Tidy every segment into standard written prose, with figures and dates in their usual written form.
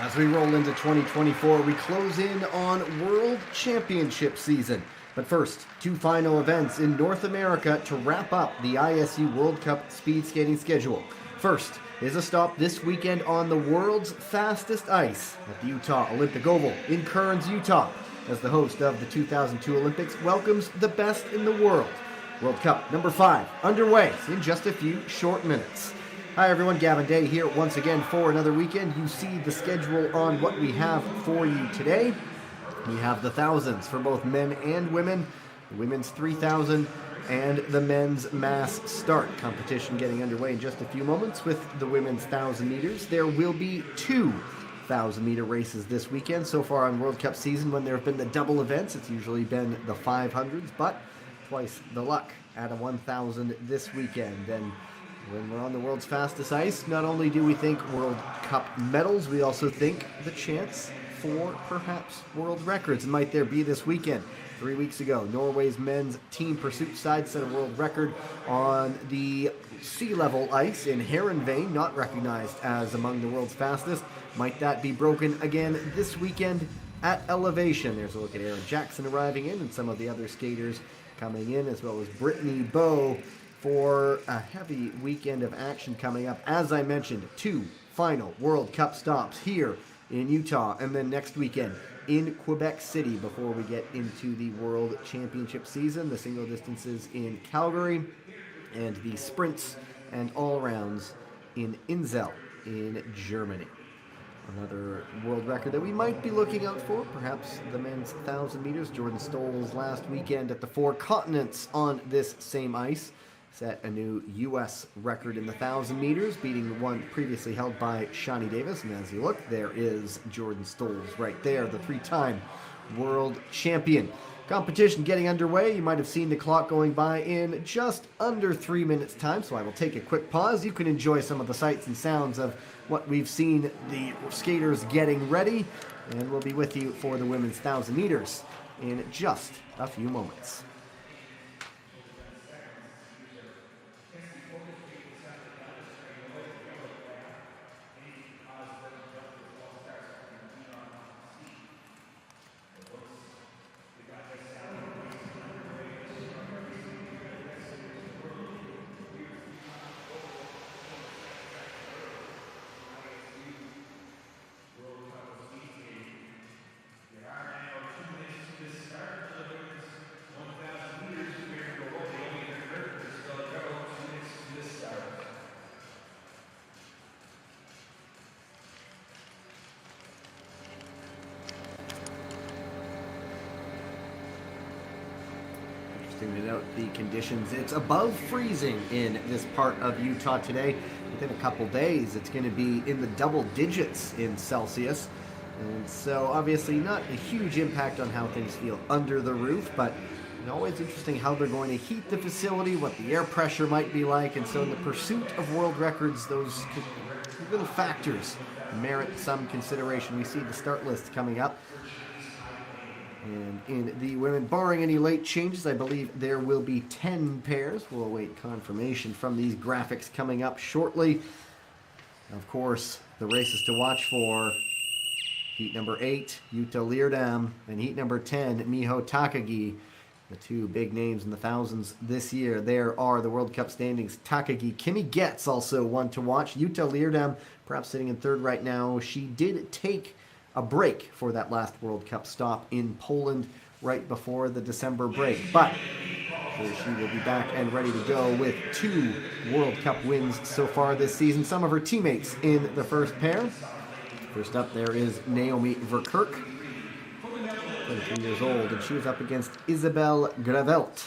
As we roll into 2024, we close in on World Championship season. But first, two final events in North America to wrap up the ISU World Cup speed skating schedule. First is a stop this weekend on the world's fastest ice at the Utah Olympic Oval in Kearns, Utah, as the host of the 2002 Olympics welcomes the best in the world. World Cup number 5 underway in just a few short minutes. Hi everyone, Gavin Day here once again for another weekend. You see the schedule on what we have for you today. We have the thousands for both men and women, the women's 3,000 and the men's mass start competition getting underway in just a few moments with the women's 1,000 meters. There will be 2 1,000-meter races this weekend. So far on World Cup season, when there have been the double events, it's usually been the 500s, but twice the luck at a 1,000 this weekend. And when we're on the world's fastest ice, not only do we think World Cup medals, we also think the chance for perhaps world records. Might there be this weekend? 3 weeks ago, Norway's men's team pursuit side set a world record on the sea level ice in Heerenveen, not recognized as among the world's fastest. Might that be broken again this weekend at elevation? There's a look at Aaron Jackson arriving in and some of the other skaters coming in, as well as Brittany Bowe, for a heavy weekend of action coming up. As I mentioned, 2 final World Cup stops here in Utah, and then next weekend in Quebec City before we get into the World Championship season. The single distances in Calgary and the sprints and all-rounds in Inzell in Germany. Another world record that we might be looking out for, perhaps the men's 1,000 meters. Jordan Stolz last weekend at the 4 continents on this same ice set a new U.S. record in the 1,000 meters, beating the one previously held by Shawnee Davis. And as you look, there is Jordan Stolz right there, the 3-time world champion. Competition getting underway. You might have seen the clock going by in just under 3 minutes time, so I will take a quick pause. You can enjoy some of the sights and sounds of what we've seen the skaters getting ready, and we'll be with you for the women's 1,000 meters in just a few moments. To note the conditions, it's above freezing in this part of Utah today. Within a couple days, it's going to be in the double digits in Celsius. And so obviously not a huge impact on how things feel under the roof, but always interesting how they're going to heat the facility, what the air pressure might be like. And so in the pursuit of world records, those little factors merit some consideration. We see the start list coming up. And in the women, barring any late changes, I believe there will be 10 pairs. We'll await confirmation from these graphics coming up shortly. Of course, the races to watch for: heat number 8, Yuta Leerdam, and heat number 10, Miho Takagi. The 2 big names in the thousands this year. There are the World Cup standings. Takagi, Kimi Getz also one to watch. Yuta Leerdam perhaps sitting in 3rd right now. She did take a break for that last World Cup stop in Poland right before the December break. But she will be back and ready to go with 2 World Cup wins so far this season. Some of her teammates in the first pair. First up there is Naomi Verkerk, 23 years old, and she was up against Isabelle Gravelt.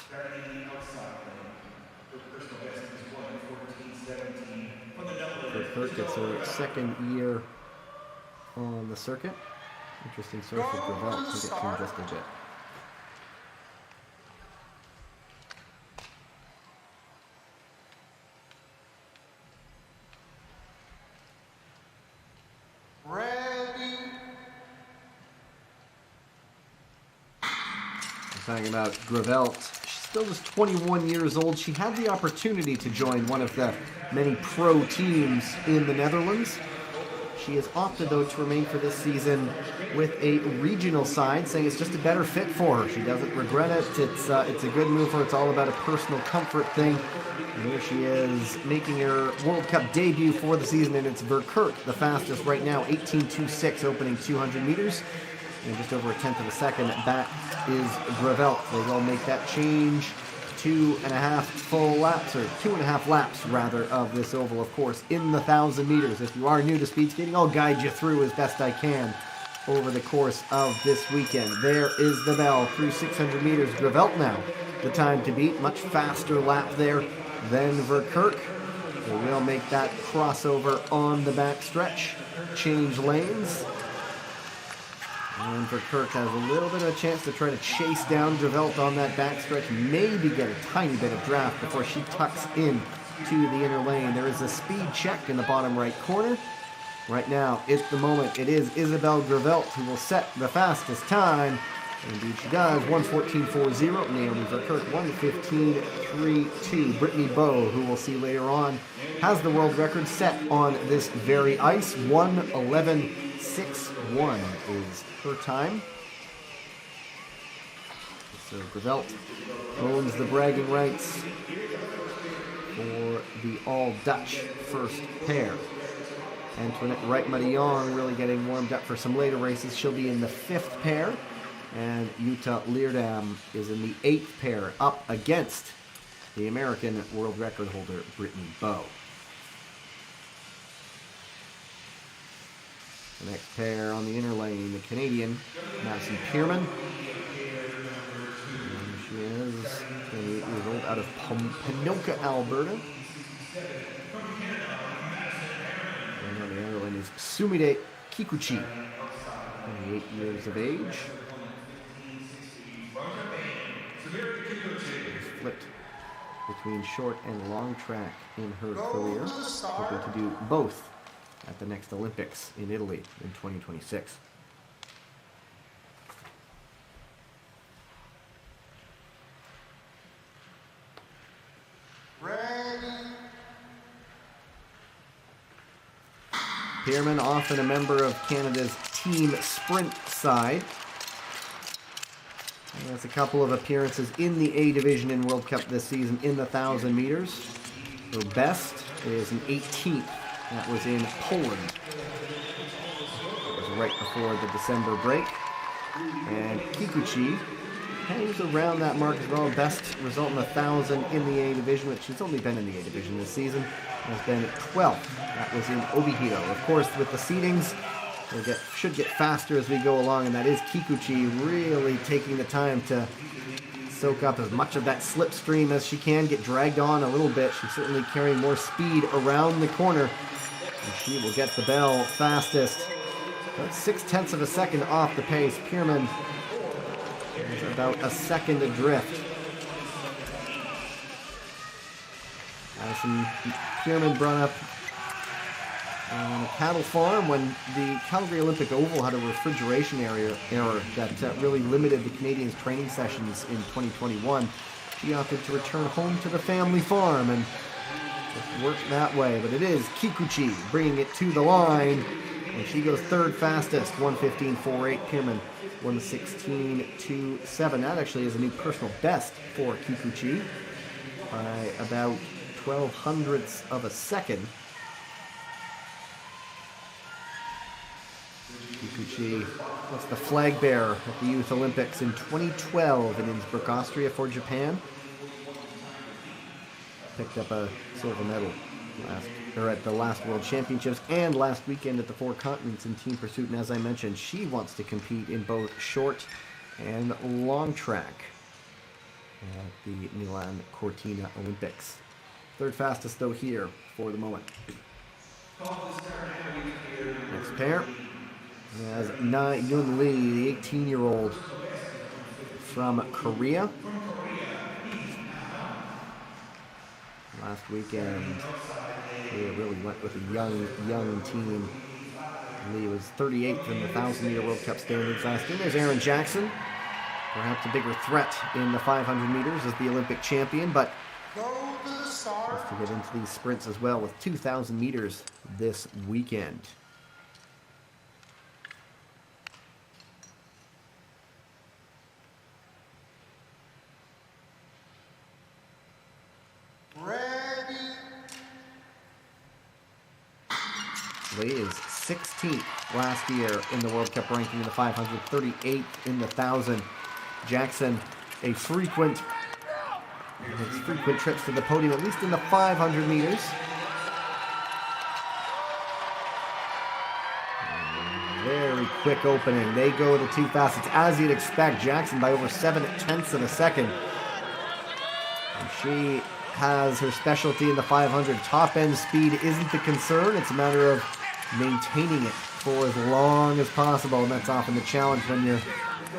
Verkerk gets her 2nd year on the circuit. Interesting source of Gravelt. We'll get to in just a bit. We're talking about Gravelt. She's still just 21 years old. She had the opportunity to join one of the many pro teams in the Netherlands. She has opted, though, to remain for this season with a regional side, saying it's just a better fit for her. She doesn't regret it. It's a good move for her. It's all about a personal comfort thing. And here she is making her World Cup debut for the season, and it's Verkerk, the fastest right now, 18.26, opening 200 meters. And just over a tenth of a second back is Gravel. They will make that change. 2.5 full laps, or 2.5 laps rather, of this oval, of course, in the 1,000 meters. If you are new to speed skating, I'll guide you through as best I can over the course of this weekend. There is the bell through 600 meters. Gravel now, the time to beat. Much faster lap there than Verkerk. They will make that crossover on the back stretch. Change lanes. And Verkerk has a little bit of a chance to try to chase down Gravel on that backstretch, maybe get a tiny bit of draft before she tucks in to the inner lane. There is a speed check in the bottom right corner. Right now, it's the moment. It is Isabelle Gravel who will set the fastest time. Indeed she does. 1:14.40. Naomi Verkerk, 1:15.32. Brittany Bowe, who we'll see later on, has the world record set on this very ice. 1:11.61 is her time. So Gravel owns the bragging rights for the all-Dutch first pair. Antoinette Wright-Madillon really getting warmed up for some later races. She'll be in the 5th pair. And Jutta Leerdam is in the 8th pair, up against the American world record holder, Brittany Bowe. The next pair on the inner lane, the Canadian, Madison Pierman. And she is 28 years old, out of Ponoka, Alberta. And on the other lane is Sumide Kikuchi, 28 years of age. She's flipped between short and long track in her career, hoping to do both at the next Olympics in Italy in 2026. Pierman, often a member of Canada's team sprint side. He has a couple of appearances in the A division in World Cup this season in the 1,000 meters. Her best is an 18th. That was in Poland. It was right before the December break. And Kikuchi hangs around that mark as well. Best result in the 1,000 in the A division, which she's only been in the A division this season, has been 12th. That was in Obihiro. Of course, with the seedings, should get faster as we go along, and that is Kikuchi really taking the time to soak up as much of that slipstream as she can, get dragged on a little bit. She's certainly carrying more speed around the corner, and she will get the bell fastest. About 0.6 of a second off the pace. Pierman is about a second adrift. Madison Pierman brought up on a cattle farm when the Calgary Olympic Oval had a refrigeration error that really limited the Canadians' training sessions in 2021. She opted to return home to the family farm and just worked that way. But it is Kikuchi bringing it to the line, and she goes third fastest, 1:15.48. Pierman, 1:16.27. That actually is a new personal best for Kikuchi by about 0.12 of a second. Kikuchi was the flag bearer at the Youth Olympics in 2012 in Innsbruck, Austria for Japan. Picked up a silver medal at the last World Championships and last weekend at the Four Continents in team pursuit. And as I mentioned, she wants to compete in both short and long track at the Milan Cortina Olympics. Third fastest, though, here for the moment. Next pair as Na Yun Lee, the 18-year-old from Korea. Last weekend, they really went with a young team. Lee was 38th in the 1,000-meter World Cup standings last year. There's Aaron Jackson, perhaps a bigger threat in the 500 meters as the Olympic champion, but has to get into these sprints as well with 2,000 meters this weekend. Lee is 16th last year in the World Cup ranking in the 500, 38th in the 1,000. Jackson, a frequent trips to the podium, at least in the 500 meters. Very quick opening. They go the two fastest, as you'd expect. Jackson by over 7/10 of a second. And she has her specialty in the 500. Top end speed isn't the concern. It's a matter of maintaining it for as long as possible, and that's often the challenge when you're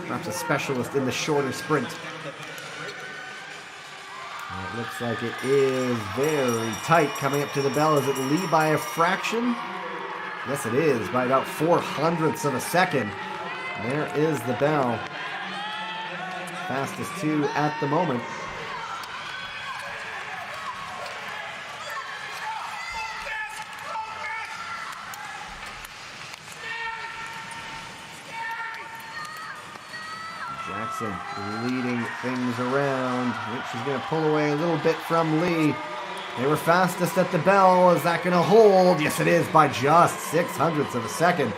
perhaps a specialist in the shorter sprint. And it looks like it is very tight coming up to the bell. Is it Lee by a fraction? Yes, it is, by about 0.04 of a second. And there is the bell. Fastest two at the moment. Jackson leading things around. I think she's going to pull away a little bit from Lee. They were fastest at the bell. Is that going to hold? Yes, it is, by just 0.06 of a second.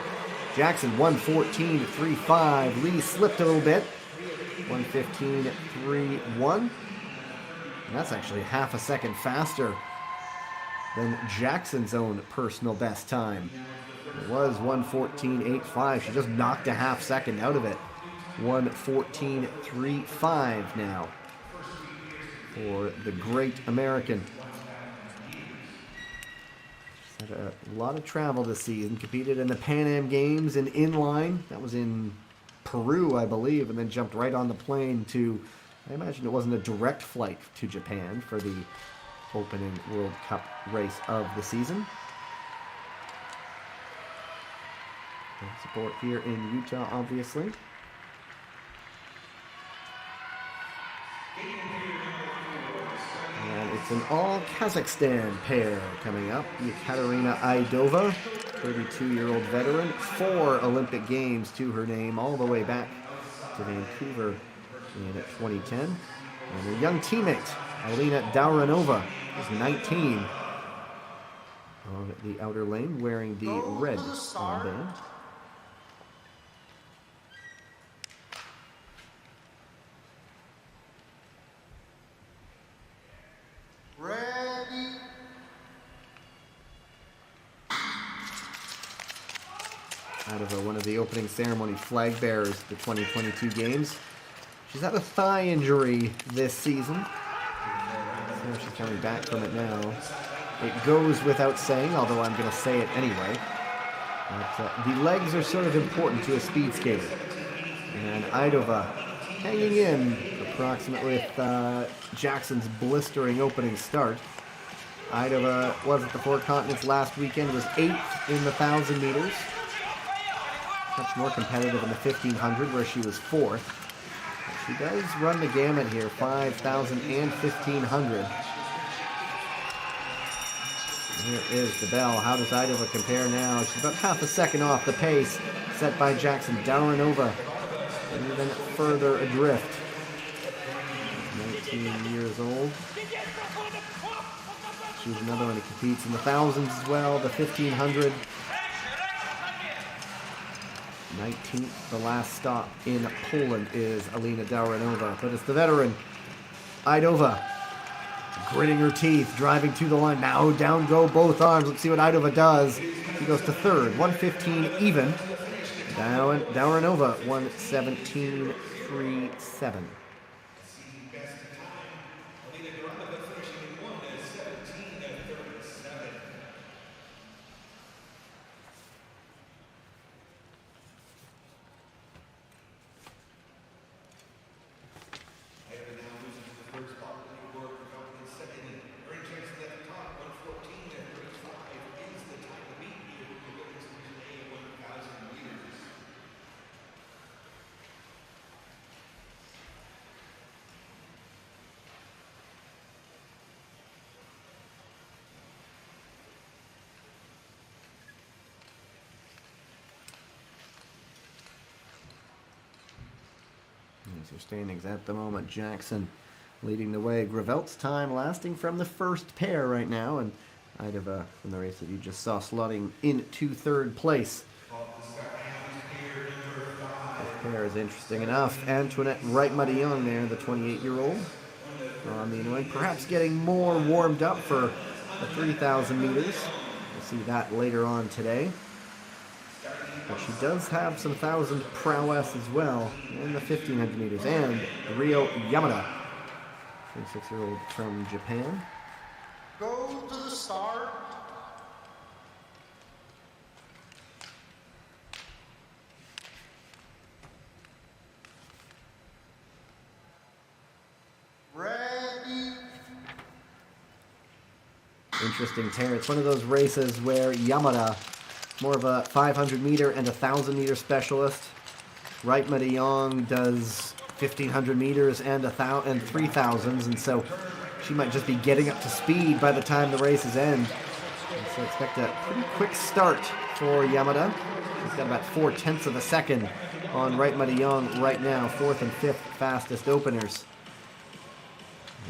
Jackson 1:14.35. Lee slipped a little bit. 1:15.31. And that's actually half a second faster than Jackson's own personal best time. It was 1:14.85. She just knocked a half second out of it. 1:14.35 now for the great American. She's had a lot of travel this season. Competed in the Pan Am Games and inline. That was in Peru, I believe, and then jumped right on the plane to, I imagine it wasn't a direct flight to Japan for the opening World Cup race of the season. And support here in Utah, obviously. And it's an all-Kazakhstan pair coming up. Ekaterina Aidova, 32-year-old veteran, 4 Olympic Games to her name, all the way back to Vancouver in 2010. And her young teammate, Alina Dauranova, is 19, on the outer lane, wearing the red armband. Aidova, one of the opening ceremony flag bearers at the 2022 games. She's had a thigh injury this season. So she's coming back from it now. It goes without saying, although I'm going to say it anyway. But, the legs are sort of important to a speed skater. And Aidova hanging in approximately with Jackson's blistering opening start. Aidova was at the Four Continents last weekend, was 8th in the 1,000 meters. Much more competitive in the 1,500, where she was 4th. But she does run the gamut here, 5,000 and 1,500. Here is the bell. How does Aidova compare now? She's about half a second off the pace set by Jackson. Dauranova even further adrift. 19 years old. She's another one who competes in the 1,000s as well, the 1,500. 19th, the last stop in Poland, is Alina Dauranova. But it's the veteran, Aidova, gritting her teeth, driving to the line. Now down go both arms. Let's see what Aidova does. She goes to third, 1:15 even. Dauranova, 1:17.37. These are standings at the moment. Jackson leading the way. Gravelt's time lasting from the first pair right now, and Idova from the race that you just saw slotting into third place. This pair is interesting enough. Antoinette Wright-Muddy-Young there, the 28-year-old. On the inner perhaps getting more warmed up for the 3,000 meters. We'll see that later on today. But she does have some 1,000 prowess as well in the 1,500 meters. And Ryo Yamada, 26-year-old from Japan. Go to the start. Ready. Interesting tear. It's one of those races where Yamada, more of a 500-meter and a 1,000-meter specialist. Wright-Muddy-Young does 1,500 meters and 3,000s, and so she might just be getting up to speed by the time the races end. And so expect a pretty quick start for Yamada. She's got about 0.4 of a second on Wright-Muddy-Young right now, 4th and 5th fastest openers.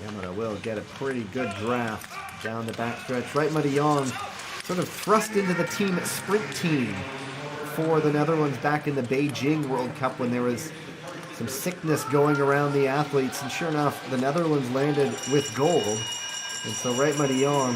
Yamada will get a pretty good draft down the backstretch. Wright-Muddy-Young sort of thrust into the team sprint team for the Netherlands back in the Beijing World Cup when there was some sickness going around the athletes, and sure enough, the Netherlands landed with gold. And so Wright-Muddy-Young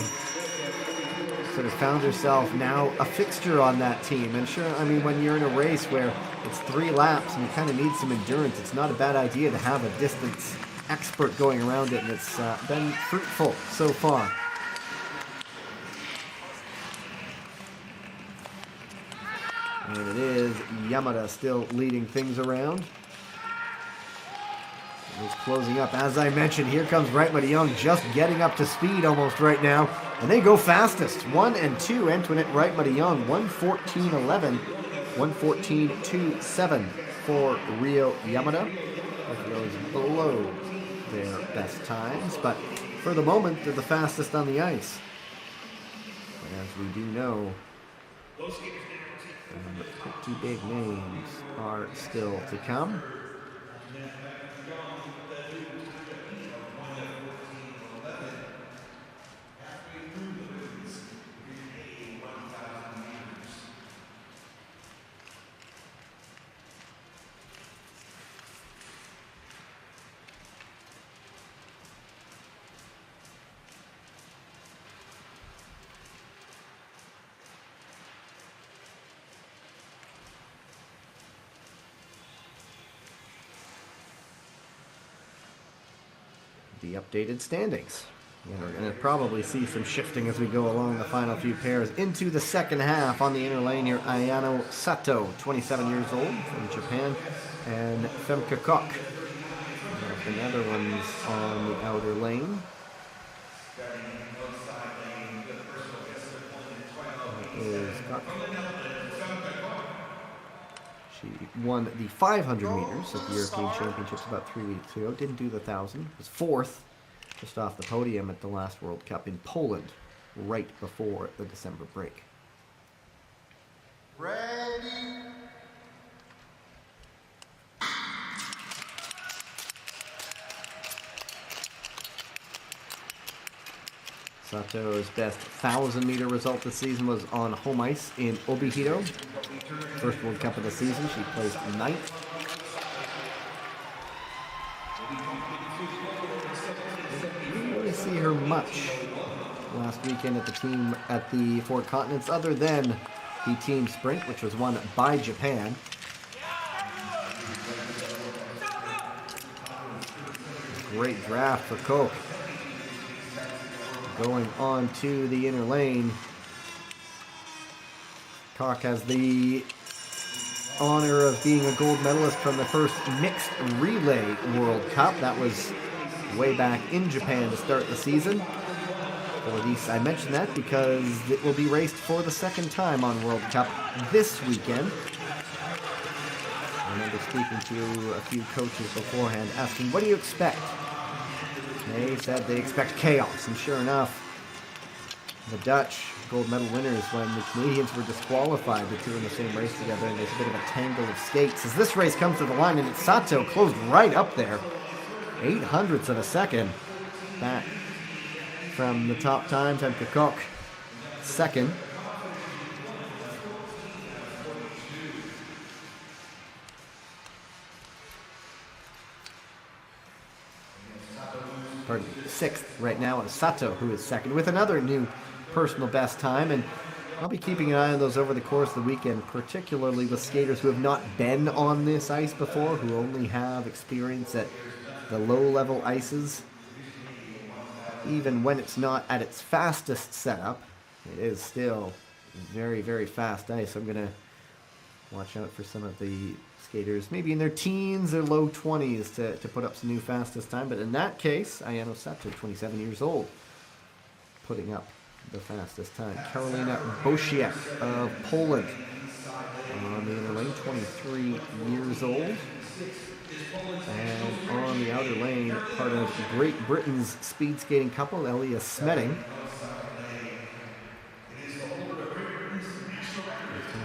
sort of found herself now a fixture on that team. And sure, I mean, when you're in a race where it's 3 laps and you kind of need some endurance, it's not a bad idea to have a distance expert going around it, and it's been fruitful so far. And it is Yamada still leading things around. It's closing up. As I mentioned, here comes Wright-Muddy-Young just getting up to speed almost right now. And they go fastest. 1 and 2, Antoinette Wright-Muddy-Young. 1:14.11. 1:14.27 for Ryo Yamada. Both of those below their best times. But for the moment, they're the fastest on the ice. And as we do know, pretty big names are still to come. The updated standings. And we're going to probably see some shifting as we go along the final few pairs into the second half. On the inner lane here, Ayano Sato, 27 years old from Japan, and Femke Kok, the Netherlands, on the outer lane. That is Kok. She won the 500 meters at the European Championships about 3 weeks ago. Didn't do the 1,000. Was 4th, just off the podium at the last World Cup in Poland, right before the December break. Ready. Sato's best 1,000-meter result this season was on home ice in Obihiro. First World Cup of the season, she placed 9th. Didn't really see her much last weekend at the Four Continents, other than the team sprint, which was won by Japan. Great draft for Kok. Going on to the inner lane. Kok has the honor of being a gold medalist from the first mixed relay World Cup. That was way back in Japan to start the season. For these, I mentioned that because it will be raced for the second time on World Cup this weekend. I remember speaking to a few coaches beforehand, asking, what do you expect? They said they expect chaos, and sure enough, the Dutch gold medal winners when the Canadians were disqualified, the two in the same race together, and there's a bit of a tangle of skates. As this race comes to the line, and it's Sato closed right up there. 0.08 of a second back from the top time. Femke Kok second. Pardon me, sixth right now, and Sato, who is second, with another new personal best time. And I'll be keeping an eye on those over the course of the weekend, particularly with skaters who have not been on this ice before, who only have experience at the low-level ices. Even when it's not at its fastest setup, it is still very, very fast ice. So I'm going to watch out for some of the skaters, maybe in their teens or low 20s, to put up some new fastest time. But in that case, Ayano Sato, 27 years old, putting up the fastest time. Karolina Bosiek of Poland on the inner lane, 23 years old. And on the outer lane, part of Great Britain's speed skating couple, Elia Smeding.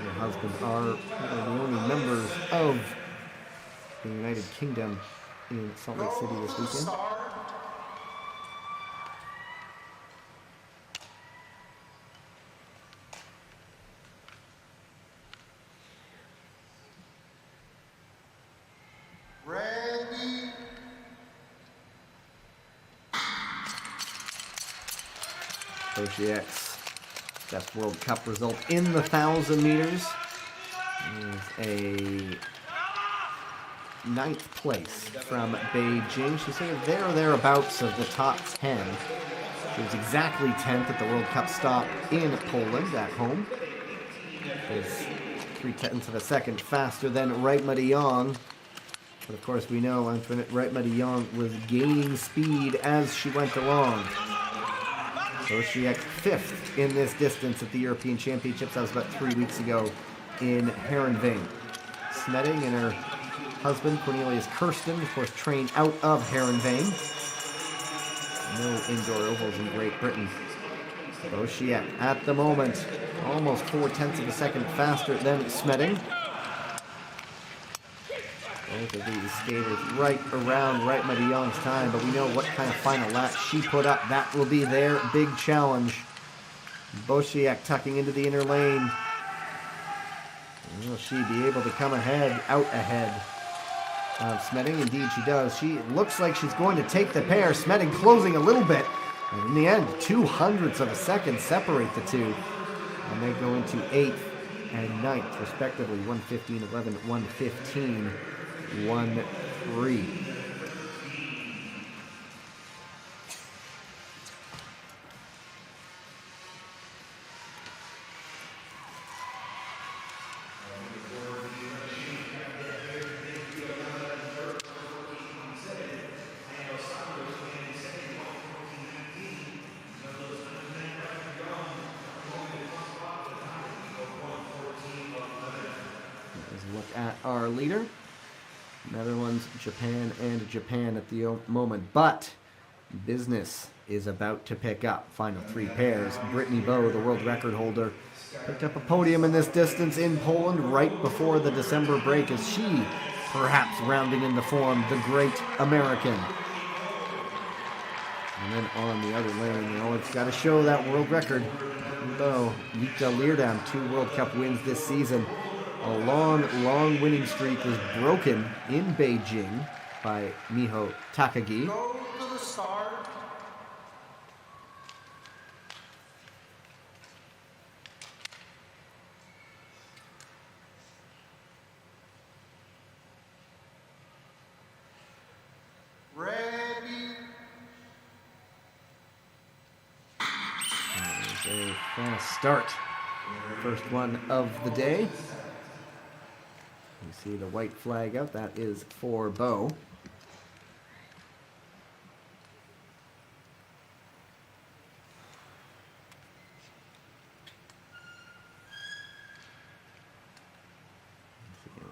Her husband are the only members of the United Kingdom in Salt Lake City this weekend. Ready. Bosiek's best World Cup result in the 1,000 meters is a 9th place from Beijing. She's sort of there or thereabouts of the top 10. She was exactly 10th at the World Cup stop in Poland at home. Is 0.3 of a second faster than Reitma de Jong. But of course we know Antoinette Reitma de Jong was gaining speed as she went along. Bosiek 5th in this distance at the European Championships. That was about 3 weeks ago in Heerenveen. Smeding and her husband, Cornelius Kirsten, of course, trained out of Heerenveen. No indoor ovals in Great Britain. Bosiek, at the moment, almost 0.4 of a second faster than Smeding. Both of these skaters right around Reitma de Jong's time, but we know what kind of final lap she put up. That will be their big challenge. Bosiek tucking into the inner lane. Will she be able to come out ahead of Smeding? Indeed she does. She looks like she's going to take the pair. Smeding closing a little bit. And in the end, 0.02 of a second separate the two. And they go into 8th and 9th, respectively. 1:15.11, 1:15.13. Look at our leader. Netherlands, Japan, and Japan at the moment. But business is about to pick up. Final 3 pairs. Brittany Bowe, the world record holder, picked up a podium in this distance in Poland right before the December break, as she perhaps rounding into form the great American. And then on the other lane, it's got to show that world record. Bowe, Jutta Leerdam, 2 World Cup wins this season. A long, long winning streak was broken in Beijing by Miho Takagi. Go to the start. Ready. There's a fast start. First one of the day. You see the white flag out. That is for Bowe.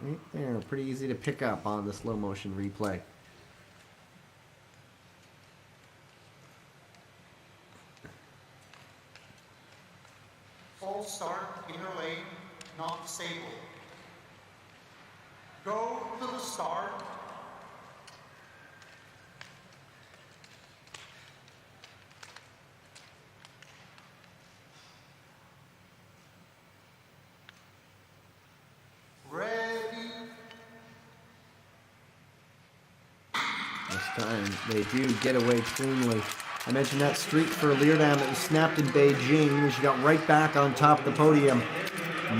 Right there. Pretty easy to pick up on the slow motion replay. Full start, inner lane, not disabled. Go to the start. And they do get away cleanly. I mentioned that streak for Leerdam that was snapped in Beijing. She got right back on top of the podium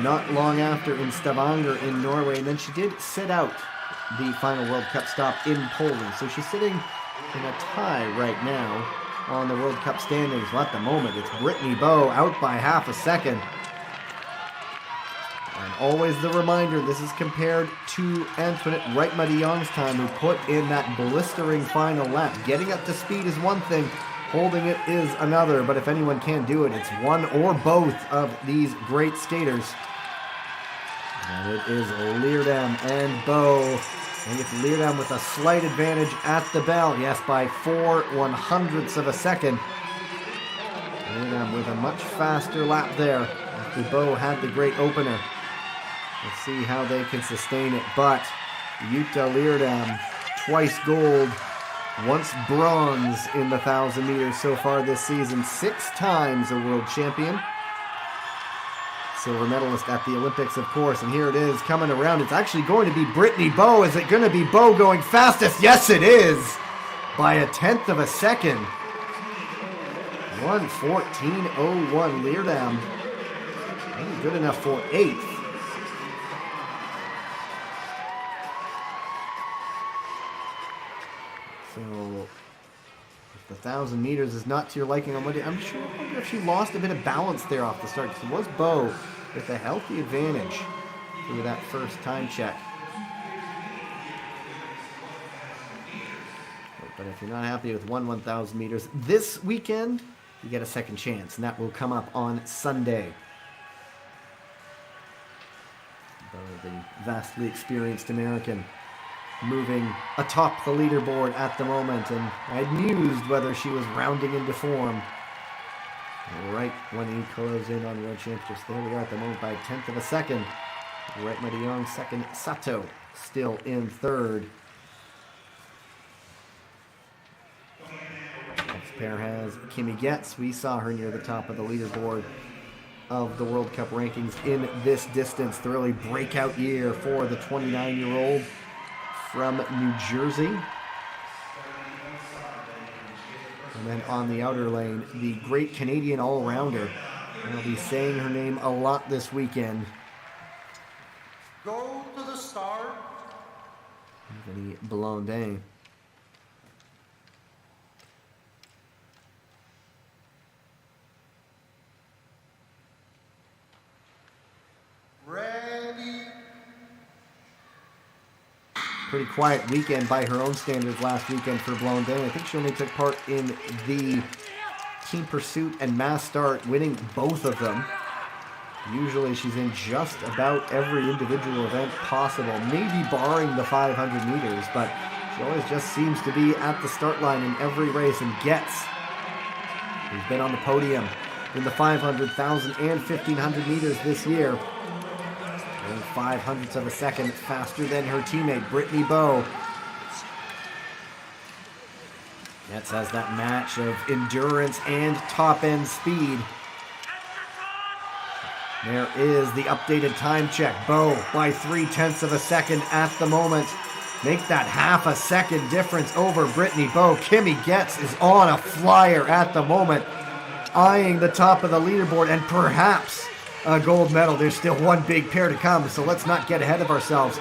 not long after in Stavanger in Norway. And then she did sit out the final World Cup stop in Poland. So she's sitting in a tie right now on the World Cup standings. Well, at the moment, it's Brittany Bowe out by half a second. And always the reminder, this is compared to Antoinette Reitma-de-Jong's time, who put in that blistering final lap. Getting up to speed is one thing, holding it is another. But if anyone can do it, it's one or both of these great skaters. And it is Leerdam and Bowe. And it's Leerdam with a slight advantage at the bell. Yes, by 4/100ths of a second. Leerdam with a much faster lap there after Bowe had the great opener. Let's see how they can sustain it. But Jutta Leerdam, twice gold, once bronze in the 1,000 meters so far this season. 6 times a world champion. Silver medalist at the Olympics, of course. And here it is coming around. It's actually going to be Brittany Bowe. Is it going to be Bowe going fastest? Yes, it is. By a 1/10 of a second. 1:14.01. Leerdam. Good enough for 8th. So, if the 1,000 meters is not to your liking on Monday, I'm sure I wonder if she lost a bit of balance there off the start, because it was Bowe with a healthy advantage through that first time check. But if you're not happy with 1,000 meters this weekend, you get a second chance, and that will come up on Sunday. Bowe, the vastly experienced American, moving atop the leaderboard at the moment, and I'd mused whether she was rounding into form right when he closed in on World Championships. There we are at the moment by a 1/10 of a second. Reitma-de-Jong second, Sato still in third. Next pair has Kimi Getz. We saw her near the top of the leaderboard of the World Cup rankings in this distance. The really breakout year for the 29-year-old from New Jersey. And then on the outer lane, the great Canadian all-rounder. I'll be saying her name a lot this weekend. Go to the start. Anthony Blondin. Ready. Pretty quiet weekend by her own standards last weekend for Blondin. I think she only took part in the team pursuit and mass start, winning both of them. Usually she's in just about every individual event possible, maybe barring the 500 meters, but she always just seems to be at the start line in every race. And Getz, who's been on the podium in the 500, 1,000, and 1,500 meters this year, 5/100ths of a second faster than her teammate Brittany Bowe. Getz has that match of endurance and top-end speed. There is the updated time check. Bowe by 3/10 of a second at the moment. Make that half a second difference over Brittany Bowe. Kimi Getz is on a flyer at the moment, eyeing the top of the leaderboard and perhaps a gold medal. There's still one big pair to come, so let's not get ahead of ourselves.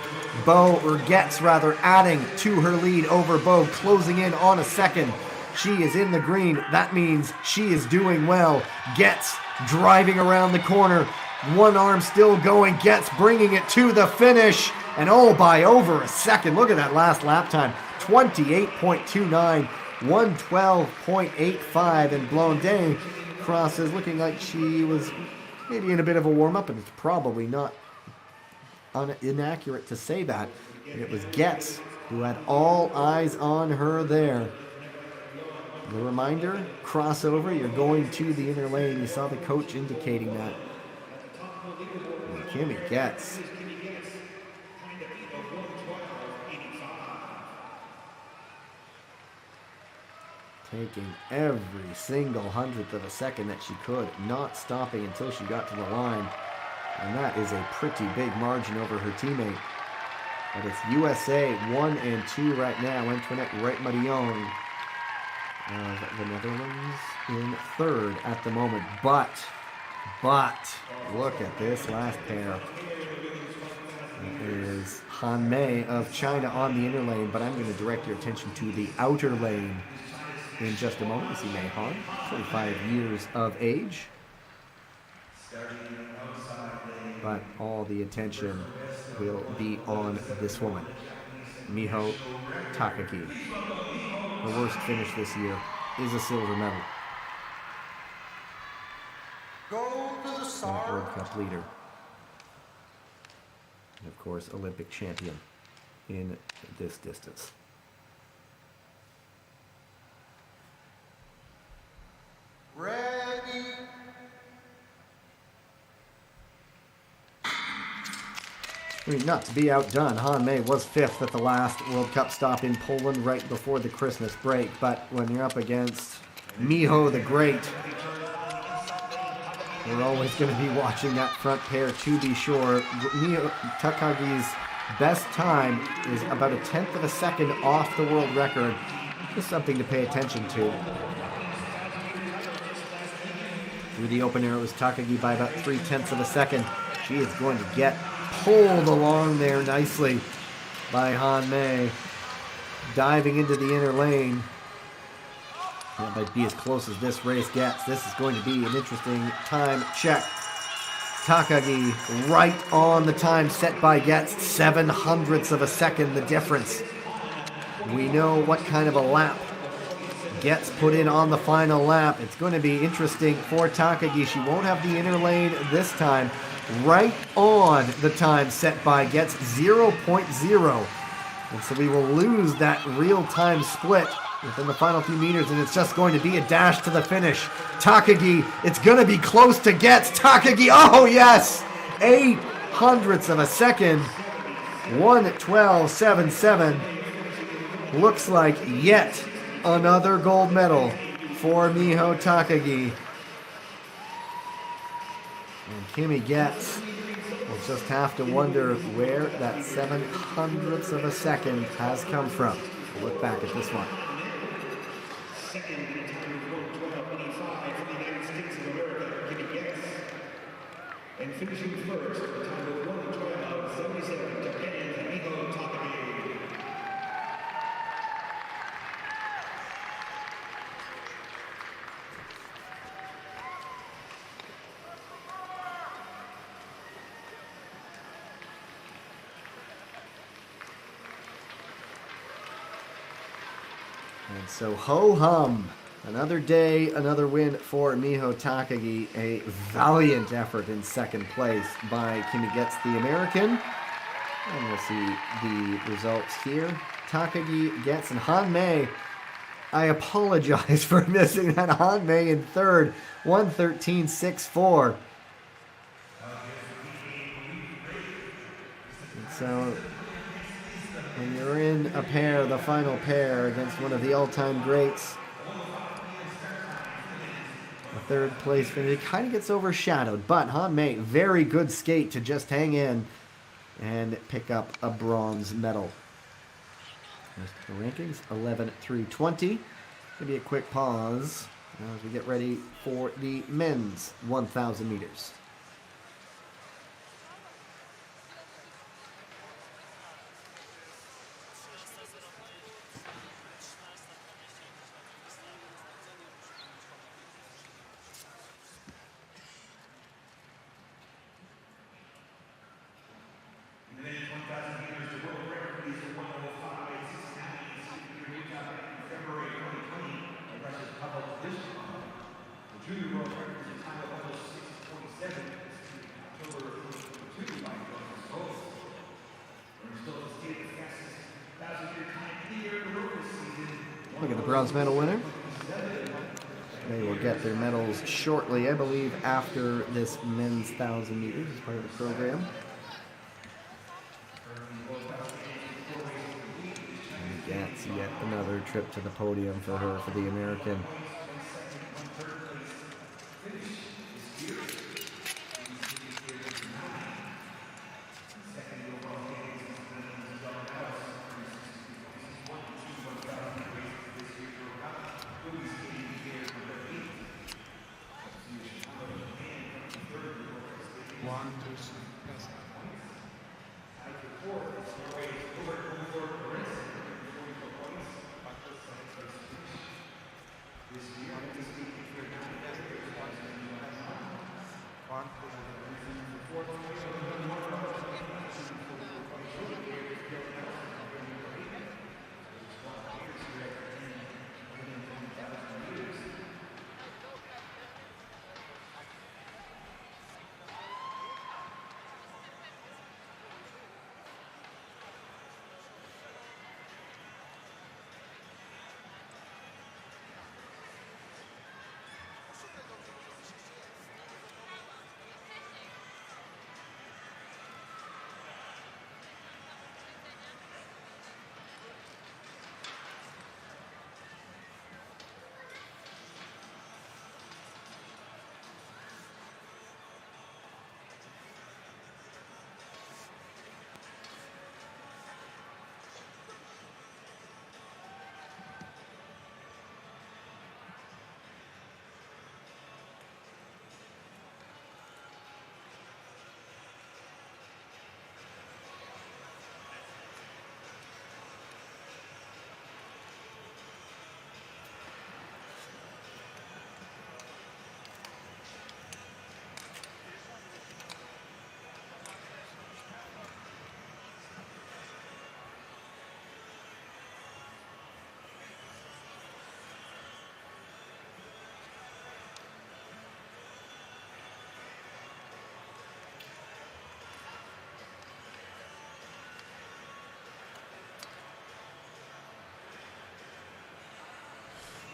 Getz adding to her lead over Bowe, closing in on a second. She is in the green. That means she is doing well. Getz driving around the corner. One arm still going. Getz bringing it to the finish. And by over a second. Look at that last lap time. 28.29, 112.85. And Blondin crosses looking like she was maybe in a bit of a warm-up, and it's probably not inaccurate to say that. And it was Getz who had all eyes on her there. The reminder, crossover, you're going to the inner lane. You saw the coach indicating that. And Kimi Getz. Taking every single 100th of a second that she could, not stopping until she got to the line. And that is a pretty big margin over her teammate. But it's USA 1 and 2 right now. Antoinette Wright-Marion of the Netherlands in third at the moment. But look at this last pair. It is Han Mei of China on the inner lane, but I'm going to direct your attention to the outer lane in just a moment. You see Mei Han, 25 years of age. But all the attention will be on this woman, Miho Takagi. Her worst finish this year is a silver medal. Go to the And start. World Cup leader. And of course, Olympic champion in this distance. Ready. I mean, not to be outdone, Han Mei was fifth at the last World Cup stop in Poland right before the Christmas break. But when you're up against Miho the Great, we're always going to be watching that front pair to be sure. Miho Takagi's best time is about a tenth of a second off the world record. Just something to pay attention to. Through the open air, it was Takagi by about 3/10 of a second. She is going to get pulled along there nicely by Han Mei. Diving into the inner lane. That might be as close as this race gets. This is going to be an interesting time check. Takagi right on the time set by Getz. 7/100ths of a second, the difference. We know what kind of a lap Getz put in on the final lap. It's going to be interesting for Takagi. She won't have the inner lane this time. Right on the time set by Getz, 0.0. And so we will lose that real-time split within the final few meters, and it's just going to be a dash to the finish. Takagi, it's going to be close to Getz. Takagi, oh yes! 8/100ths of a second. 1:12.77. Looks like yet another gold medal for Miho Takagi. And Kimi Getz will just have to wonder where that 7/100ths of a second has come from. We'll look back at this one. Second in time with 1:12.85 for the United States of America, Kimi Getz. And finishing first, the time with 1:12.77, Japan's Miho Takagi. And so ho-hum. Another day, another win for Miho Takagi. A valiant effort in second place by Kimi Getz, the American. And we'll see the results here. Takagi, Getz, and Han Mei. I apologize for missing that. Han Mei in third, 1:13.64. And so when you're in a pair, the final pair, against one of the all-time greats, a third place finish, it kind of gets overshadowed. But Han Mei, very good skate to just hang in and pick up a bronze medal. Rest of the rankings, 11 through 20. Maybe a quick pause as we get ready for the men's 1,000 meters. Look at the bronze medal winner. They will get their medals shortly, I believe, after this men's 1,000 meters as part of the program. And that's yet another trip to the podium for her, for the American.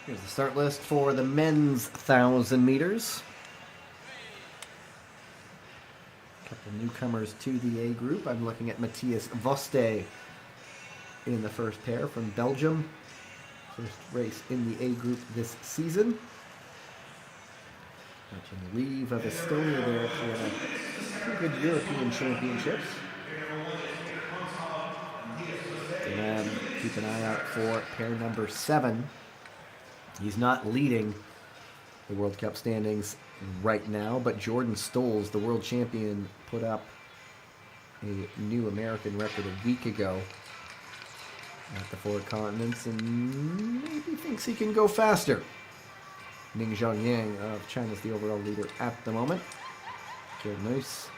Here's the start list for the men's 1,000 meters. A couple newcomers to the A group. I'm looking at Matthias Voste in the first pair from Belgium. First race in the A group this season. Watching Leave of Estonia there for two good European championships. And then keep an eye out for pair number 7. He's not leading the World Cup standings right now, but Jordan Stolz, the world champion, put up a new American record a week ago at the Four Continents and maybe thinks he can go faster. Ning Zhongyang of China's the overall leader at the moment. Kjeld Nuis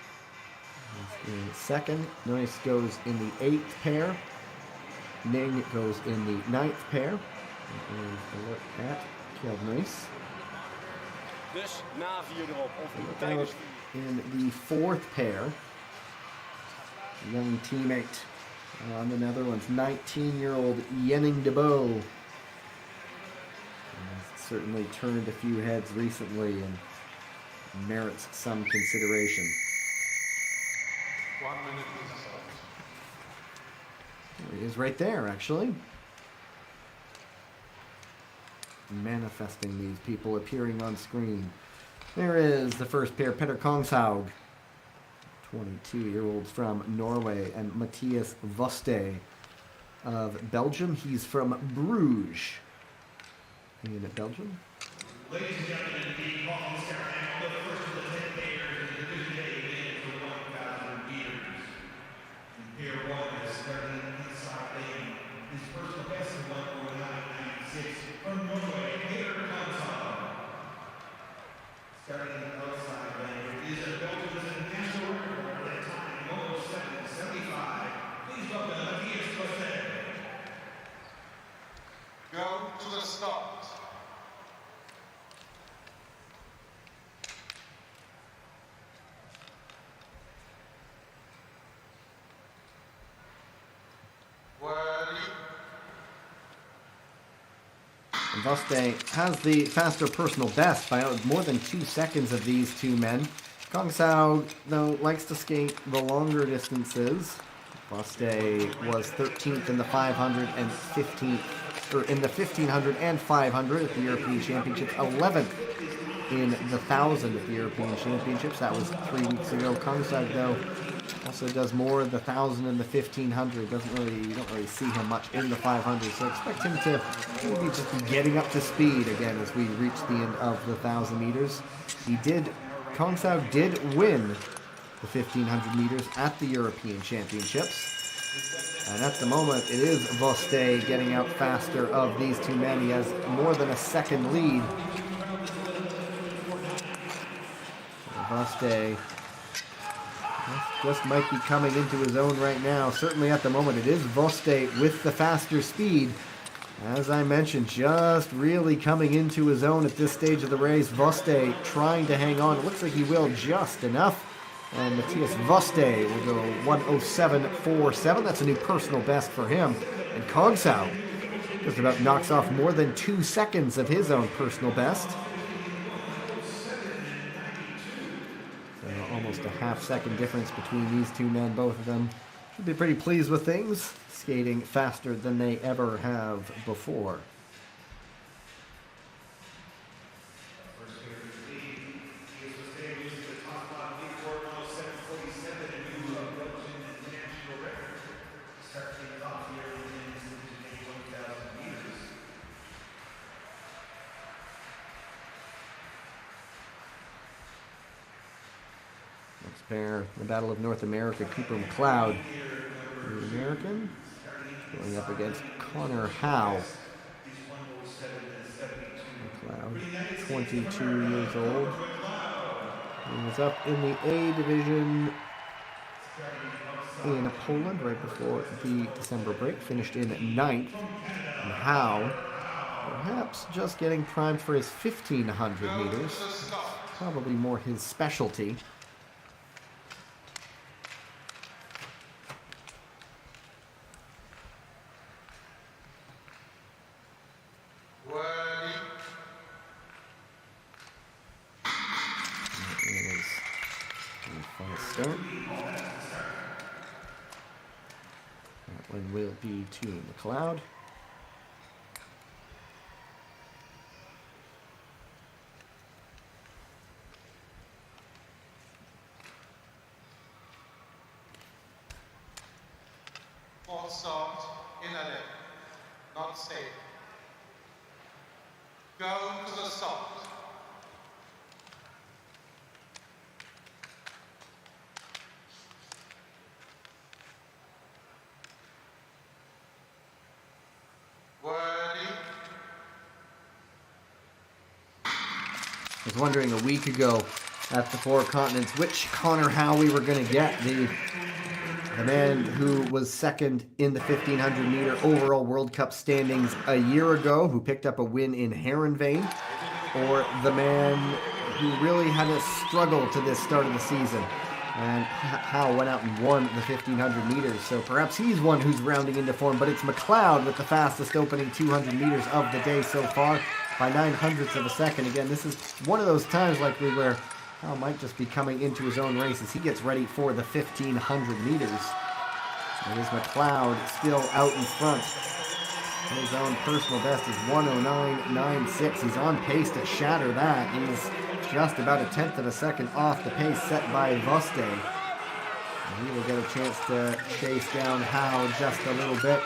is in second. Nuis goes in the 8th pair. Ning goes in the 9th pair. Here's a look at Kjeld Nuis. Dus na 4 erop. Of Out in the 4th pair. Young teammate on the Netherlands, 19-year-old Jenning de Bo. Has certainly turned a few heads recently and merits some consideration. 1 minute is There he is right there, actually. Manifesting these people appearing on screen. There is the first pair, Petter Kongshaug, 22-year-old from Norway, and Matthias Voste of Belgium. He's from Bruges in Belgium. Ladies and gentlemen, the qualifying ceremony, the first of the 10 pairs in Division A event for 1,000 meters. In pair 1 is starting inside lane. His personal best of 1:49.96 from Norway, Petter Kongshaug. Starting outside lane is a Belgian national record for that time, 1:07.75. Please welcome Matthias Voste. go to the start. Voste has the faster personal best by more than 2 seconds of these two men. Kongshaug, though, likes to skate the longer distances. Voste was 13th in the 500 and 15th, or in the 1500 and 500 at the European Championships, 11th in the 1000 at the European Championships. That was 3 weeks ago. Kongshaug, though, also does more of the 1000 and the 1500. You don't really see him much in the 500, so expect him to maybe just be getting up to speed again as we reach the end of the 1000 meters. Kongshaug did win the 1500 meters at the European Championships. And at the moment, it is Voste getting out faster of these two men. He has more than a second lead. Voste just might be coming into his own right now. Certainly at the moment, it is Voste with the faster speed. As I mentioned, just really coming into his own at this stage of the race. Voste trying to hang on. It looks like he will just enough. And Matthias Voste will go 1:07.47. That's a new personal best for him. And Kogsau just about knocks off more than 2 seconds of his own personal best. So almost a half-second difference between these two men, both of them. Should be pretty pleased with things, skating faster than they ever have before. Next pair, the Battle of North America, Cooper McLeod, the American, going up against Connor Howe. McLeod, 22 years old. He was up in the A division in Poland right before the December break, finished in 9th. And Howe, perhaps just getting primed for his 1500 meters, probably more his specialty. Start. That one will be to McLeod. Full start, inner leg, not safe. Go to the start. I was wondering a week ago at the Four Continents which Connor Howe we were going to get. The man who was second in the 1500 meter overall World Cup standings a year ago, who picked up a win in Heerenveen, or the man who really had a struggle to this start of the season. And Howe went out and won the 1500 meters, so perhaps he's one who's rounding into form, but it's McLeod with the fastest opening 200 meters of the day so far by 900ths of a second. Again, this is one of those times likely where Howe might just be coming into his own race as he gets ready for the 1500 meters. It is McLeod still out in front. His own personal best is 1:09.96. He's on pace to shatter that. He's just about a tenth of a second off the pace set by Voste. And he will get a chance to chase down Howe just a little bit.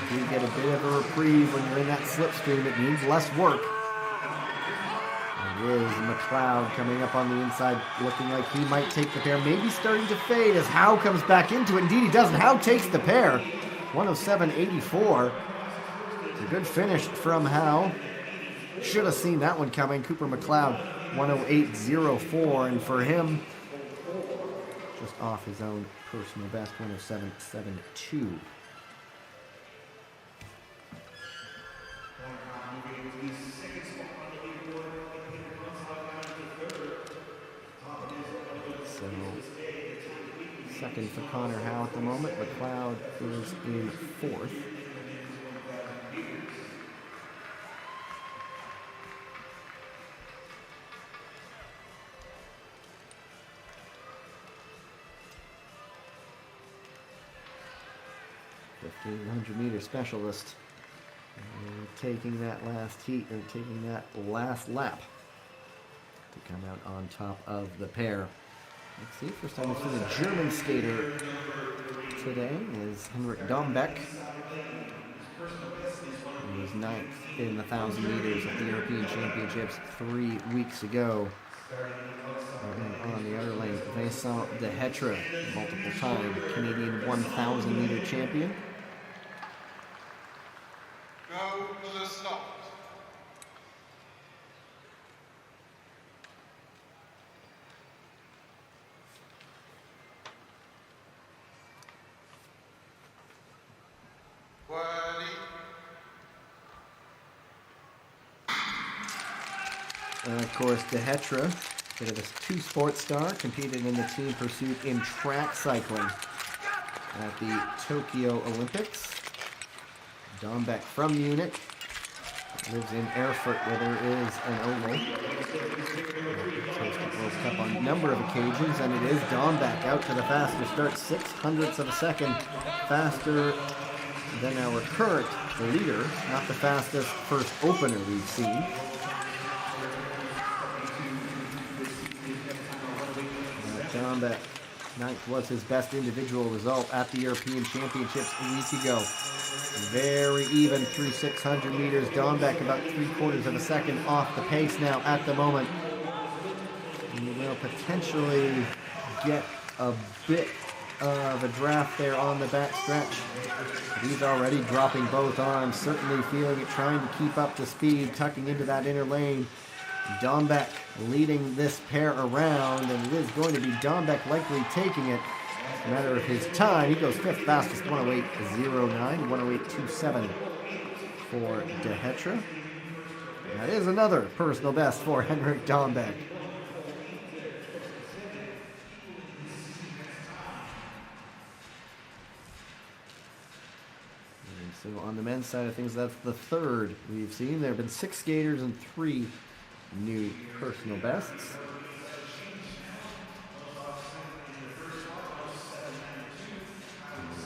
If you get a bit of a reprieve when you're in that slipstream, it means less work. It is McLeod coming up on the inside, looking like he might take the pair. Maybe starting to fade as Howe comes back into it. Indeed, he doesn't. Howe takes the pair. 1:07.84. It's a good finish from Howe. Should have seen that one coming. Cooper McLeod, 1:08.04. And for him, just off his own personal best, 1:07.72. So, second for Connor Howe at the moment. McLeod is in fourth. The 1500-meter specialist taking that last heat, or taking that last lap to come out on top of the pair. Let's see, first time we've seen a German skater today is Henrik Dombeck. He was 9th in the 1,000 meters at the European Championships 3 weeks ago. And on the other lane, Vincent Dehetre, multiple-time Canadian 1,000-meter champion. Go to the start. Worthy. And of course, Dehetre, bit of a two-sport star, competed in the team pursuit in track cycling at the Tokyo Olympics. Dombeck from Munich, lives in Erfurt where there is an oval. Hosted World Cup on a number of occasions, and it is Dombeck out to the faster start, 0.06 of a second faster than our current leader, not the fastest first opener we've seen. Dombeck, ninth was his best individual result at the European Championships a week ago. Very even through 600 meters. Dombeck about 3/4 of a second off the pace now at the moment. He will potentially get a bit of a draft there on the back stretch. He's already dropping both arms, certainly feeling it, trying to keep up the speed, tucking into that inner lane. Dombeck leading this pair around, and it is going to be Dombeck likely taking it. It's a matter of his time. He goes fifth fastest, 108.09, 108.27 for Dehetre. That is another personal best for Henrik Dombeck. And so on the men's side of things, that's the third we've seen. There have been 6 skaters and 3 new personal bests.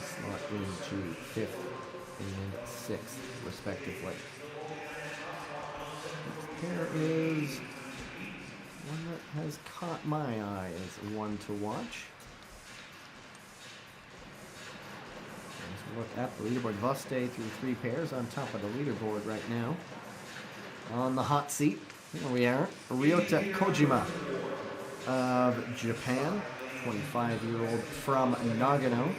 Slot into 5th and 6th, respectively. This pair is one that has caught my eye as one to watch. Let's look at the leaderboard. Voste through 3 pairs on top of the leaderboard right now. On the hot seat, here we are. Ryota Kojima of Japan, 25-year-old from Nagano.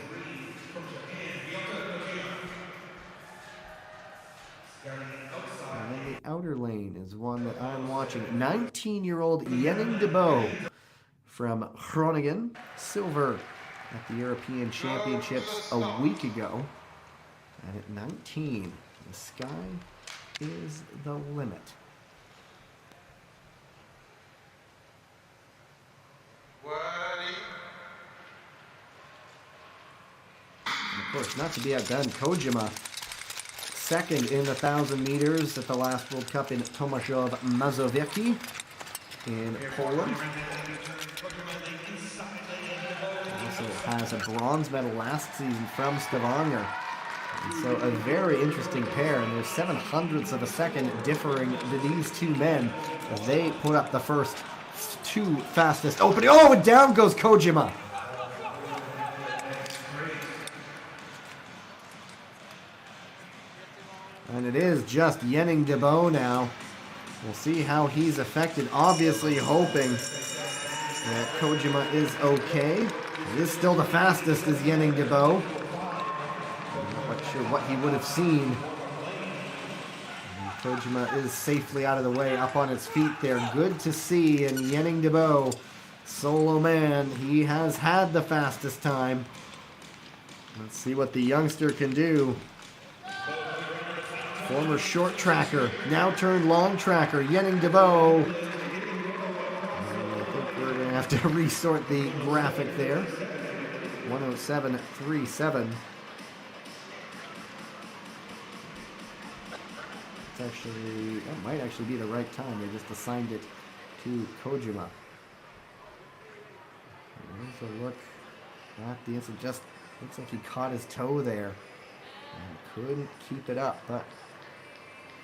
And then the outer lane is one that I'm watching. 19-year-old Yenning de Beau from Groningen, silver at the European Championships a week ago. And at 19, the sky is the limit. Worthy. And of course, not to be outdone, Kojima, second in the 1,000 meters at the last World Cup in Tomaszów Mazowiecki in Poland. Also has a bronze medal last season from Stavanger. And so a very interesting pair, and there's 0.07 of a second differing to these two men as they put up the first 2 fastest opening. Oh, and down goes Kojima. And it is just Yenning de Beau now. We'll see how he's affected. Obviously hoping that Kojima is okay. It is still the fastest as Yenning de Beau. I'm not quite sure what he would have seen. And Kojima is safely out of the way, up on his feet there. Good to see. And Yenning de Beau, solo man, he has had the fastest time. Let's see what the youngster can do. Former short tracker, now turned long tracker, Yenning de Beau. I think we're going to have to resort the graphic there. 107.37. It's actually, that might actually be the right time. They just assigned it to Kojima. There's a look at the instant. Just looks like he caught his toe there and couldn't keep it up, but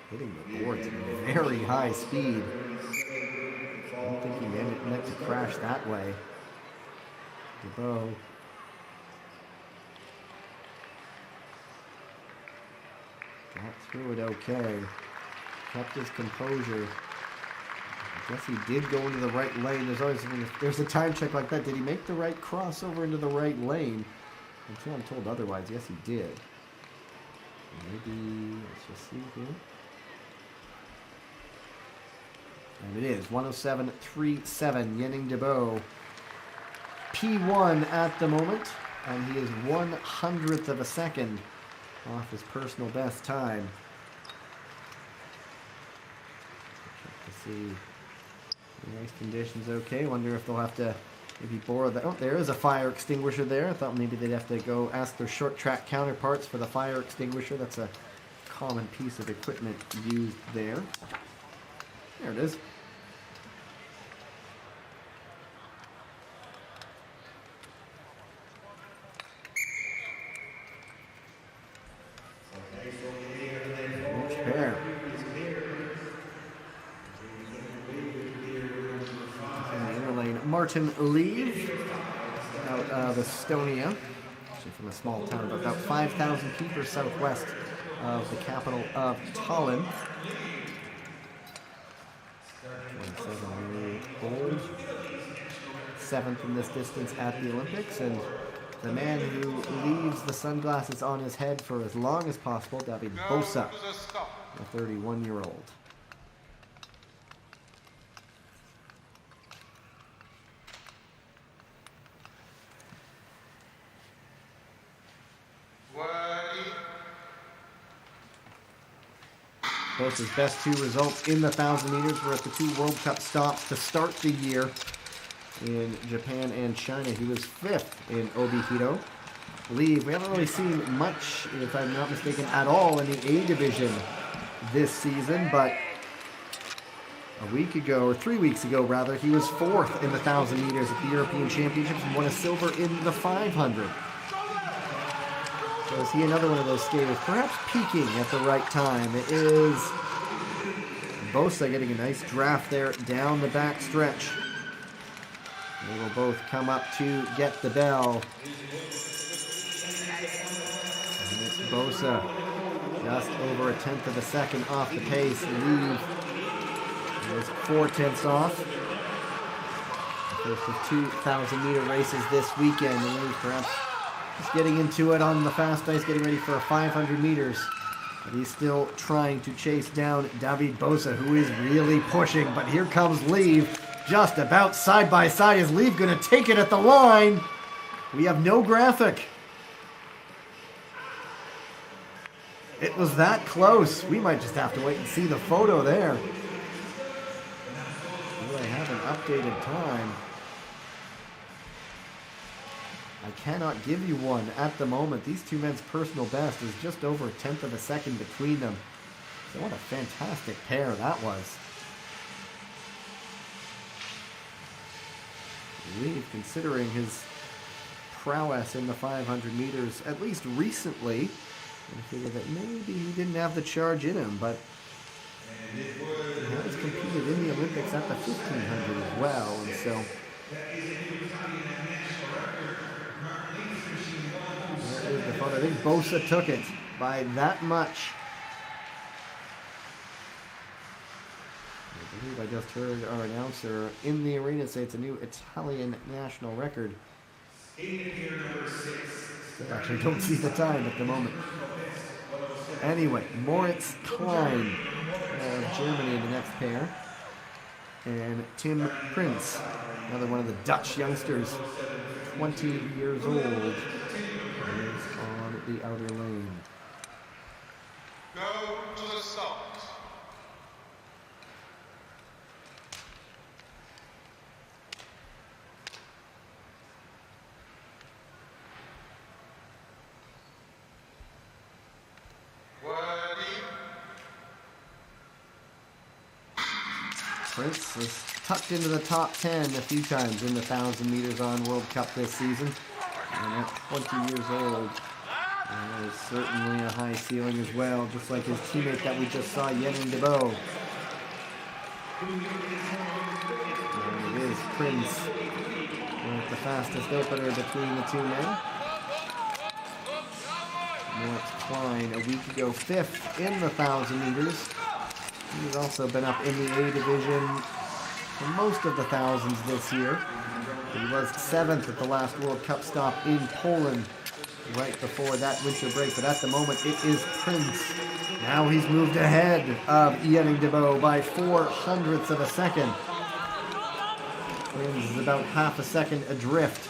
hitting the boards at a very high speed. I don't think he meant to crash that way. De Beau. Got through it okay. Kept his composure. Guess he did go into the right lane. There's always there's a time check like that. Did he make the right crossover into the right lane? Until I'm told otherwise. Yes, he did. Maybe let's just see here. And it is 107.37. Yenning DeBow, P1 at the moment, and he is 1/100th of a second off his personal best time. Check to see the race conditions. Okay, wonder if they'll have to maybe borrow that. Oh, there is a fire extinguisher there. I thought maybe they'd have to go ask their short track counterparts for the fire extinguisher. That's a common piece of equipment used there. There it is. Which pair? In the inner lane, Martin Leave out of Estonia, actually from a small town of about 5,000 people southwest of the capital of Tallinn. 27-year-old, 7th in this distance at the Olympics, and the man who leaves the sunglasses on his head for as long as possible, David Bosa, a 31-year-old. Bosa's best two results in the 1,000 meters were at the two World Cup stops to start the year in Japan and China. He was 5th in Obihiro. Leave, we haven't really seen much, if I'm not mistaken, at all in the A division this season, but a week ago, or 3 weeks ago rather, he was 4th in the 1,000 meters at the European Championships and won a silver in the 500. So is he another one of those skaters, perhaps peaking at the right time? It is Bosa getting a nice draft there down the back stretch. They will both come up to get the bell. And it's Bosa just over 1/10 of a second off the pace. Leave is 4/10 off. The first of 2,000-meter races this weekend. And Leave perhaps just getting into it on the fast ice, getting ready for a 500 meters. But he's still trying to chase down David Bosa, who is really pushing. But here comes Leave, just about side by side. Is Leave going to take it at the line? We have no graphic. It was that close. We might just have to wait and see the photo there. Well, I have an updated time. I cannot give you one at the moment. These two men's personal best is just over 1/10 of a second between them. So what a fantastic pair that was. Leave, considering his prowess in the 500 meters, at least recently, I figured that maybe he didn't have the charge in him, but he has competed in the Olympics at the 1500 as well, and so there is the photo. I think Bosa took it by that much. I believe I just heard our announcer in the arena say it's a new Italian national record. Still actually don't see the time at the moment. Anyway, Moritz Klein of Germany in the next pair. And Tim Prince, another one of the Dutch youngsters, 20 years old, is on the outer lane. Go to the start. Prince was tucked into the top 10 a few times in the 1,000 meters on World Cup this season. And at 20 years old, that is certainly a high ceiling as well, just like his teammate that we just saw, Yenning DeBow. And it is Prince with the fastest opener between the two men. Moritz Klein, a week ago, 5th in the 1,000 meters. He's also been up in the A division for most of the thousands this year. He was 7th at the last World Cup stop in Poland right before that winter break, but at the moment it is Prince. Now he's moved ahead of Yannick Debeau by 0.04 of a second. Prince is about half a second adrift.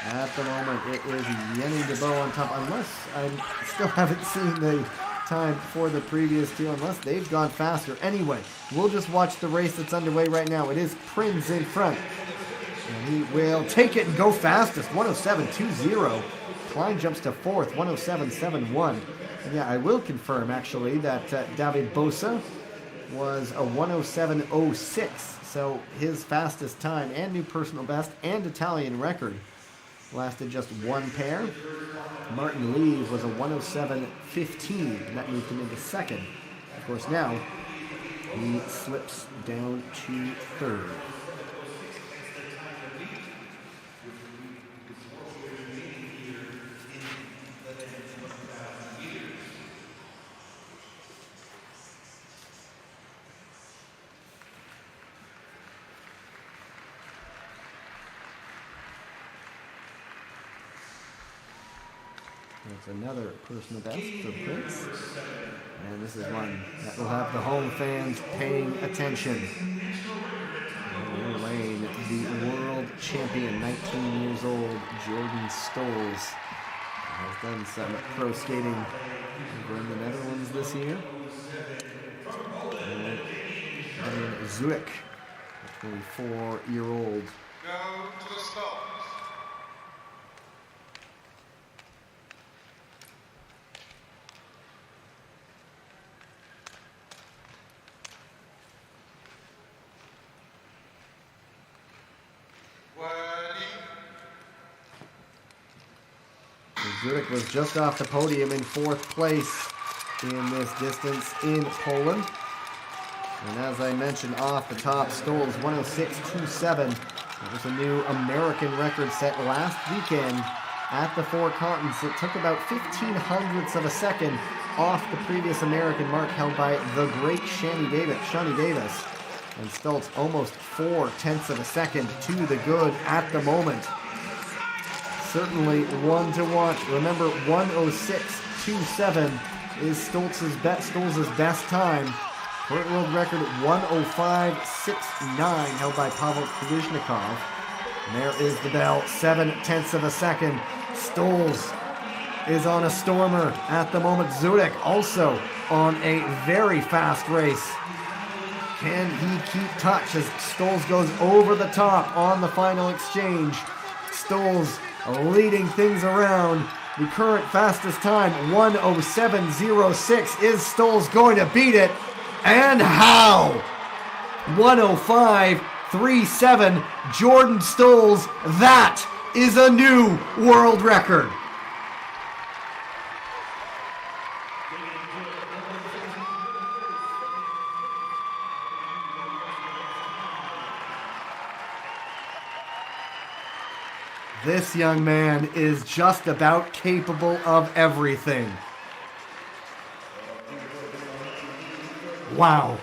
At the moment it is Yannick Debeau on top, unless I still haven't seen the time for the previous two, unless they've gone faster. Anyway, we'll just watch the race that's underway right now. It is Prince in front. And he will take it and go fastest, 107.20. Klein jumps to 4th, 107.71. And yeah, I will confirm, actually, that David Bosa was a 107.06. So his fastest time and new personal best and Italian record lasted just one pair. Martin Leave was a 107.15, and that moved him into second. Of course, now he slips down to third. That's another personal best for Prince. And this is one that will have the home fans paying attention. Lane, the world champion, 19 years old, Jordan Stolz, has done some pro skating over in the Netherlands this year. And Zurich, a 24-year-old. Go to the start. Zurich was just off the podium in 4th place in this distance in Poland. And as I mentioned off the top, Stolz 106.27. It was a new American record set last weekend at the Four Continents. It took about 0.15 of a second off the previous American mark held by the great Shawnee Davis. And Stolz almost 0.4 of a second to the good at the moment. Certainly one to watch. Remember, 106.27 is Stolz's best time. Current world record 105.69 held by Pavel Krivizhnikov. And there is the bell, 0.7 of a second. Stolz is on a stormer at the moment. Zurich also on a very fast race. Can he keep touch as Stolz goes over the top on the final exchange? Stolz leading things around. The current fastest time, 107.06. Is Stolz going to beat it? And how? 105.37. Jordan Stolz. That is a new world record. This young man is just about capable of everything. Wow.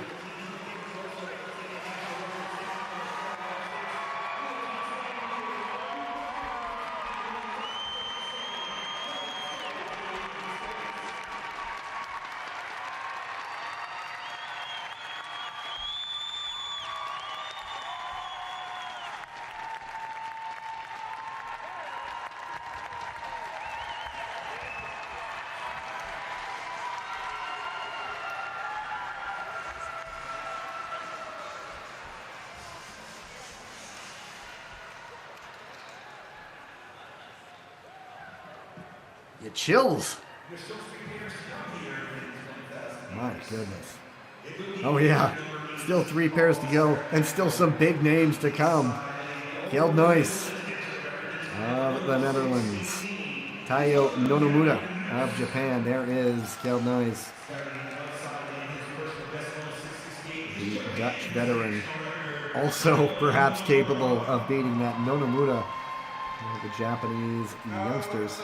It chills. My goodness. Oh yeah, still 3 pairs to go and still some big names to come. Kjeld Nuis of the Netherlands. Taiyo Nonomura of Japan. There is Kjeld Nuis, the Dutch veteran. Also perhaps capable of beating that Nonomura, the Japanese youngsters.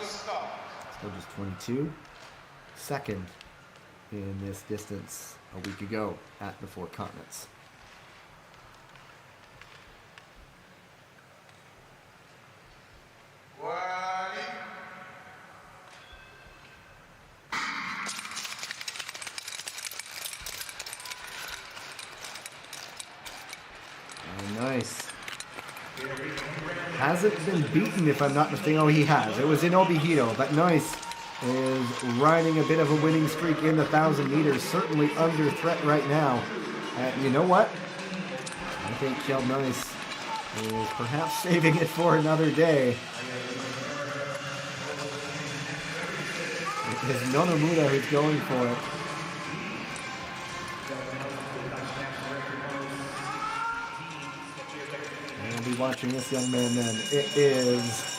Still just 22. Second in this distance a week ago at the Four Continents. Oh, nice. Hasn't been beaten, if I'm not mistaken. Oh, he has. It was in Obihito, but nice. Is riding a bit of a winning streak in the 1,000 meters. Certainly under threat right now. And you know what? I think Kjell Nice is perhaps saving it for another day. It is Nonomura who's going for it. We'll be watching this young man then. It is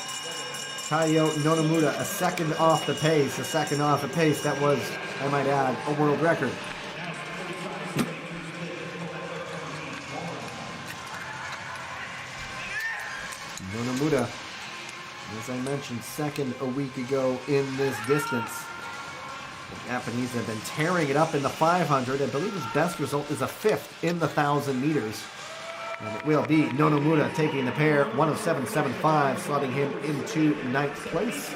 Taiyo Nonomura, a second off the pace. That was, I might add, a world record. Nonomura, as I mentioned, second a week ago in this distance. The Japanese have been tearing it up in the 500. I believe his best result is a 5th in the 1,000 meters. And it will be Nonomura taking the pair, 1:07.75, slotting him into 9th place.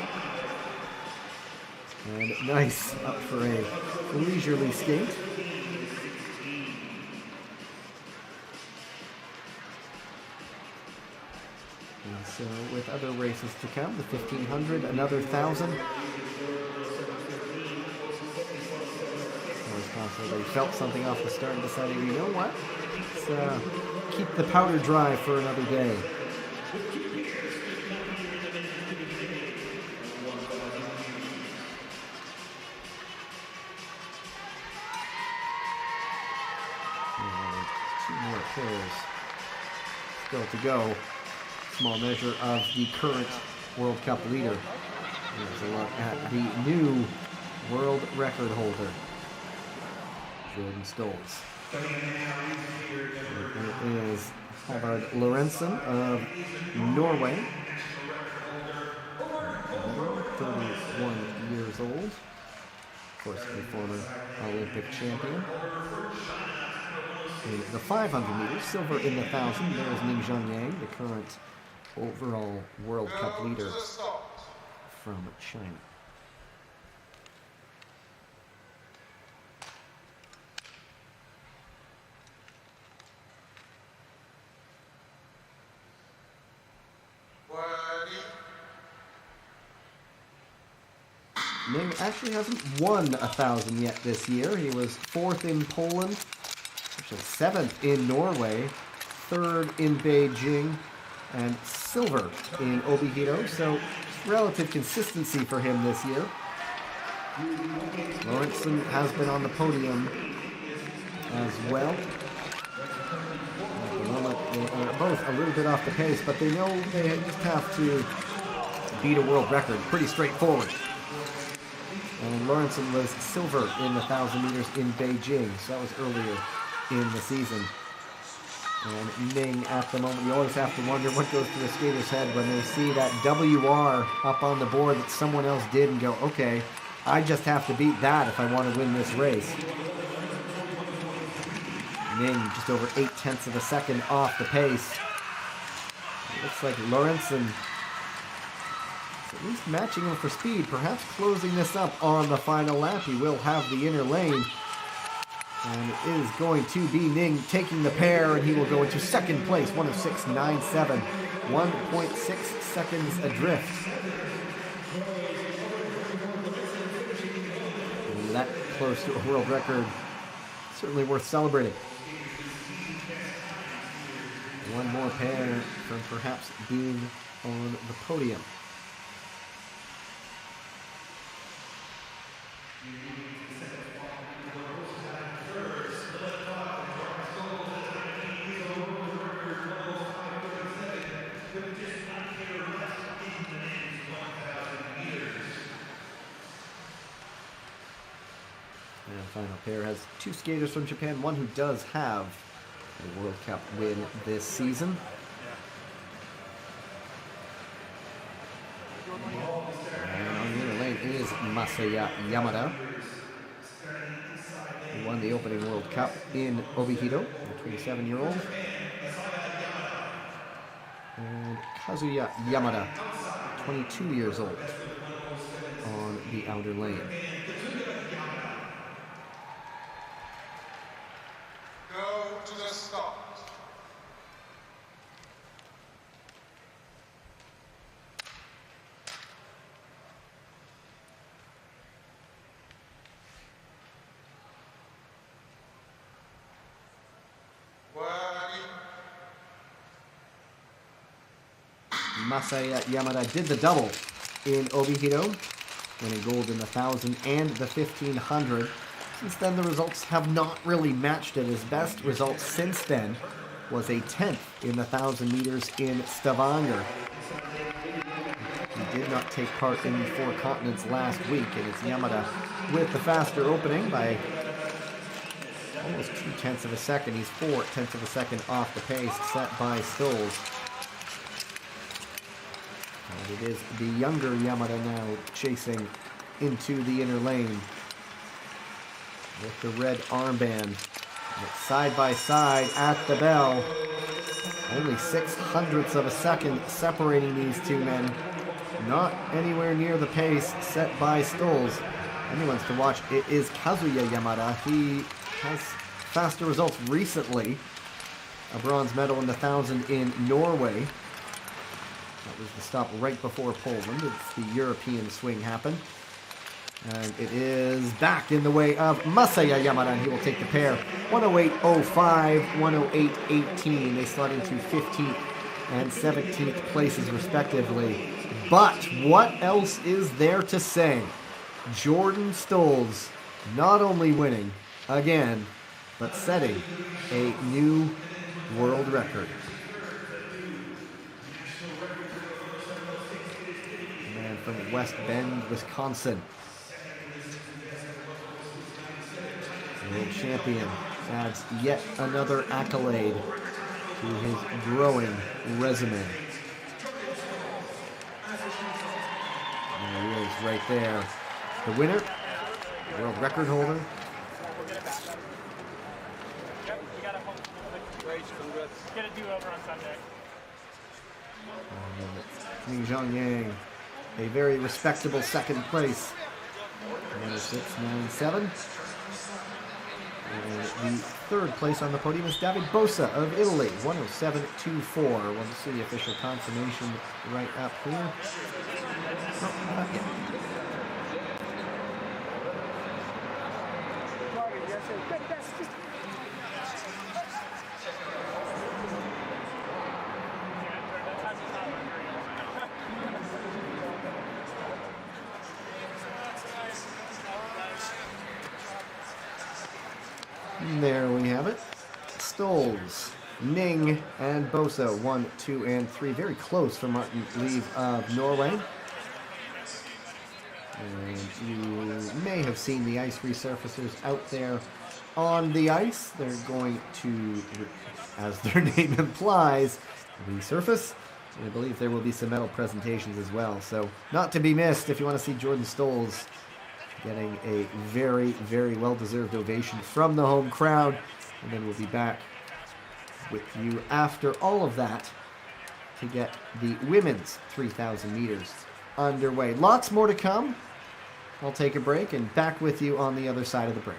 And Nice up for a leisurely skate. And so with other races to come, the 1,500, another 1,000. It's possible they felt something off the start and decided, you know what, let's keep the powder dry for another day. And 2 more pairs still to go. Small measure of the current World Cup leader. Here's a look at the new world record holder, Jordan Stolz. It is Håvard Lorentzen of Norway, 31 years old, of course a former Olympic champion. In the 500 meters, silver in the 1,000, there is Ning Zhongyang, the current overall World Cup leader from China. Ning actually hasn't won 1,000 yet this year. He was 4th in Poland, actually 7th in Norway, 3rd in Beijing, and silver in Obihito. So relative consistency for him this year. Lorentzen has been on the podium as well. At the moment, they are both a little bit off the pace, but they know they just have to beat a world record. Pretty straightforward. And Lorentzen was silver in the 1,000 meters in Beijing, so that was earlier in the season. And Ning, at the moment, you always have to wonder what goes through a skater's head when they see that WR up on the board that someone else did and go, okay, I just have to beat that if I want to win this race. Ning just over 0.8 of a second off the pace. It looks like Lorentzen at least matching him for speed, perhaps closing this up on the final lap. He will have the inner lane. And it is going to be Ning taking the pair, and he will go into 2nd place, 1:06.97, 1.6 seconds adrift. And that close to a world record, certainly worth celebrating. One more pair from perhaps being on the podium. And the final pair has 2 skaters from Japan, one who does have a World Cup win this season. And on the inner lane is Masaya Yamada. He won the opening World Cup in Obihito, the 27-year-old. And Kazuya Yamada, 22 years old, on the outer lane. Go to the start. Masaya Yamada did the double in Obihito, winning gold in the 1,000 and the 1,500. Since then, the results have not really matched it. His best result since then was a 10th in the 1,000 meters in Stavanger. He did not take part in the Four Continents last week, and it's Yamada with the faster opening by almost 0.2 of a second. He's 0.4 of a second off the pace set by Stolz. And it is the younger Yamada now chasing into the inner lane with the red armband. Side by side at the bell. Only 0.06 of a second separating these two men. Not anywhere near the pace set by Stolz. Anyone's to watch, it is Kazuya Yamada. He has faster results recently. A bronze medal in the 1,000 in Norway. That was the stop right before Poland. It's the European swing happened. And it is back in the way of Masaya Yamada, and he will take the pair. 108.05, 108.18. They slot into 15th and 17th places respectively. But what else is there to say? Jordan Stolz not only winning again, but setting a new world record. Man from West Bend, Wisconsin. World champion adds yet another accolade to his growing resume. There he is right there. The winner, world record holder. Get a do-over on Sunday. Ming Zhongyang, a very respectable second place. 106.97. And the third place on the podium is David Bosa of Italy, 107.24. Want to see the official confirmation right up here. Oh, not yet. There we have it. Stolz, Ning, and Bosa, 1, 2, and 3. Very close for Martin Liv of Norway. And you may have seen the ice resurfacers out there on the ice. They're going to, as their name implies, resurface. And I believe there will be some medal presentations as well. So not to be missed if you want to see Jordan Stolz getting a very, very well-deserved ovation from the home crowd. And then we'll be back with you after all of that to get the women's 3,000 meters underway. Lots more to come. I'll take a break and back with you on the other side of the break.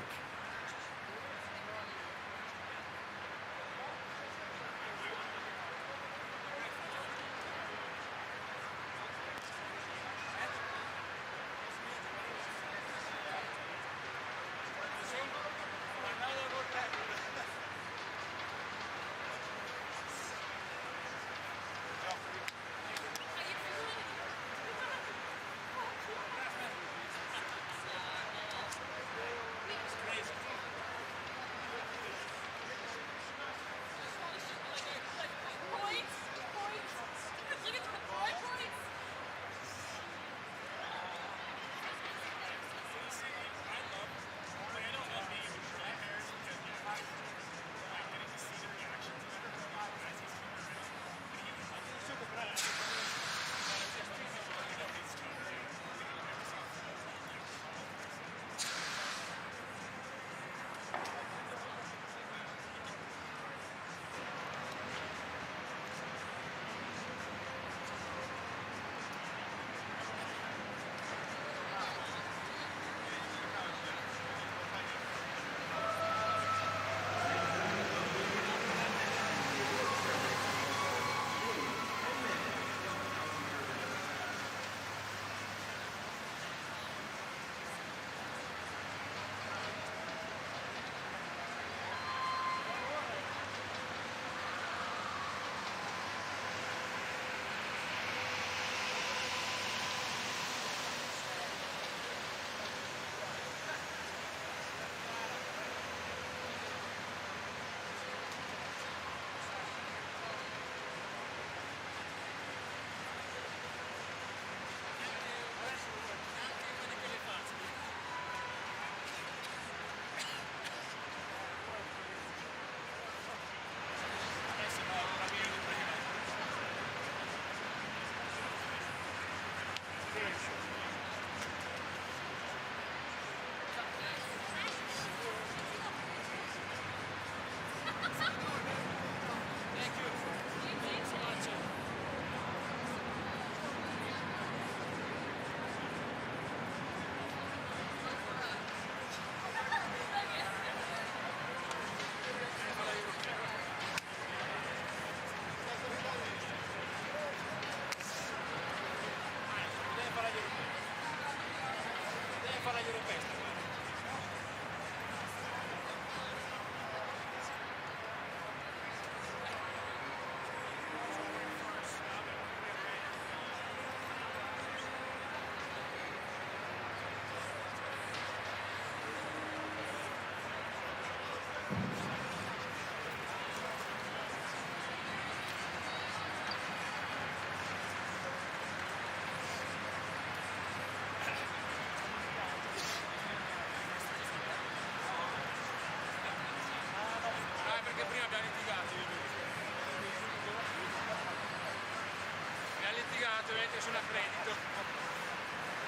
naturalmente es un accredito.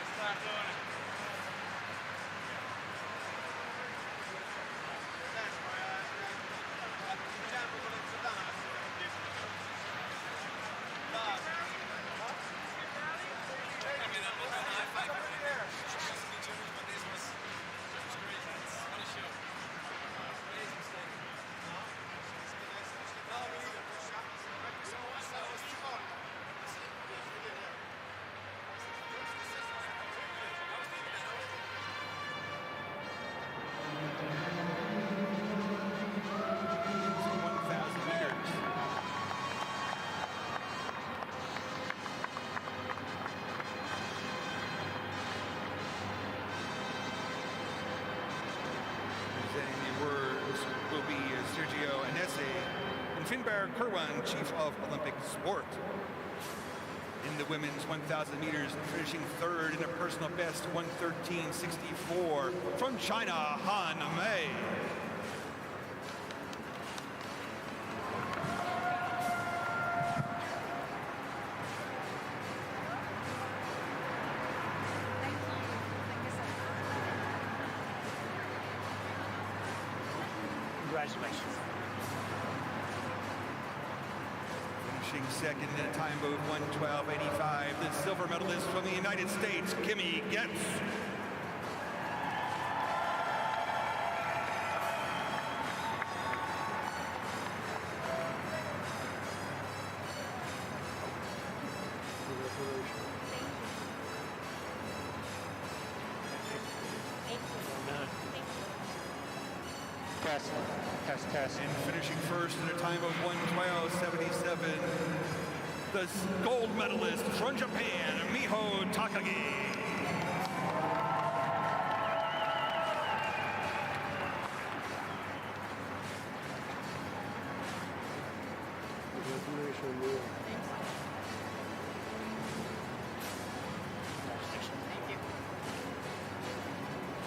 Está con... Kerwan, Chief of Olympic Sport. In the women's 1,000 meters, finishing third in a personal best, 1:13.64 from China, Han Mei. Congratulations. Second in a time of 1:12.85, the silver medalist from the United States, Kimmy Getz. Test. And finishing first in a time of 1:12.77, the gold medalist from Japan, Miho Takagi.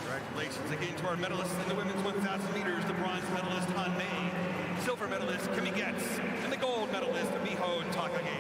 Congratulations again to our medalists in the women's 1,000 meters, the bronze medalist Han Mei, silver medalist Kimmy Getz, and the gold medalist Miho Takagi.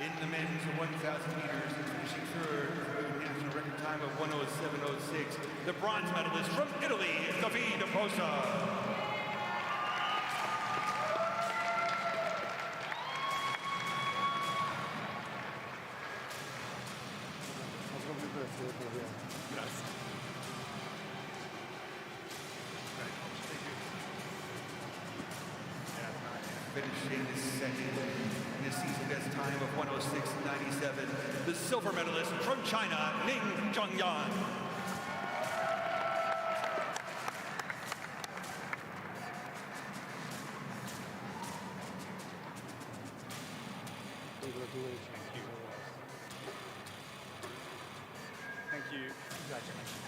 In the men's 1,000 meters, finishing third with a national record time of 1:07:06, the bronze medalist from Italy, Davide Posa. Finishing second in his season best time of 1:06:97, the silver medalist from China, Ning Zhongyan. Thank you. Congratulations.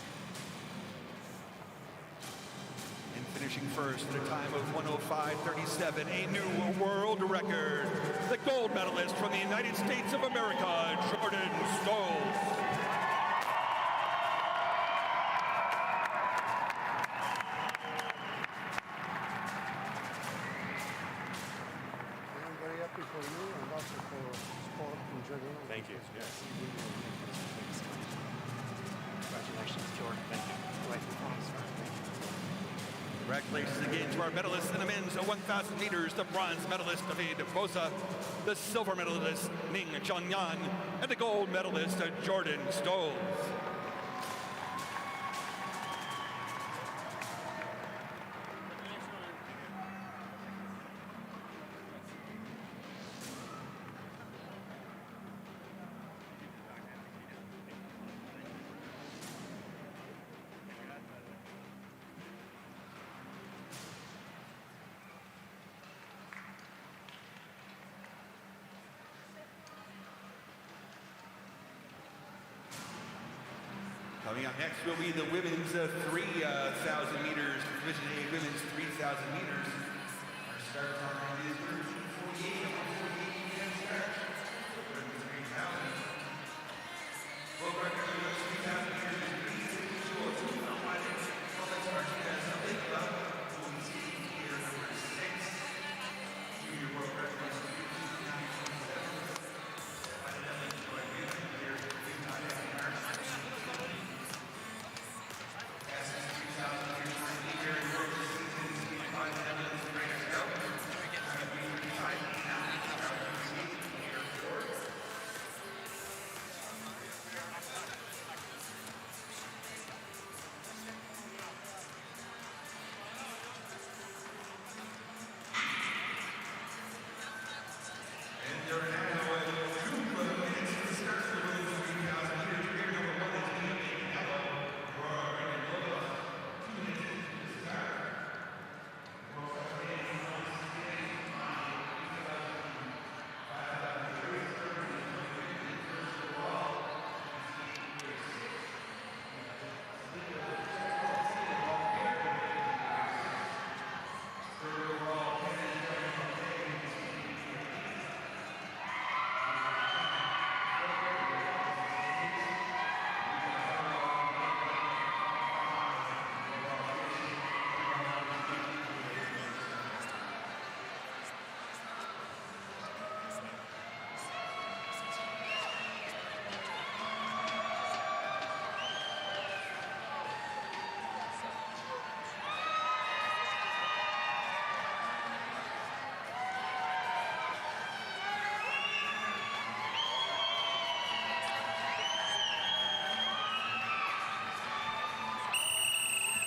And finishing first at a time of 1:05:37, a new world record, the gold medalist from the United States of America, Jordan Stolz. I'm very happy for you and also for sport in general. Thank you. Yes. Congratulations, Jordan. Thank you. Away from France. Thank you. Congratulations again to our medalists in the men's 1,000 meters, the bronze medalist Davide Posa, the silver medalist Ning Zhongyan, and the gold medalist Jordan Stolz. Coming up next will be the women's 3,000 meters, Division A women's 3,000 meters. Our start time is 13:48 on 48 minutes start. 3,000. World record for the 3,000 meters is 3,602. Alex Martinez of Lincoln, OECD year number 6. Junior world record is 3,927. Finally, Joy Wheeler, year 3,900.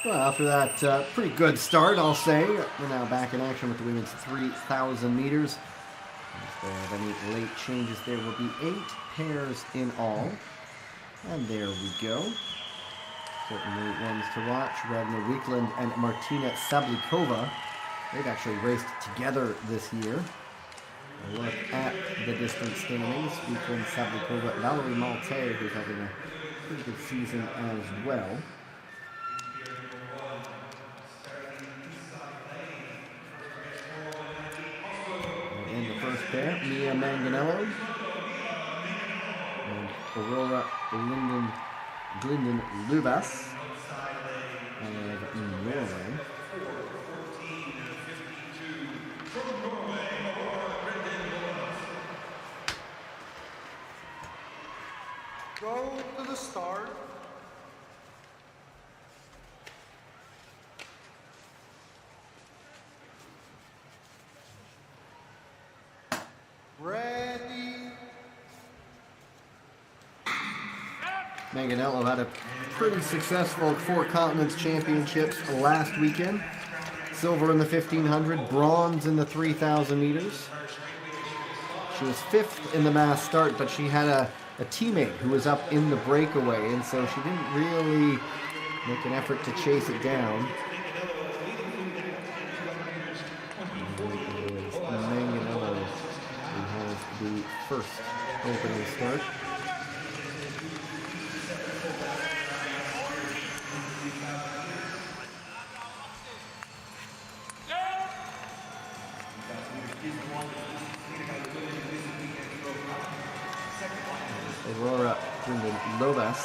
Well, after that pretty good start, I'll say, we're now back in action with the women's 3,000 meters. If there are any late changes, there will be 8 pairs in all. And there we go. Certainly ones to watch. Ravna Weekland and Martina Sablikova. They've actually raced together this year. A look at the distance standings. Weekland, Sablikova, Valerie Malte, who's having a pretty good season as well. In the first pair, Mia Manganello and Aurora Glinden Lubas of Norway. Go to the start. Ready. Manganello had a pretty successful Four Continents Championships last weekend. Silver in the 1500, bronze in the 3000 meters. She was 5th in the mass start, but she had a teammate who was up in the breakaway, and so she didn't really make an effort to chase it down. It is Manganello who has the first opening start. Aurora Lovas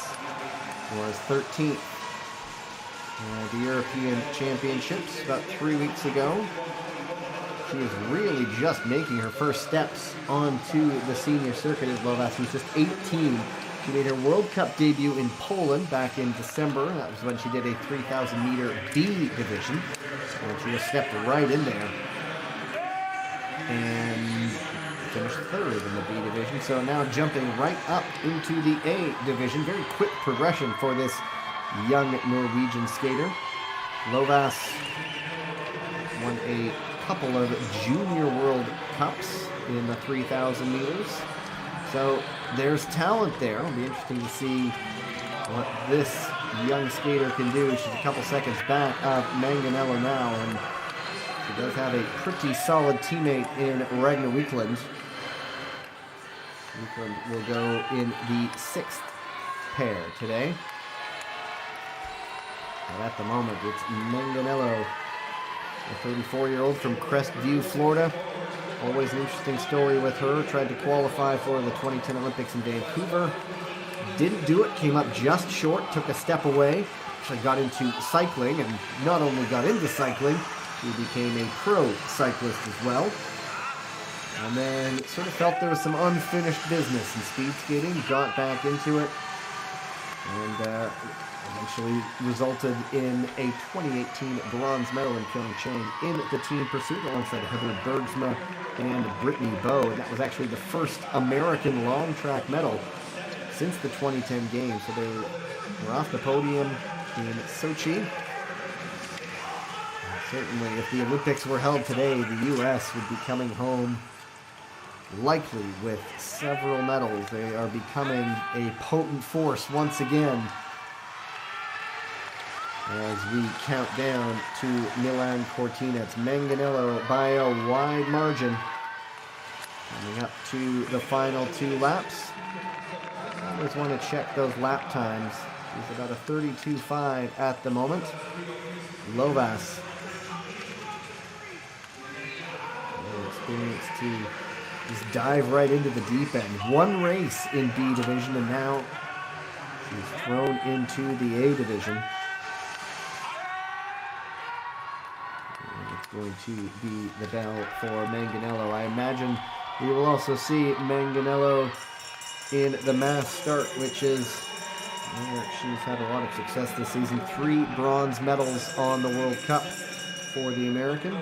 was 13th at the European Championships about 3 weeks ago. She is really just making her first steps onto the senior circuit as Lovas, who's just 18. She made her World Cup debut in Poland back in December. That was when she did a 3,000 meter B division, and she just stepped right in there and finished 3rd in the B division. So now jumping right up into the A division. Very quick progression for this young Norwegian skater. Lovas won a couple of junior World Cups in the 3,000 meters. So there's talent there. It'll be interesting to see what this young skater can do. She's a couple seconds back of Manganello now, and she does have a pretty solid teammate in Ragnar Wiklund. Wiklund will go in the 6th pair today. But at the moment, it's Manganello, a 34-year-old from Crestview, Florida. Always an interesting story with her. Tried to qualify for the 2010 Olympics in Vancouver. Didn't do it, came up just short, took a step away. Actually got into cycling, and not only got into cycling, she became a pro cyclist as well. And then sort of felt there was some unfinished business in speed skating, got back into it, and eventually resulted in a 2018 bronze medal in Pyeongchang in the team pursuit alongside Heather Bergsma and Brittany Bowe. And that was actually the first American long track medal since the 2010 games. So they were off the podium in Sochi. And certainly, if the Olympics were held today, the U.S. would be coming home likely with several medals. They are becoming a potent force once again as we count down to Milan Cortina. It's Manganello by a wide margin. Coming up to the final 2 laps. I always want to check those lap times. She's about a 32.5 at the moment. Lovas. Very experienced to just dive right into the deep end. One race in B division, and now she's thrown into the A division. And it's going to be the bell for Manganello. I imagine we will also see Manganello in the mass start, which is where she's had a lot of success this season. 3 bronze medals on the World Cup for the American.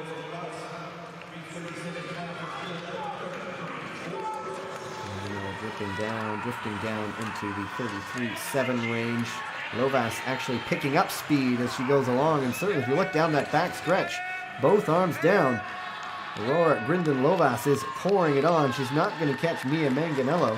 Drifting down into the 33.7 range. Lovas actually picking up speed as she goes along, and certainly if you look down that back stretch, both arms down, Aurora Grindon Lovas is pouring it on. She's not going to catch Mia Manganello.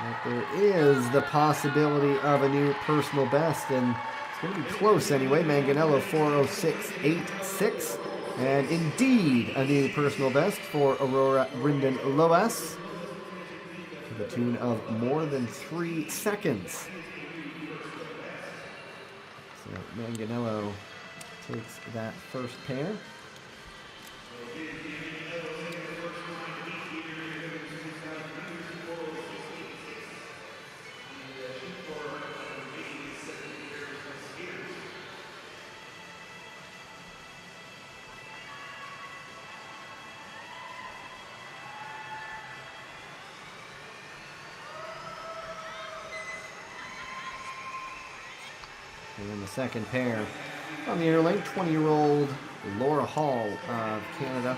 But there is the possibility of a new personal best, and it's going to be close anyway. Manganello 4:06.86. And indeed, a new personal best for Aurora Grindon Lovas to the tune of more than 3 seconds. So Manganello takes that first pair. And the second pair on the air lane, 20-year-old Laura Hall of Canada,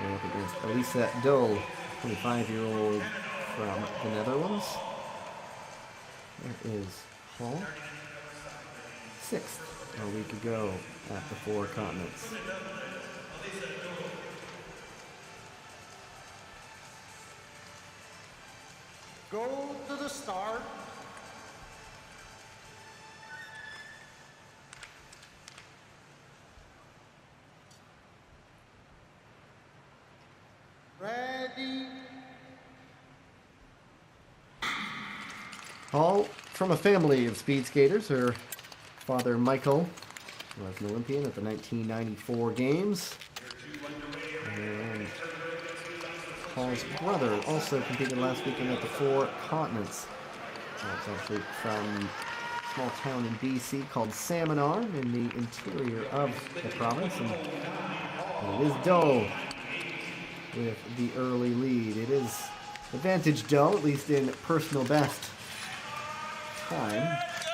going up against Elisa Doe, 25-year-old from the Netherlands. There is Hall, 6th a week ago at the Four Continents. Go to the start. Ready. Hall, from a family of speed skaters, her father Michael was an Olympian at the 1994 Games. And Hall's brother also competed last weekend at the Four Continents. It's actually from a small town in BC called Salmon Arm in the interior of the province. And it is Doe with the early lead. It is advantage Doe, at least in personal best time.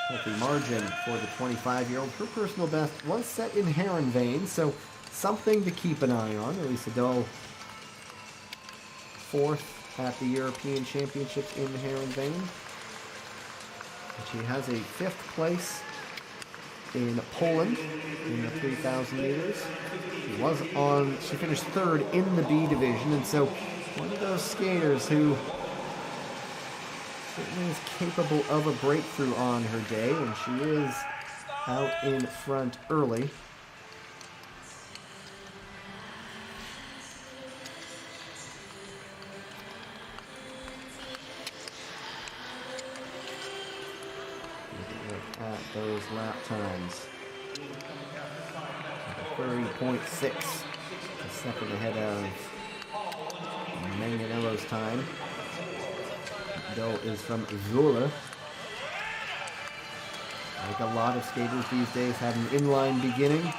Healthy margin for the 25-year-old. Her personal best was set in Heron so something to keep an eye on. Elisa Doe, 4th at the European Championships in Heron. She has a 5th place in Poland in the 3,000 meters. She finished 3rd in the B division, and so one of those skaters who certainly is capable of a breakthrough on her day, and she is out in front early. Look at those lap times. 30.6, a second ahead of Manganello's time. Doe is from Zola. Like a lot of skaters these days, had an inline beginning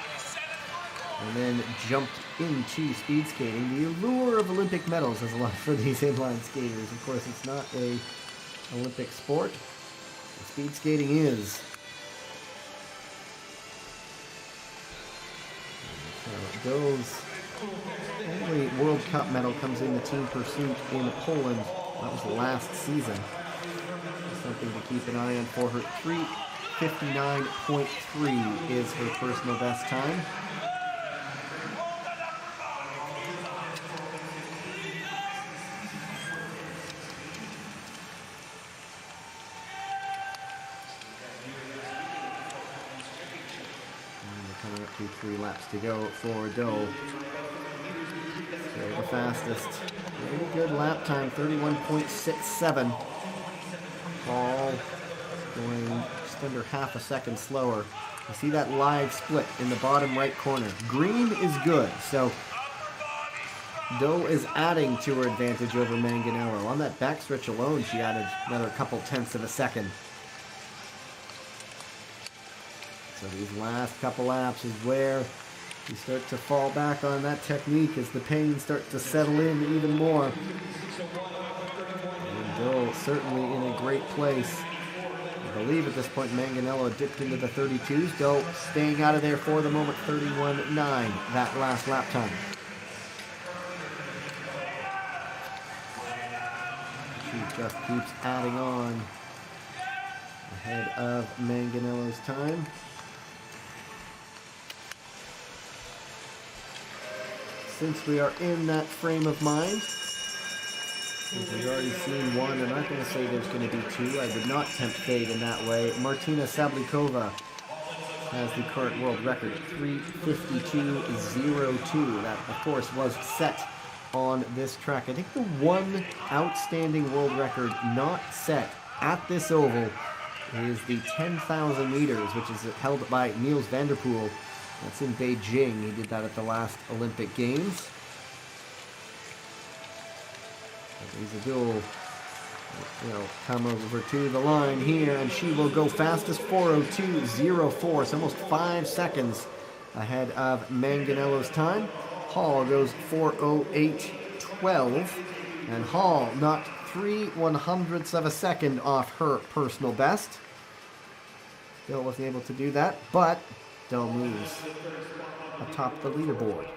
and then jumped into speed skating. The allure of Olympic medals is a lot for these inline skaters. Of course, it's not an Olympic sport. Speed skating is. So Doe's only World Cup medal comes in the team pursuit in Poland. That was last season. Something to keep an eye on for her. 3:59.3 is her personal best time. And we're coming up to 3 laps to go for Doe. So the fastest. Very good lap time, 31.67. Hall going just under half a second slower. You see that live split in the bottom right corner. Green is good, so Doe is adding to her advantage over Manganello. On that backstretch alone, she added another couple tenths of a second. So these last couple laps is where you start to fall back on that technique as the pain starts to settle in even more. And Doe certainly in a great place. I believe at this point Manganello dipped into the 32s. Doe staying out of there for the moment, 31.9 that last lap time. She just keeps adding on ahead of Manganello's time. Since we are in that frame of mind, we've already seen one, I'm not going to say there's going to be 2. I would not tempt fate in that way. Martina Sablikova has the current world record, 3:52.02. That, of course, was set on this track. I think the one outstanding world record not set at this oval is the 10,000 meters, which is held by Niels van der Poel. That's in Beijing. He did that at the last Olympic Games. Isabel will come over to the line here, and she will go fastest 4:02.04. So almost 5 seconds ahead of Manganello's time. Hall goes 4:08.12, and Hall knocked 3/100ths of a second off her personal best. Still wasn't able to do that, but Dell moves atop the leaderboard.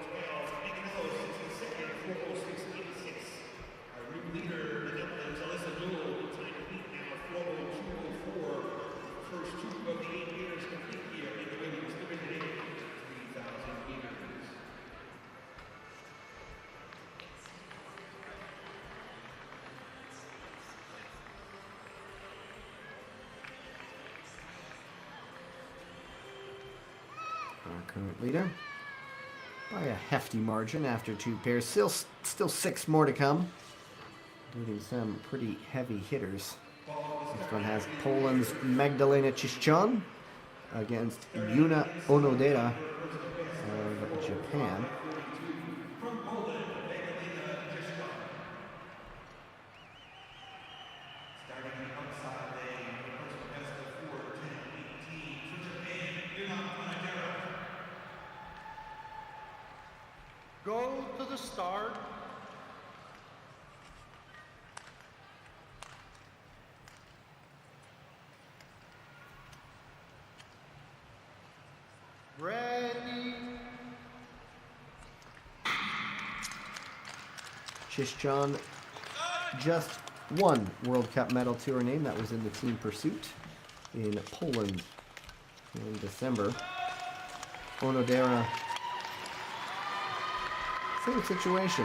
Our current leader by a hefty margin after 2 pairs. Still 6 more to come, including some pretty heavy hitters. This one has Poland's Magdalena Chiszczon against Yuna Onodera of Japan. Go to the start. Ready. Chiszczon just one World Cup medal to her name. That was in the team pursuit in Poland in December. Onodera, same situation.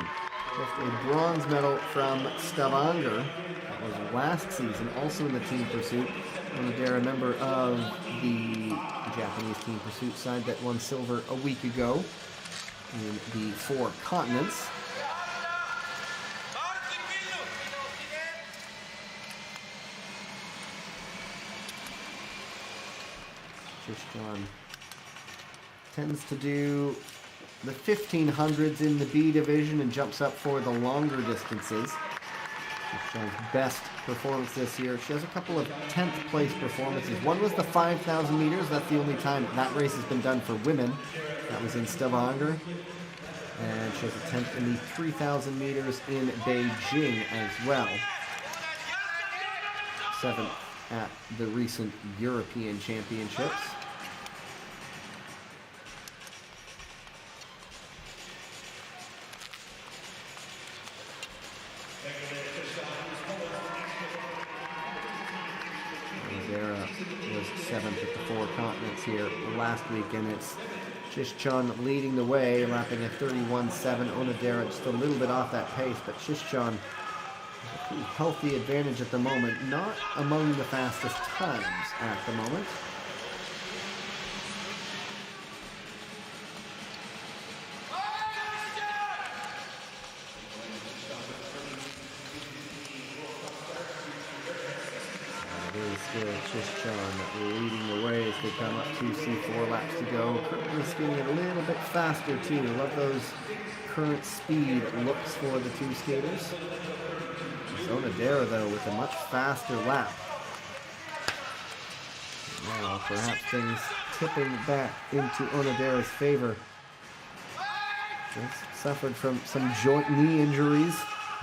Just a bronze medal from Stavanger. That was last season, also in the team pursuit. Onodera, a member of the Japanese team pursuit side that won silver a week ago in the 4 continents. Chiszczon tends to do the 1500s in the B division and jumps up for the longer distances. Chiszczon's best performance this year. She has a couple of 10th place performances. One was the 5,000 meters. That's the only time that race has been done for women. That was in Stavanger. And she has a 10th in the 3,000 meters in Beijing as well. 7th at the recent European Championships. Onodera was 7th at the 4 continents here last week, and it's Chiszczon leading the way, lapping a 31.7. Onodera just a little bit off that pace, but Chiszczon a pretty healthy advantage at the moment, not among the fastest times at the moment. Still Chiszczon leading the way as they come up to C4 laps to go. Currently skating a little bit faster too. Love those current speed looks for the 2 skaters. Onodera though with a much faster lap. Now perhaps things tipping back into Onodera's favor. Just suffered from some joint knee injuries.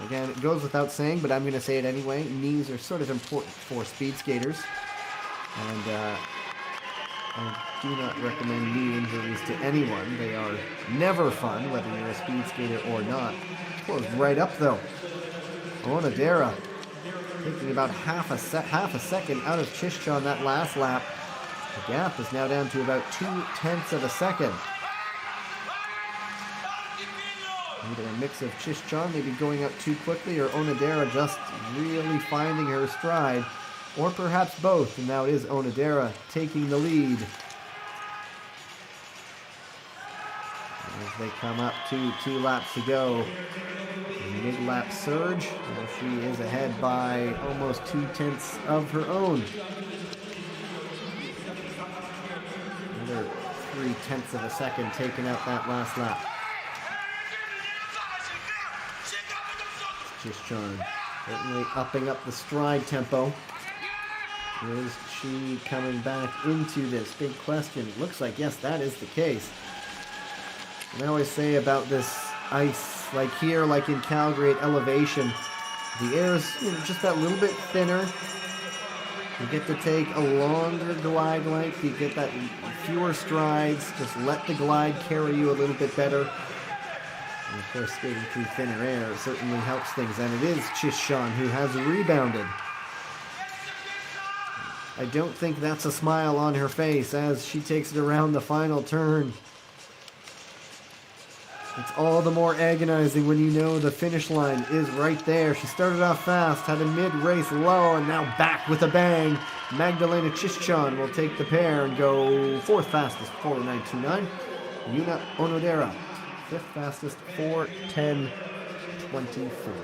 Again, it goes without saying, but I'm going to say it anyway. Knees are sort of important for speed skaters. And I do not recommend knee injuries to anyone. They are never fun, whether you're a speed skater or not. Closed right up, though. Onodera taking about half a second out of Chiszczon that last lap. The gap is now down to about 0.2 of a second. Either a mix of Chiszczon maybe going up too quickly, or Onodera just really finding her stride, or perhaps both, and now it is Onodera taking the lead. As they come up to 2 laps to go, mid-lap surge, and she is ahead by almost 0.2 of her own. Another 0.3 of a second taken out that last lap. Chiszczon certainly upping up the stride tempo. Is she coming back into this? Big question. Looks like yes, that is the case. And I always say about this ice, like here, like in Calgary at elevation, the air is just that little bit thinner. You get to take a longer glide length. You get that fewer strides. Just let the glide carry you a little bit better. And of course, skating through thinner air certainly helps things. And it is Chishan who has rebounded. I don't think that's a smile on her face as she takes it around the final turn. It's all the more agonizing when you know the finish line is right there. She started off fast, had a mid-race low, and now back with a bang. Magdalena Chischon will take the pair and go fourth fastest, 4:09.29. Yuna Onodera, fifth fastest, 4:10.24.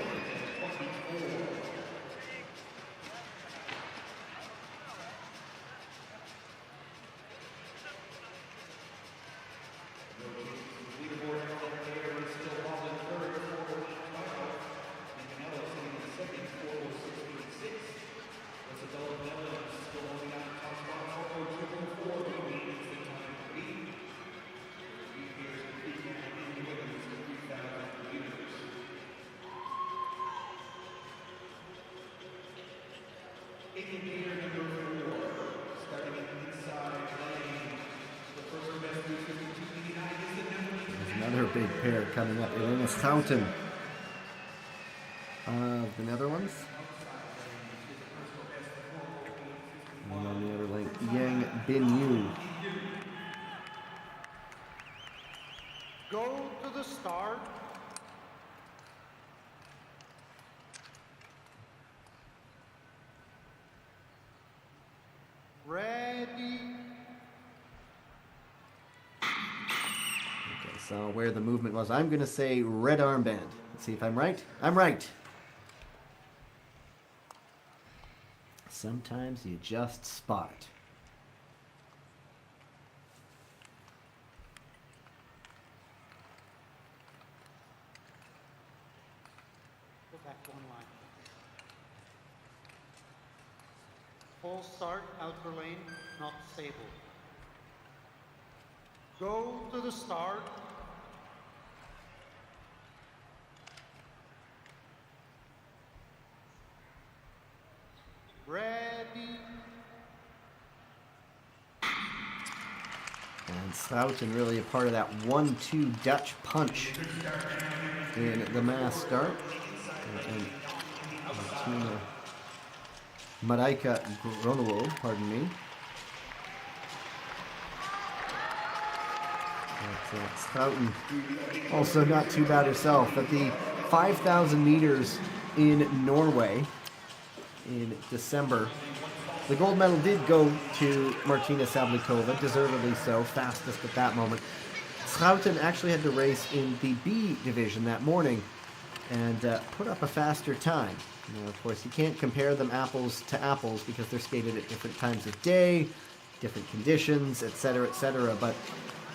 Another big pair coming up. Elena Schouten of the Netherlands. And on the other lane, Yang Bin-yu. Go to the start. Ready. Okay, so where the movement was, I'm going to say red armband. Let's see if I'm right. I'm right. Sometimes you just spot it. Go back one line. Full start, outer lane, not stable. Go to the start. Ready. And Schouten really a part of that 1-2 Dutch punch in the mass start. And Marijke Groenewald, pardon me. But, Schouten also not too bad herself. At the 5,000 meters in Norway in December, the gold medal did go to Martina Sablikova, deservedly so, fastest at that moment. Schouten actually had to race in the B division that morning and put up a faster time. Now, of course, you can't compare them apples to apples because they're skated at different times of day, different conditions, etc., etc., but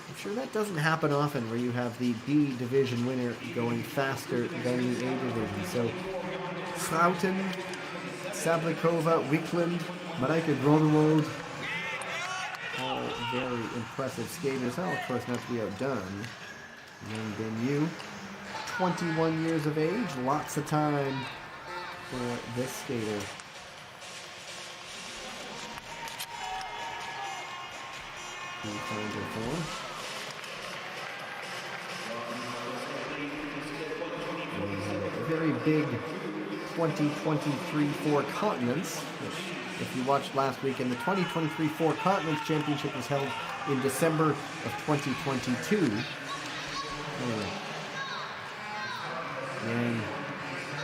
I'm sure that doesn't happen often where you have the B division winner going faster than the A division. So, Schouten, Sablikova, Wiklund, Marijke Groenewald, all very impressive skaters. Oh, of course, not to be outdone. Yang Bin-yu, 21 years of age, lots of time for this skater. Can you find her form? A very big 2023 Four Continents, which, if you watched last weekend, the 2023 Four Continents Championship was held in December of 2022. Yang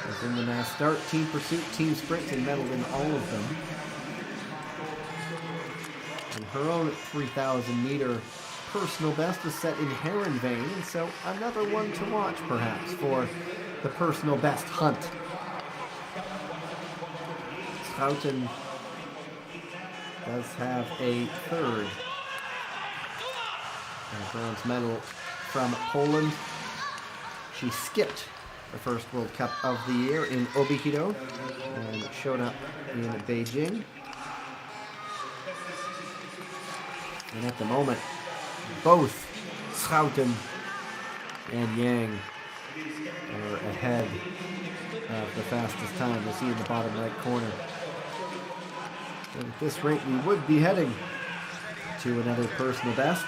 was in the mass start, team pursuit, team sprint, and medaled in all of them. And her own 3,000 meter personal best was set in Heronveen, and so another one to watch perhaps for the personal best hunt. Schouten does have a third bronze medal from Poland. She skipped the first World Cup of the year in Obihido and showed up in Beijing. And at the moment, both Schouten and Yang are ahead of the fastest time. We'll see in the bottom right corner. And at this rate, we would be heading to another personal best.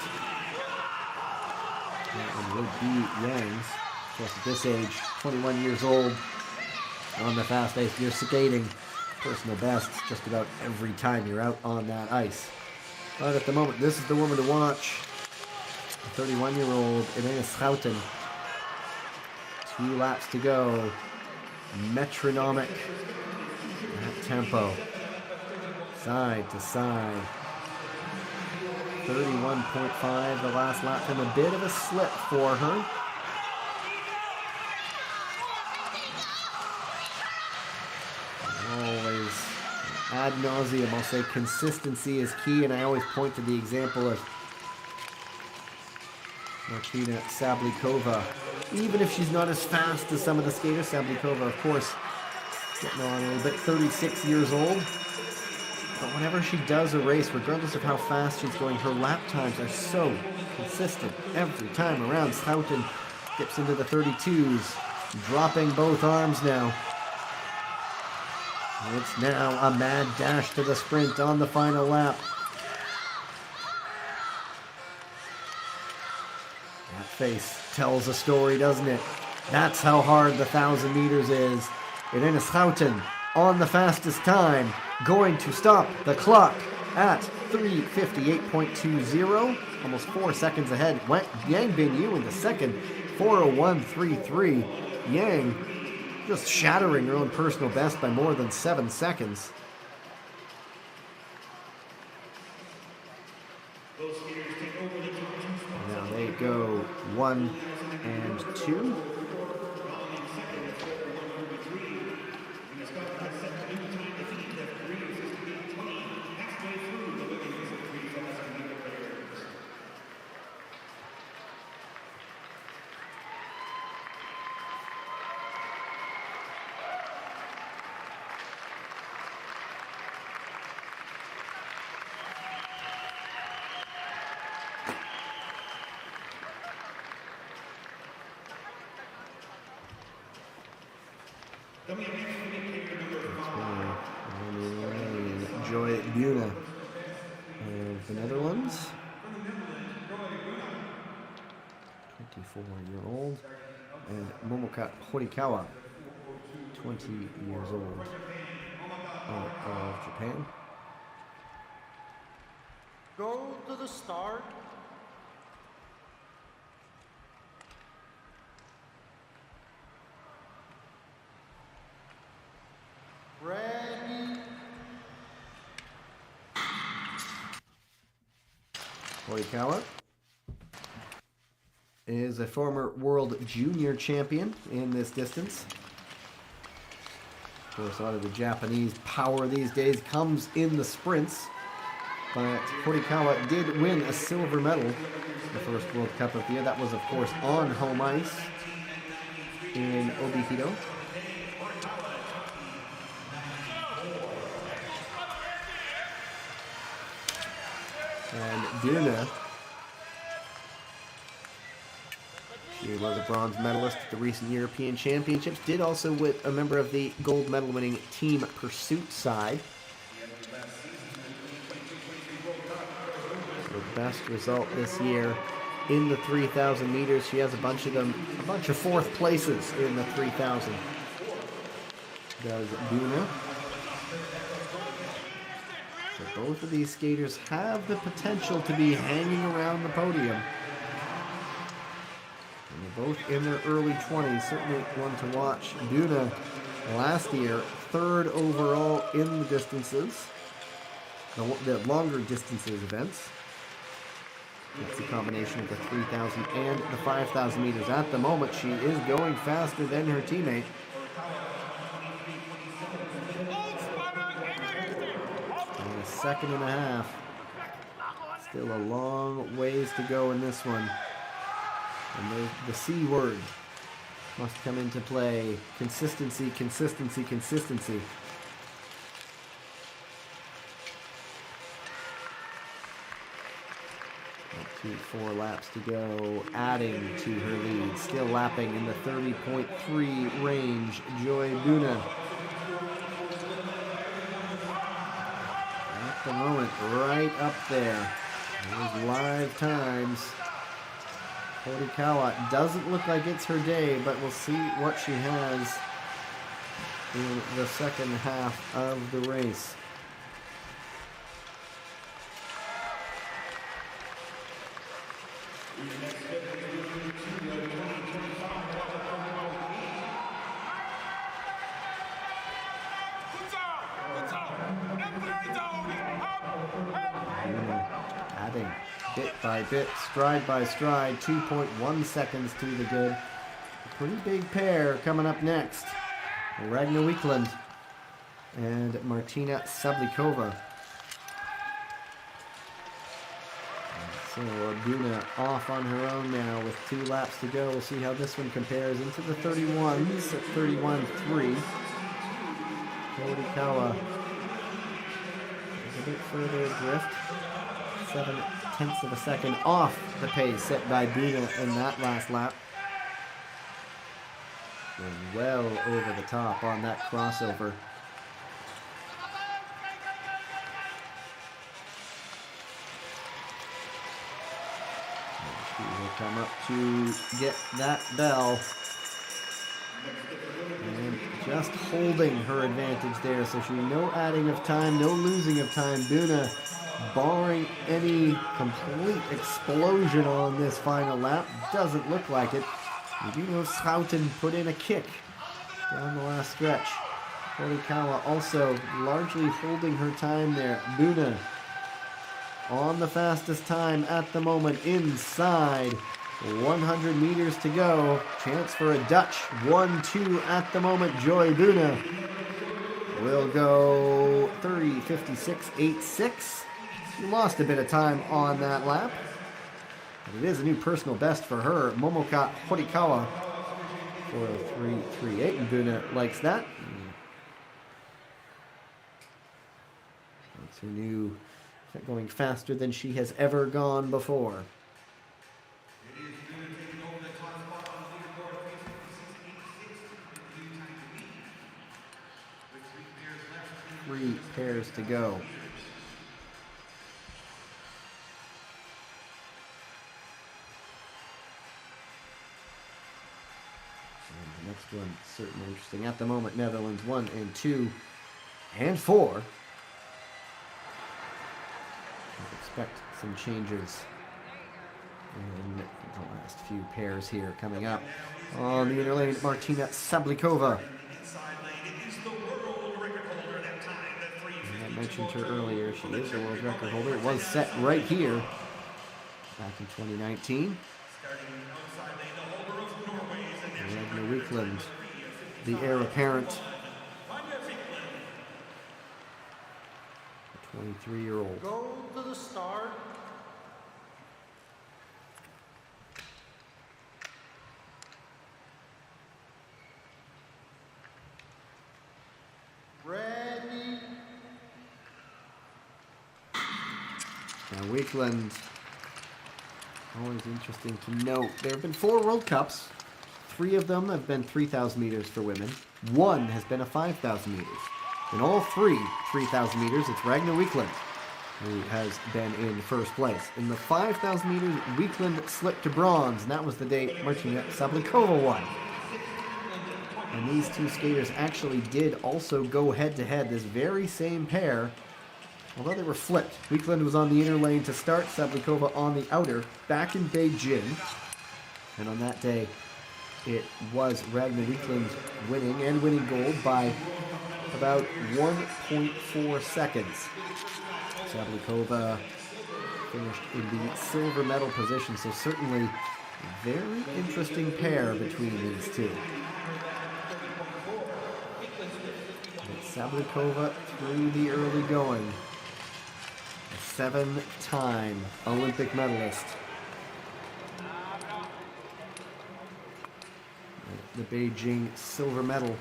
That one would be Yang's. Of course, at this age, 21 years old, on the fast ice, you're skating personal bests just about every time you're out on that ice. But at the moment, this is the woman to watch. 31-year-old Irene Schouten. 2 laps to go. Metronomic at tempo. Side to side. 31.5 the last lap, and a bit of a slip for her. Always ad nauseum, I'll say consistency is key, and I always point to the example of Martina Sablikova. Even if she's not as fast as some of the skaters, Sablikova, of course, getting on a little bit, 36 years old. But whenever she does a race, regardless of how fast she's going, her lap times are so consistent every time around. Schouten dips into the 32s, dropping both arms now. It's now a mad dash to the sprint on the final lap. That face tells a story, doesn't it? That's how hard the 1,000 meters is. Irene Schouten on the fastest time, going to stop the clock at 3:58.20, almost 4 seconds ahead. Went Yang Binyu in the second, 4:01.33. Yang just shattering her own personal best by more than 7 seconds. Now they go 1 and 2. Joy Buna of the Netherlands, 24-year-old, and Momoka Horikawa, 20 years old, of Japan. Go to the start. Ready. Horikawa is a former world junior champion in this distance. Of course, a lot of the Japanese power these days comes in the sprints, but Horikawa did win a silver medal the first World Cup of the year. That was, of course, on home ice in Obihiro. And Birna, she was a bronze medalist at the recent European Championships, did also with a member of the gold medal winning team pursuit side. So best result this year in the 3,000 meters. She has a bunch of fourth places in the 3,000. Does Birna. So both of these skaters have the potential to be hanging around the podium. And they're both in their early 20s, certainly one to watch. Buna, last year, 3rd overall in the distances, the longer distances events. It's a combination of the 3,000 and the 5,000 meters. At the moment, she is going faster than her teammate. Second and a half. Still a long ways to go in this one. And the C word must come into play. Consistency, consistency, consistency. 4 laps to go, adding to her lead. Still lapping in the 30.3 range, Joy Buna. the moment, right up there. There's live times. Horikawa doesn't look like it's her day, but we'll see what she has in the second half of the race. Adding bit by bit, stride by stride, 2.1 seconds to the good. A pretty big pair coming up next. Ragnar Wiklund and Martina Sablikova. So Buna off on her own now with 2 laps to go. We'll see how this one compares into the 31s at 31.3. Horikawa is a bit further adrift. 0.7 of a second off the pace set by Buna in that last lap. And well over the top on that crossover. She will come up to get that bell. And just holding her advantage there. So she no adding of time, no losing of time. Buna, barring any complete explosion on this final lap, doesn't look like it. We do know Schouten put in a kick down the last stretch. Horikawa also largely holding her time there. Buna on the fastest time at the moment, inside 100 meters to go. Chance for a Dutch 1-2 at the moment. Joy Buna will go 30.56.86. She lost a bit of time on that lap. But it is a new personal best for her. Momoka Horikawa for 3.38, and Buna likes that. That's her new, going faster than she has ever gone before. 3 pairs to go. And the next one certainly interesting at the moment. Netherlands 1 and 2 and 4. I expect some changes in the last few pairs here coming up. On the inner lane, Martina Sablikova. I mentioned her earlier. She is the world record holder. It was set right here back in 2019. Ragnar Wiklund, the heir apparent. A 23-year-old. Go to the start. Ready. Now Wiklund, always interesting to note. There have been 4 World Cups. 3 of them have been 3,000 meters for women. 1 has been a 5,000 meters. In all 3 3,000 meters, it's Ragnar Wiklund who has been in first place. In the 5,000 meters, Wiklund slipped to bronze, and that was the day Martina Sablikova won. And these 2 skaters actually did also go head-to-head, this very same pair, although they were flipped. Wiklund was on the inner lane to start, Sablikova on the outer, back in Beijing. And on that day, it was Ragnar Wiklund winning gold by about 1.4 seconds. Sablikova finished in the silver medal position, so certainly a very interesting pair between these 2. Sablikova through the early going. A 7-time Olympic medalist. The Beijing silver medal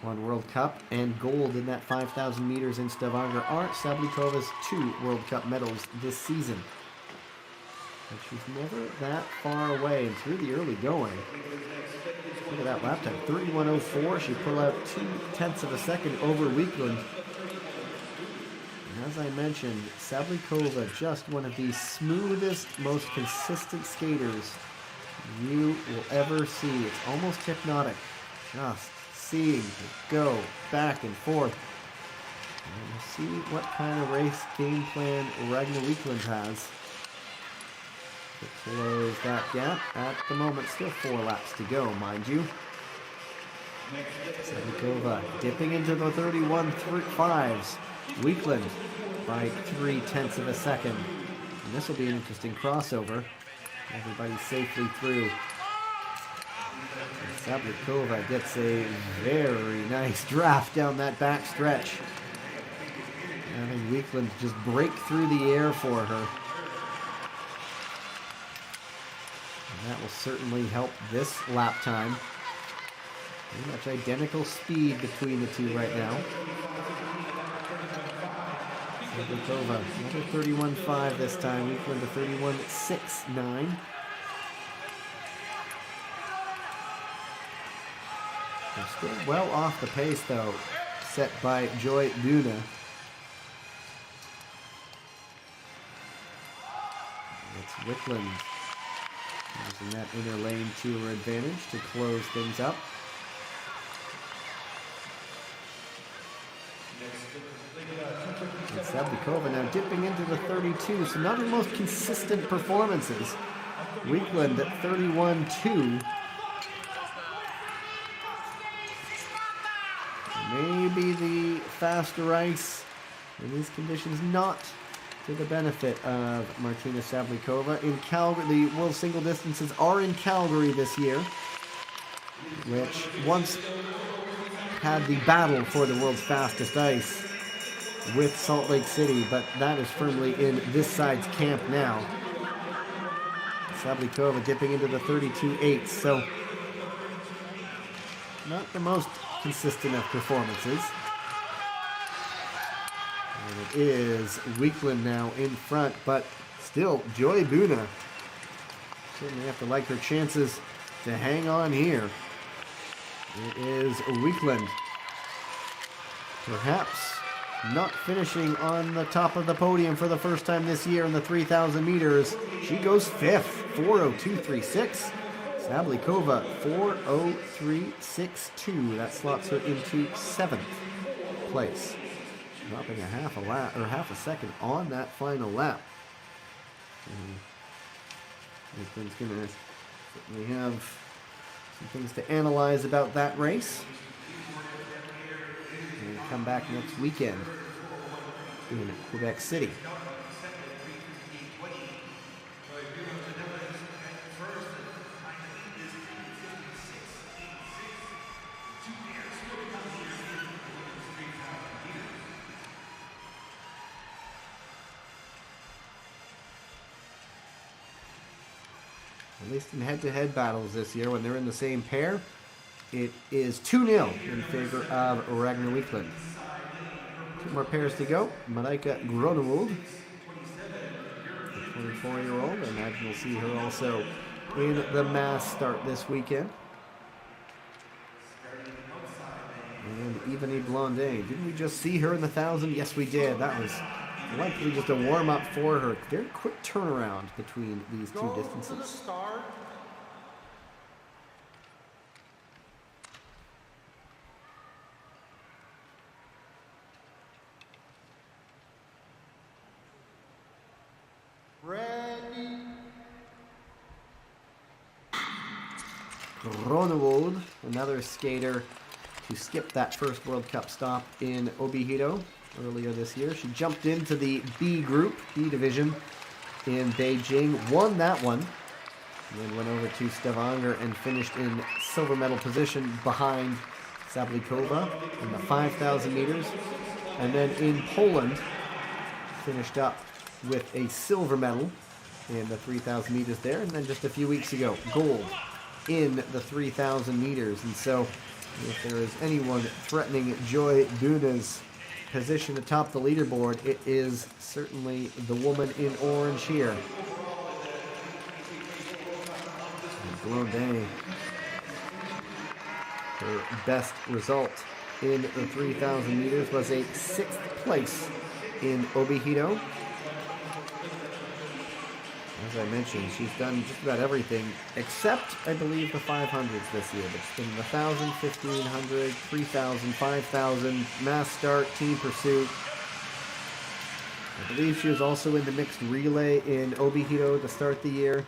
on World Cup and gold in that 5,000 meters in Stavanger are Sablikova's 2 World Cup medals this season. But she's never that far away, and through the early going, look at that lap time, 31.04. She pulled out 0.2 of a second over Wiklund. as I mentioned, Sablikova, just one of the smoothest, most consistent skaters you will ever see. It's almost hypnotic. Just seeing her go back and forth. And we'll see what kind of race game plan Ragnar Weekland has to close that gap. At the moment, still 4 laps to go, mind you. Sablikova dipping into the 31.5s. Weekland by 0.3 of a second. And this will be an interesting crossover. Everybody safely through. And Sablikova gets a very nice draft down that back stretch. Having Weekland just break through the air for her. And that will certainly help this lap time. Pretty much identical speed between the two right now. Sablikova, another 31.5 this time. Weekland to 31.69. They're still well off the pace, though, set by Joy Buna. It's Weekland using that inner lane to her advantage to close things up. And Sablikova now dipping into the 32, so not her most consistent performances. Weekland at 31.2. Maybe the faster ice in these conditions not to the benefit of Martina Sablikova. In Calgary, the World Single Distances are in Calgary this year, which once had the battle for the world's fastest ice with Salt Lake City, but that is firmly in this side's camp now. Sablikova dipping into the 32.8, so not the most consistent of performances. And it is Weekland now in front, but still Joy Buna certainly have to like her chances to hang on here. It is Weekland, perhaps not finishing on the top of the podium for the first time this year in the 3,000 meters. She goes 5th, 4:02.36. Sablikova 4:03.62. That slots her into 7th place, dropping a half a second on that final lap. Weekland's gonna certainly have some things to analyze about that race. And come back next weekend in Quebec City. At least in head-to-head battles this year, when they're in the same pair, it is 2-0 in favor of Ragnar Weekland. 2 more pairs to go. Marika Gronewold, the 24-year-old. I imagine we'll see her also in the mass start this weekend. And Ivany Blondet. Didn't we just see her in the 1,000? Yes, we did. That was likely just a warm-up for her. Very quick turnaround between these two distances. Ready. Gronewold, another skater to skip that first World Cup stop in Obihiro earlier this year. She jumped into the B group, B division in Beijing, won that one, and then went over to Stavanger and finished in silver medal position behind Sablikova in the 5,000 meters. And then in Poland, finished up with a silver medal in the 3,000 meters there. And then just a few weeks ago, gold in the 3,000 meters. And so if there is anyone threatening Joy Buna's position atop the leaderboard, it is certainly the woman in orange here. Blondet, her best result in the 3,000 meters was a 6th place in Obihito. As I mentioned, she's done just about everything except, I believe, the 500s this year. But it's been the 1,000, 1,500, 3,000, 5,000, mass start, team pursuit. I believe she was also in the mixed relay in Obihito to start the year.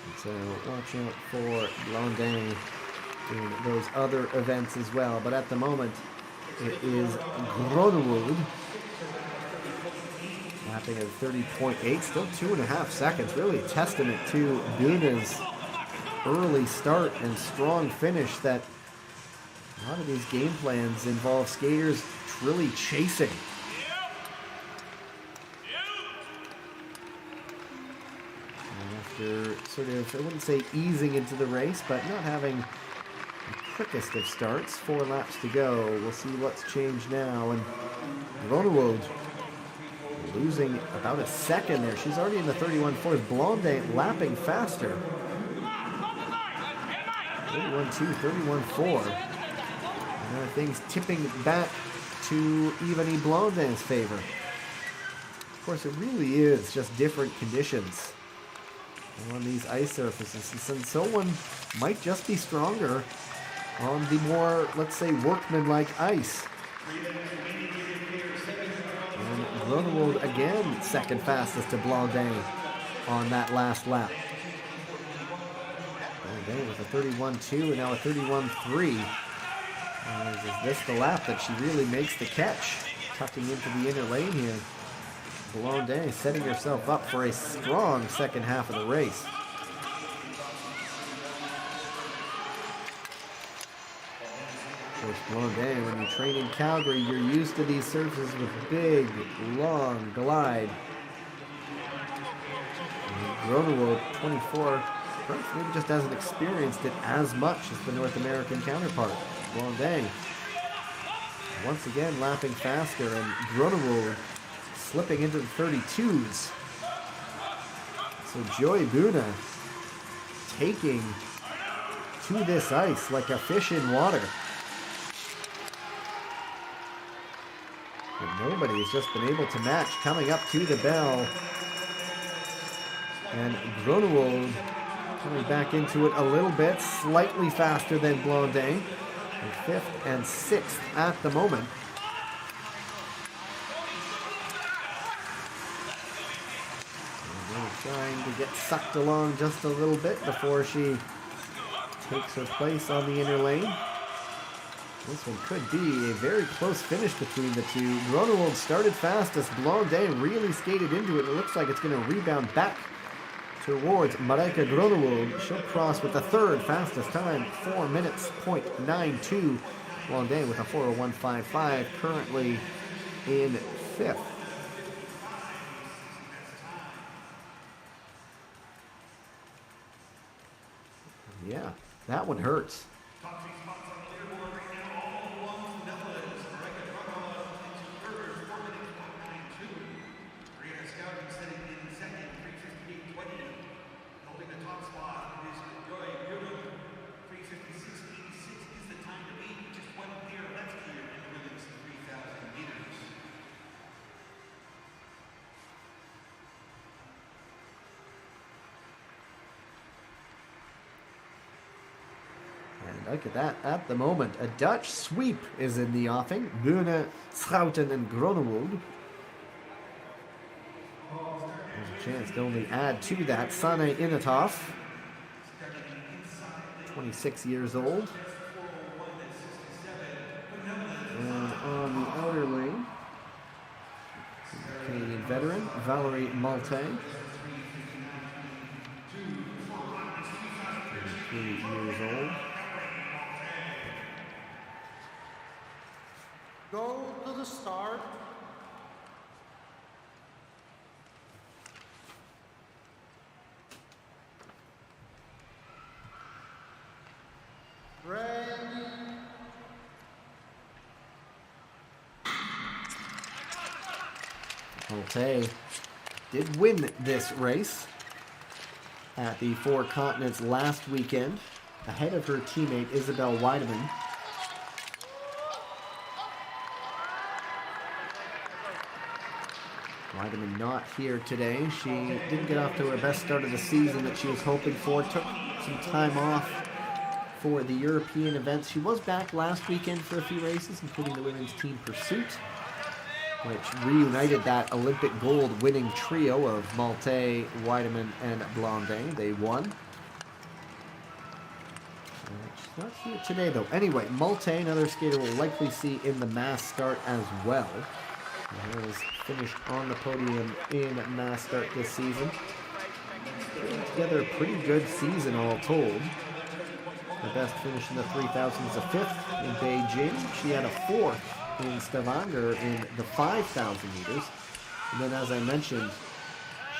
And so watch out for Blondin in those other events as well. But at the moment, it is Gronewold lapping at 30.8, still 2.5 seconds. Really a testament to Buna's early start and strong finish that a lot of these game plans involve skaters really chasing. And after sort of, I wouldn't say easing into the race, but not having the quickest of starts, 4 laps to go. We'll see what's changed now. And Gronewold losing about a second there. She's already in the 31.4. Blondin lapping faster. 31.2, 31.4. Now things tipping back to Ivany Blondin's favor. Of course, it really is just different conditions on these ice surfaces. And so one might just be stronger on the more, let's say, workmanlike ice. And Gronewold again second fastest to Blondin on that last lap. Blondin with a 31.2 and now a 31.3. Is this the lap that she really makes the catch? Tucking into the inner lane here. Blondin setting herself up for a strong second half of the race. Of course, Blondin, when you train in Calgary, you're used to these surfaces with big, long glide. Gronewold, 24, perhaps maybe just hasn't experienced it as much as the North American counterpart. Blondin once again lapping faster, and Gronewold slipping into the 32s. So Joy Buna taking to this ice like a fish in water. But nobody has just been able to match coming up to the bell. And Gronewold coming back into it a little bit, slightly faster than Blondin. 5th and 6th at the moment. And trying to get sucked along just a little bit before she takes her place on the inner lane. This one could be a very close finish between the two. Gronewold started fastest. Blondin really skated into it. It looks like it's going to rebound back towards Marijke Gronewold. She'll cross with the 3rd fastest time, 4 minutes, .92. Blondin with a 4:01.55, currently in 5th. Yeah, that one hurts. Look at that. At the moment, a Dutch sweep is in the offing. Buna, Schouten, and Gronewold. There's a chance to only add to that. Sane Inatov, 26 years old. And on the outer lane, Canadian veteran, Valerie Malte. 33 years old. Go to the start. Ready. Malte did win this race at the Four Continents last weekend, ahead of her teammate Isabel Weideman. Weideman not here today. She didn't get off to her best start of the season that she was hoping for. Took some time off for the European events. She was back last weekend for a few races, including the women's team pursuit, which reunited that Olympic gold winning trio of Malte, Weideman, and Blondet. They won. She's not here today, though. Anyway, Malte, another skater we'll likely see in the mass start as well. Has finished on the podium in mass start this season. Putting together a pretty good season all told. The best finish in the 3000 is a 5th in Beijing. She had a 4th in Stavanger in the 5,000 meters. And then, as I mentioned,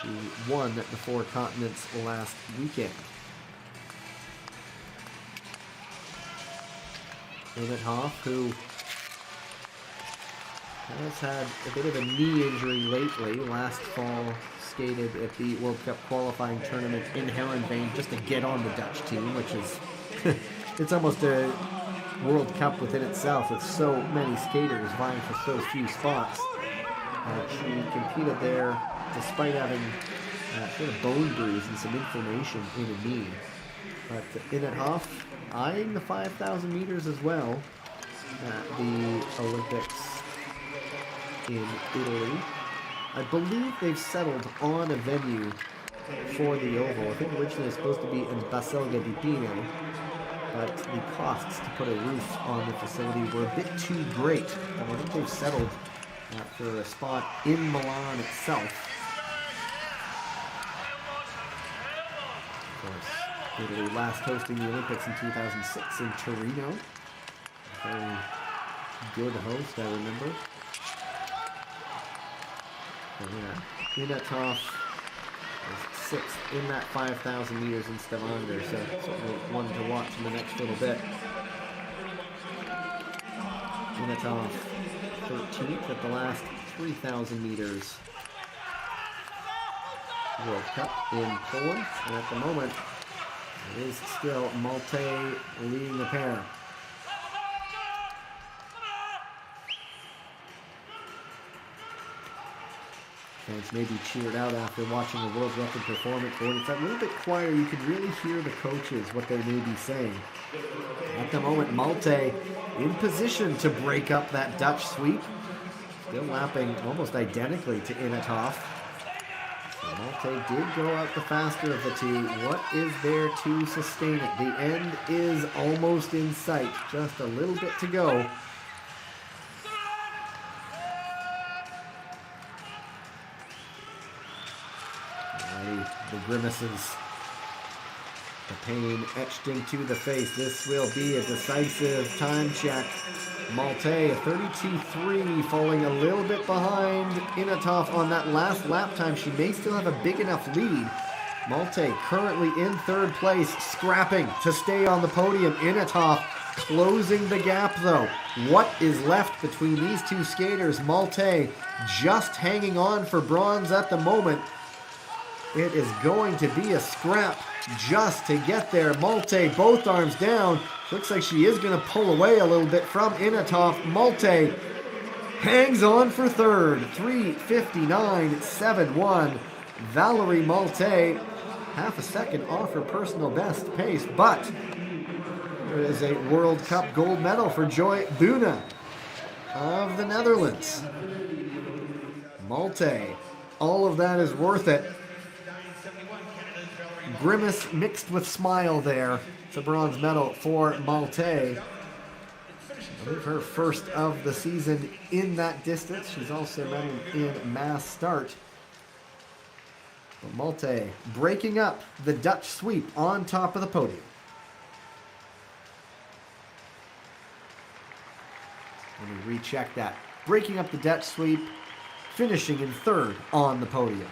she won the 4 continents last weekend. Inethoff, who has had a bit of a knee injury lately. Last fall skated at the World Cup qualifying tournament in Heerenveen just to get on the Dutch team, which is it's almost a World Cup within itself with so many skaters vying for so few spots. She competed there despite having sort of bone bruise and some inflammation in a knee. But Inethoff eyeing the 5,000 meters as well at the Olympics in Italy. I believe they've settled on a venue for the Oval. I think originally it was supposed to be in Baselga di Pino, but the costs to put a roof on the facility were a bit too great. And I think they've settled for a spot in Milan itself. Of course, Italy last hosting the Olympics in 2006 in Torino. Very good host, I remember. Inethoff is 6th in that 5,000 meters in Stavanger, so certainly one to watch in the next little bit. Inethoff 13th at the last 3,000 meters World Cup in Poland, and at the moment it is still Malte leading the pair. Fans may be cheered out after watching a world record performance, but when it's a little bit quieter, you can really hear the coaches, what they may be saying. At the moment, Malte in position to break up that Dutch sweep. Still lapping almost identically to Inethoff. So Malte did go out the faster of the two. What is there to sustain it? The end is almost in sight. Just a little bit to go. The grimaces, the pain etched into the face. This will be a decisive time check. Malte, a 32.3, falling a little bit behind Inethoff on that last lap time. She may still have a big enough lead. Malte currently in 3rd place, scrapping to stay on the podium. Inethoff closing the gap though. What is left between these two skaters? Malte just hanging on for bronze at the moment. It is going to be a scrap just to get there. Malte, both arms down. Looks like she is going to pull away a little bit from Inethoff. Malte hangs on for 3rd. 3:59.71. Valerie Malte, half a second off her personal best pace, but there is a World Cup gold medal for Joy Buna of the Netherlands. Malte, all of that is worth it. Grimace mixed with smile there. It's a bronze medal for Malte. I believe her first of the season in that distance. She's also medaled in mass start. But Malte breaking up the Dutch sweep on top of the podium. Let me recheck that. Breaking up the Dutch sweep, finishing in 3rd on the podium.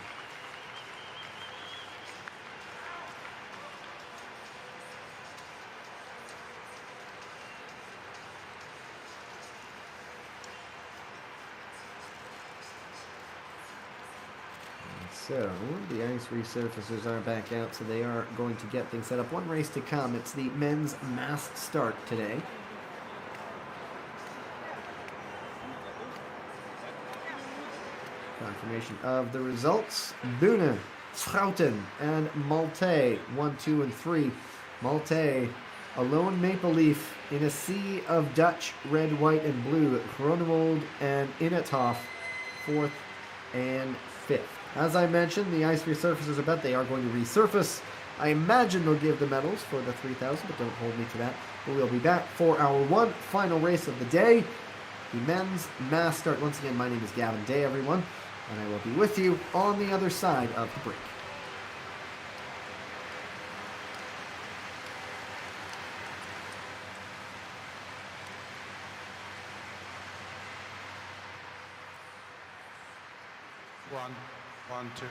So, the ice resurfacers are back out, so they are going to get things set up. One race to come. It's the men's mass start today. Confirmation of the results. Bune, Schouten, and Malte, 1, 2, and 3. Malte, a lone maple leaf in a sea of Dutch, red, white, and blue. Groenewold and Inethoff, 4th and 5th. As I mentioned, the ice resurfacers, I bet they are going to resurface. I imagine they'll give the medals for the 3,000, but don't hold me to that. But we'll be back for our one final race of the day, the men's mass start. Once again, my name is Gavin Day, everyone, and I will be with you on the other side of the break. One, two.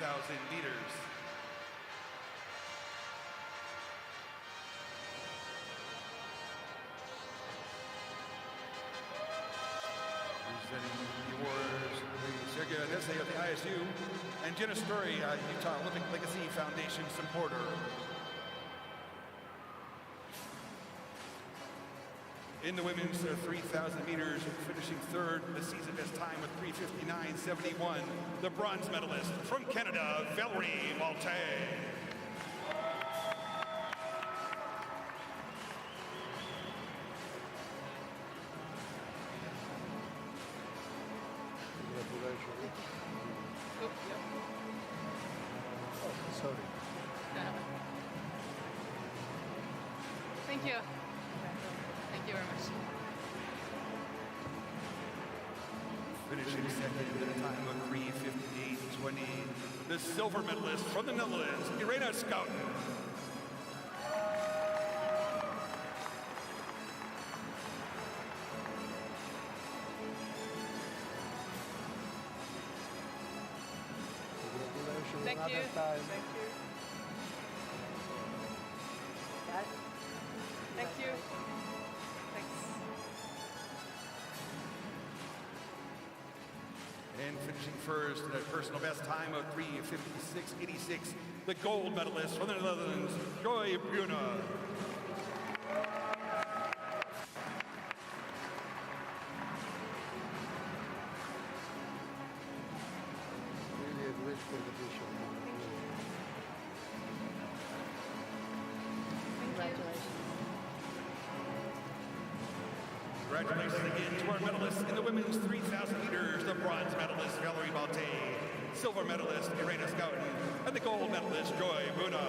3,000 meters. Presenting the awards, Sergio Adese of the ISU, and Jenna Story, Utah Olympic Legacy Foundation supporter. In the women's 3,000 meters, finishing third, the season best time of 3:59.71, the bronze medalist from Canada, Valerie Malte. Congratulations. Oops, yep. Oh, sorry. Thank you. Thank you very much. Finishing second at a time of 3:58.20, the silver medalist from the Netherlands, Irena Schouten. Congratulations. Thank you. Another time. Thank you. Thank you. Thanks. And finishing first at a personal best time of 3:56.86, the gold medalist from the Netherlands, Joy Bruna. Really a great competition. Congratulations. Congratulations again to our medalists in the women's 3,000 meters, the bronze medalist Valerie Malte, silver medalist Irena Schouten, and the gold medalist Joy Bruna.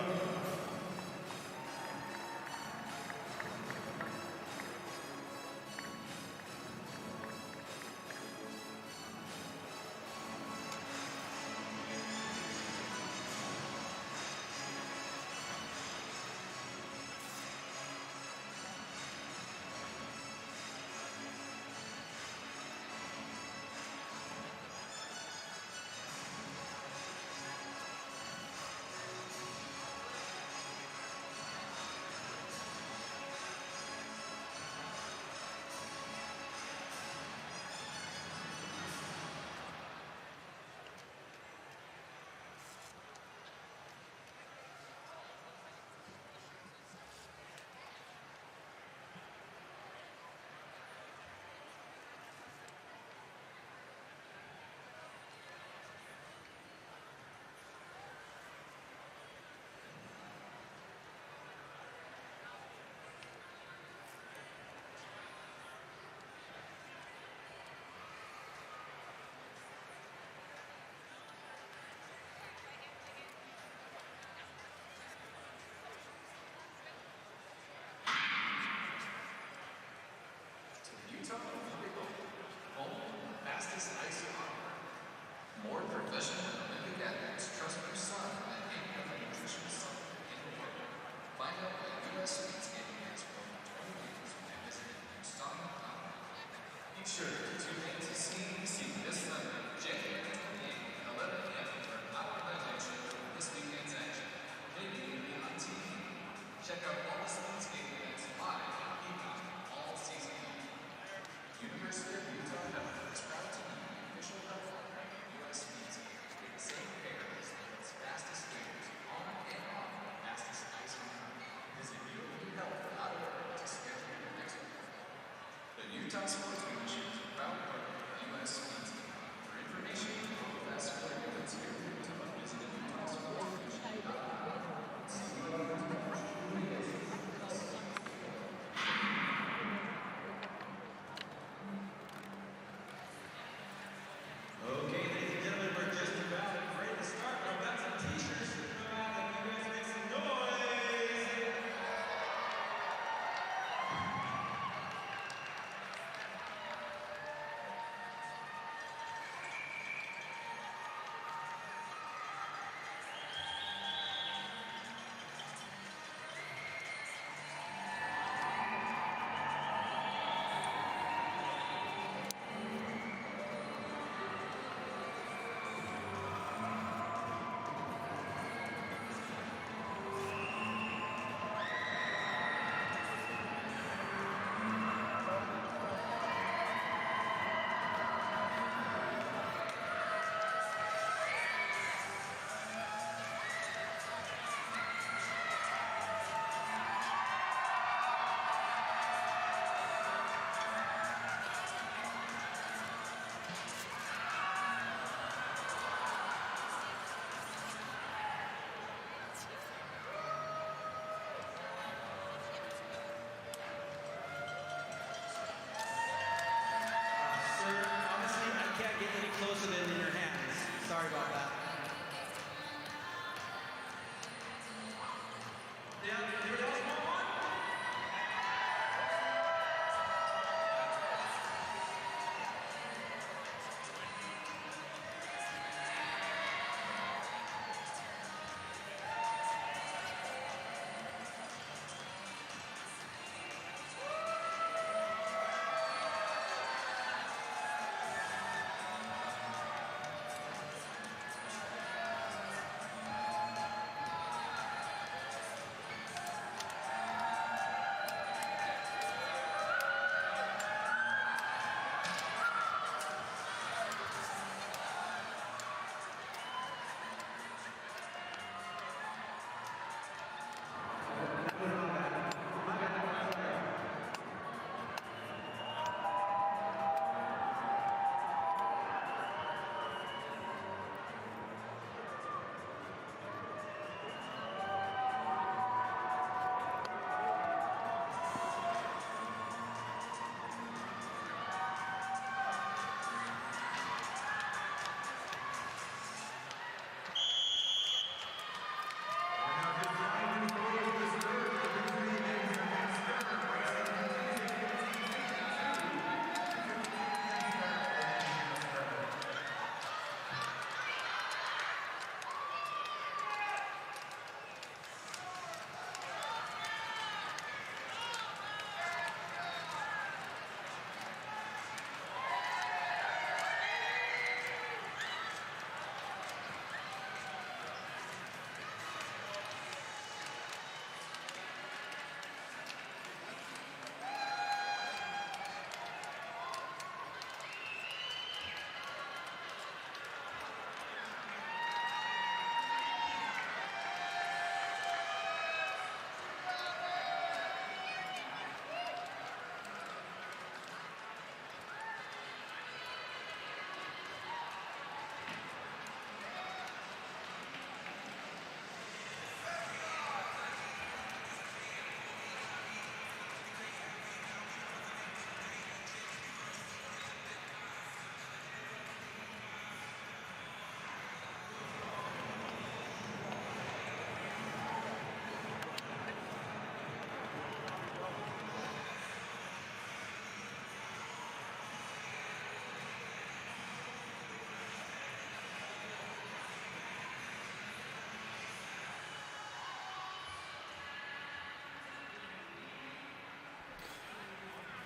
Utah, home fastest ice hockey. More professional Olympic athletes trust their son than any other nutritionist in the world. Find out why U.S. speed skating has grown 20 meters by visiting Houston.com. Be sure to tune in to CNBC this Sunday, January 28th at 11 p.m. for an hour highlight show of this weekend's action. Maybe you'll be on TV. Check out all the speed skating events live on Peacock all season long. University of Utah Health is proud to be the official health partner of U.S. Speed Skating.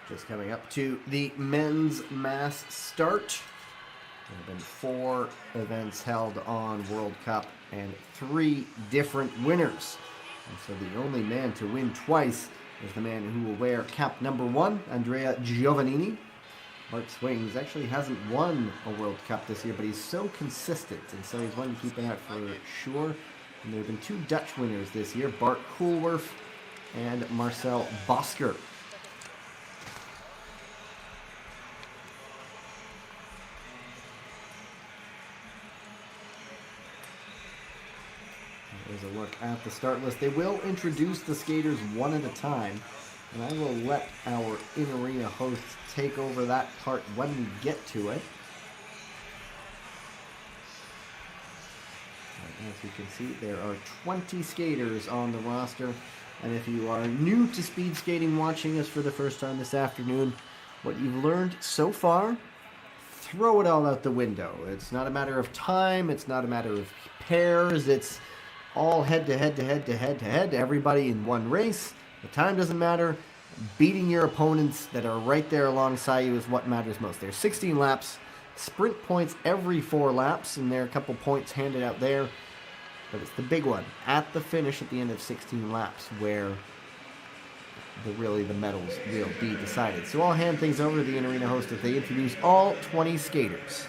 Just coming up to the men's mass start. There have been 4 events held on World Cup and 3 different winners. And so the only man to win twice is the man who will wear cap number 1, Andrea Giovannini. Bart Swings actually hasn't won a World Cup this year, but he's so consistent, and so he's one to keep an eye out for sure. And there have been 2 Dutch winners this year, Bart Koolwerf and Marcel Bosker. There's a look at the start list. They will introduce the skaters one at a time, and I will let our in-arena hosts take over that part when we get to it. As you can see, there are 20 skaters on the roster, and if you are new to speed skating watching us for the first time this afternoon, what you've learned so far, throw it all out the window. It's not a matter of time, it's not a matter of pairs, it's all head to head to head to head to head, everybody in one race. The time doesn't matter. Beating your opponents that are right there alongside you is what matters most. There's 16 laps, sprint points every 4 laps, and there are a couple points handed out there. But it's the big one at the finish at the end of 16 laps where the medals will be decided. So I'll hand things over to the in-arena host as they introduce all 20 skaters.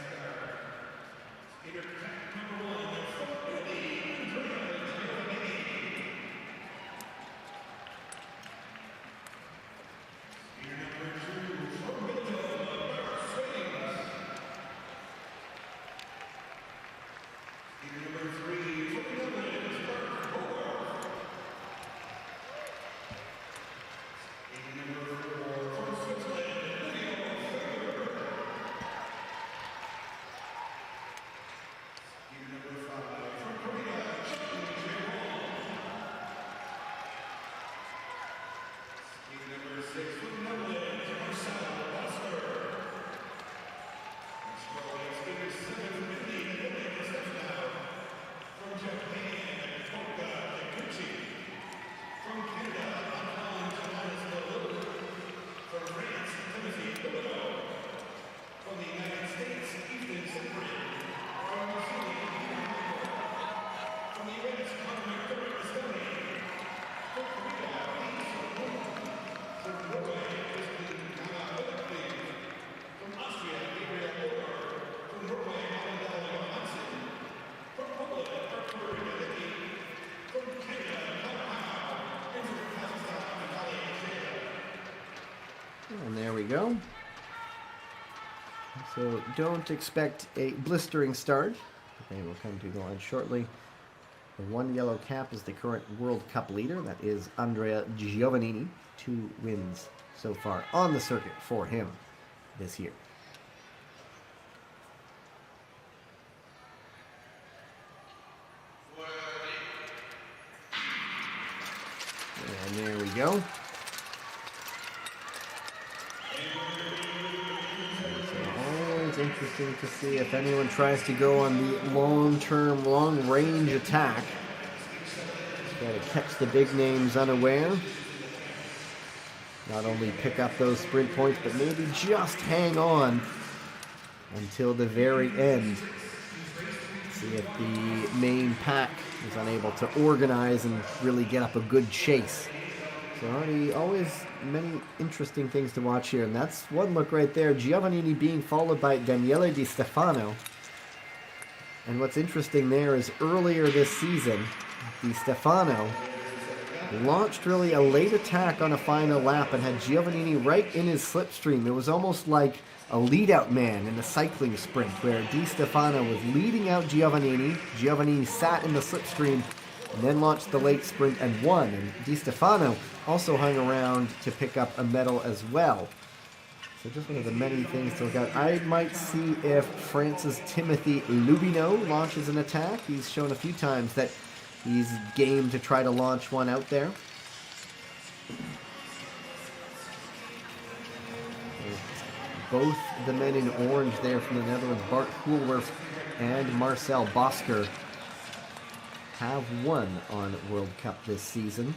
go. So don't expect a blistering start. They will come to the line shortly. The one yellow cap is the current World Cup leader. That is Andrea Giovannini. 2 wins so far on the circuit for him this year. And there we go. Always interesting to see if anyone tries to go on the long-term, long-range attack. Got to catch the big names unaware. Not only pick up those sprint points, but maybe just hang on until the very end. See if the main pack is unable to organize and really get up a good chase. So always many interesting things to watch here, and that's one look right there. Giovannini being followed by Daniele Di Stefano. And what's interesting there is earlier this season, Di Stefano launched really a late attack on a final lap and had Giovannini right in his slipstream. It was almost like a lead-out man in a cycling sprint where Di Stefano was leading out Giovannini. Giovannini sat in the slipstream and then launched the late sprint and won. And Di Stefano also hung around to pick up a medal as well. So just one of the many things to look at. I might see if France's Timothy Lubino launches an attack. He's shown a few times that he's game to try to launch one out there. Both the men in orange there from the Netherlands, Bart Koolwerf and Marcel Bosker, have won on World Cup this season.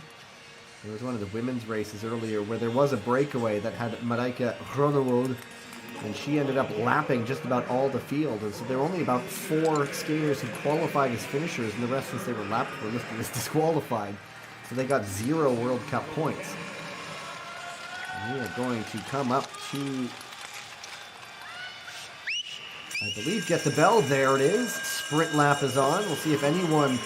There was one of the women's races earlier where there was a breakaway that had Marijke Groenewold, and she ended up lapping just about all the field. And so there were only about 4 skaters who qualified as finishers, and the rest, since they were lapped, were listed as disqualified. So they got 0 World Cup points. And we are going to come up to, I believe, get the bell. There it is. Sprint lap is on. We'll see if anyone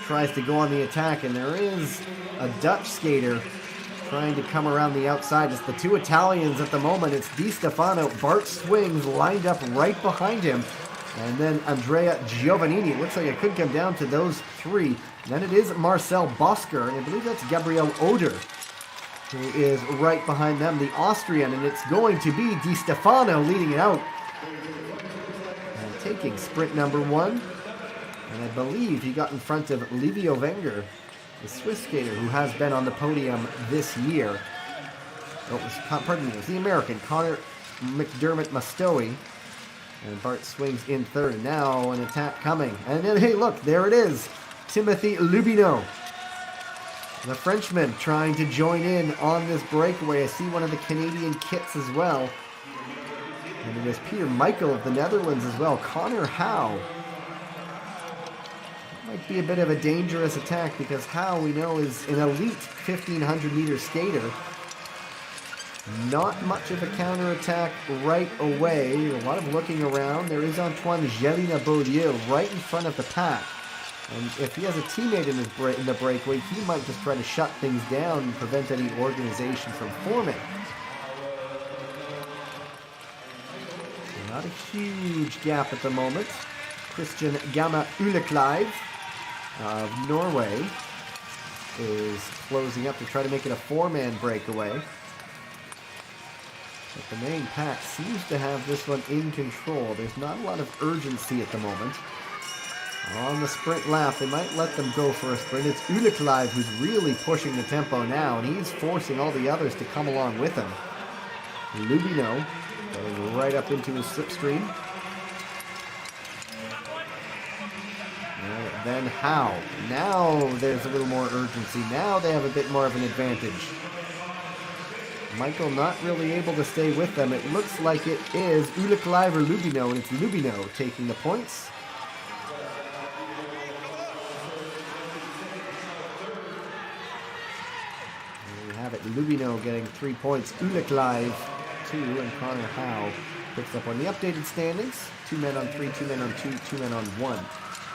tries to go on the attack, and there is a Dutch skater trying to come around the outside. It's the 2 Italians at the moment. It's Di Stefano, Bart Swings lined up right behind him, and then Andrea Giovannini. It looks like it could come down to those 3. And then it is Marcel Bosker, and I believe that's Gabriel Oder, who is right behind them, the Austrian, and it's going to be Di Stefano leading it out and taking sprint number 1. And I believe he got in front of Livio Wenger, the Swiss skater who has been on the podium this year. Pardon me, it was the American, Connor McDermott Mastoe. And Bart Swings in third. And now an attack coming. And then, hey, look, there it is. Timothy Lubino, the Frenchman, trying to join in on this breakaway. I see one of the Canadian kits as well. And it is Peter Michael of the Netherlands as well. Connor Howe. Might be a bit of a dangerous attack because Howe, we know, is an elite 1,500 meter skater. Not much of a counterattack right away. A lot of looking around. There is Antoine Gélina-Beaulieu right in front of the pack. And if he has a teammate in the breakaway, he might just try to shut things down and prevent any organization from forming. So not a huge gap at the moment. Christian Gamma Ulekleiv of Norway is closing up to try to make it a 4-man breakaway. But the main pack seems to have this one in control. There's not a lot of urgency at the moment. On the sprint lap, they might let them go for a sprint. It's Ulekleiv who's really pushing the tempo now, and he's forcing all the others to come along with him. Lubino going right up into his slipstream. Then Howe. Now there's a little more urgency. Now they have a bit more of an advantage. Michael not really able to stay with them. It looks like it is Ulekleiv or Lubino, and it's Lubino taking the points. There we have it. Lubino getting 3 points. Ulekleiv 2, and Connor Howe picks up on the updated standings. 2 men on 3, 2 men on 2, 2 men on 1.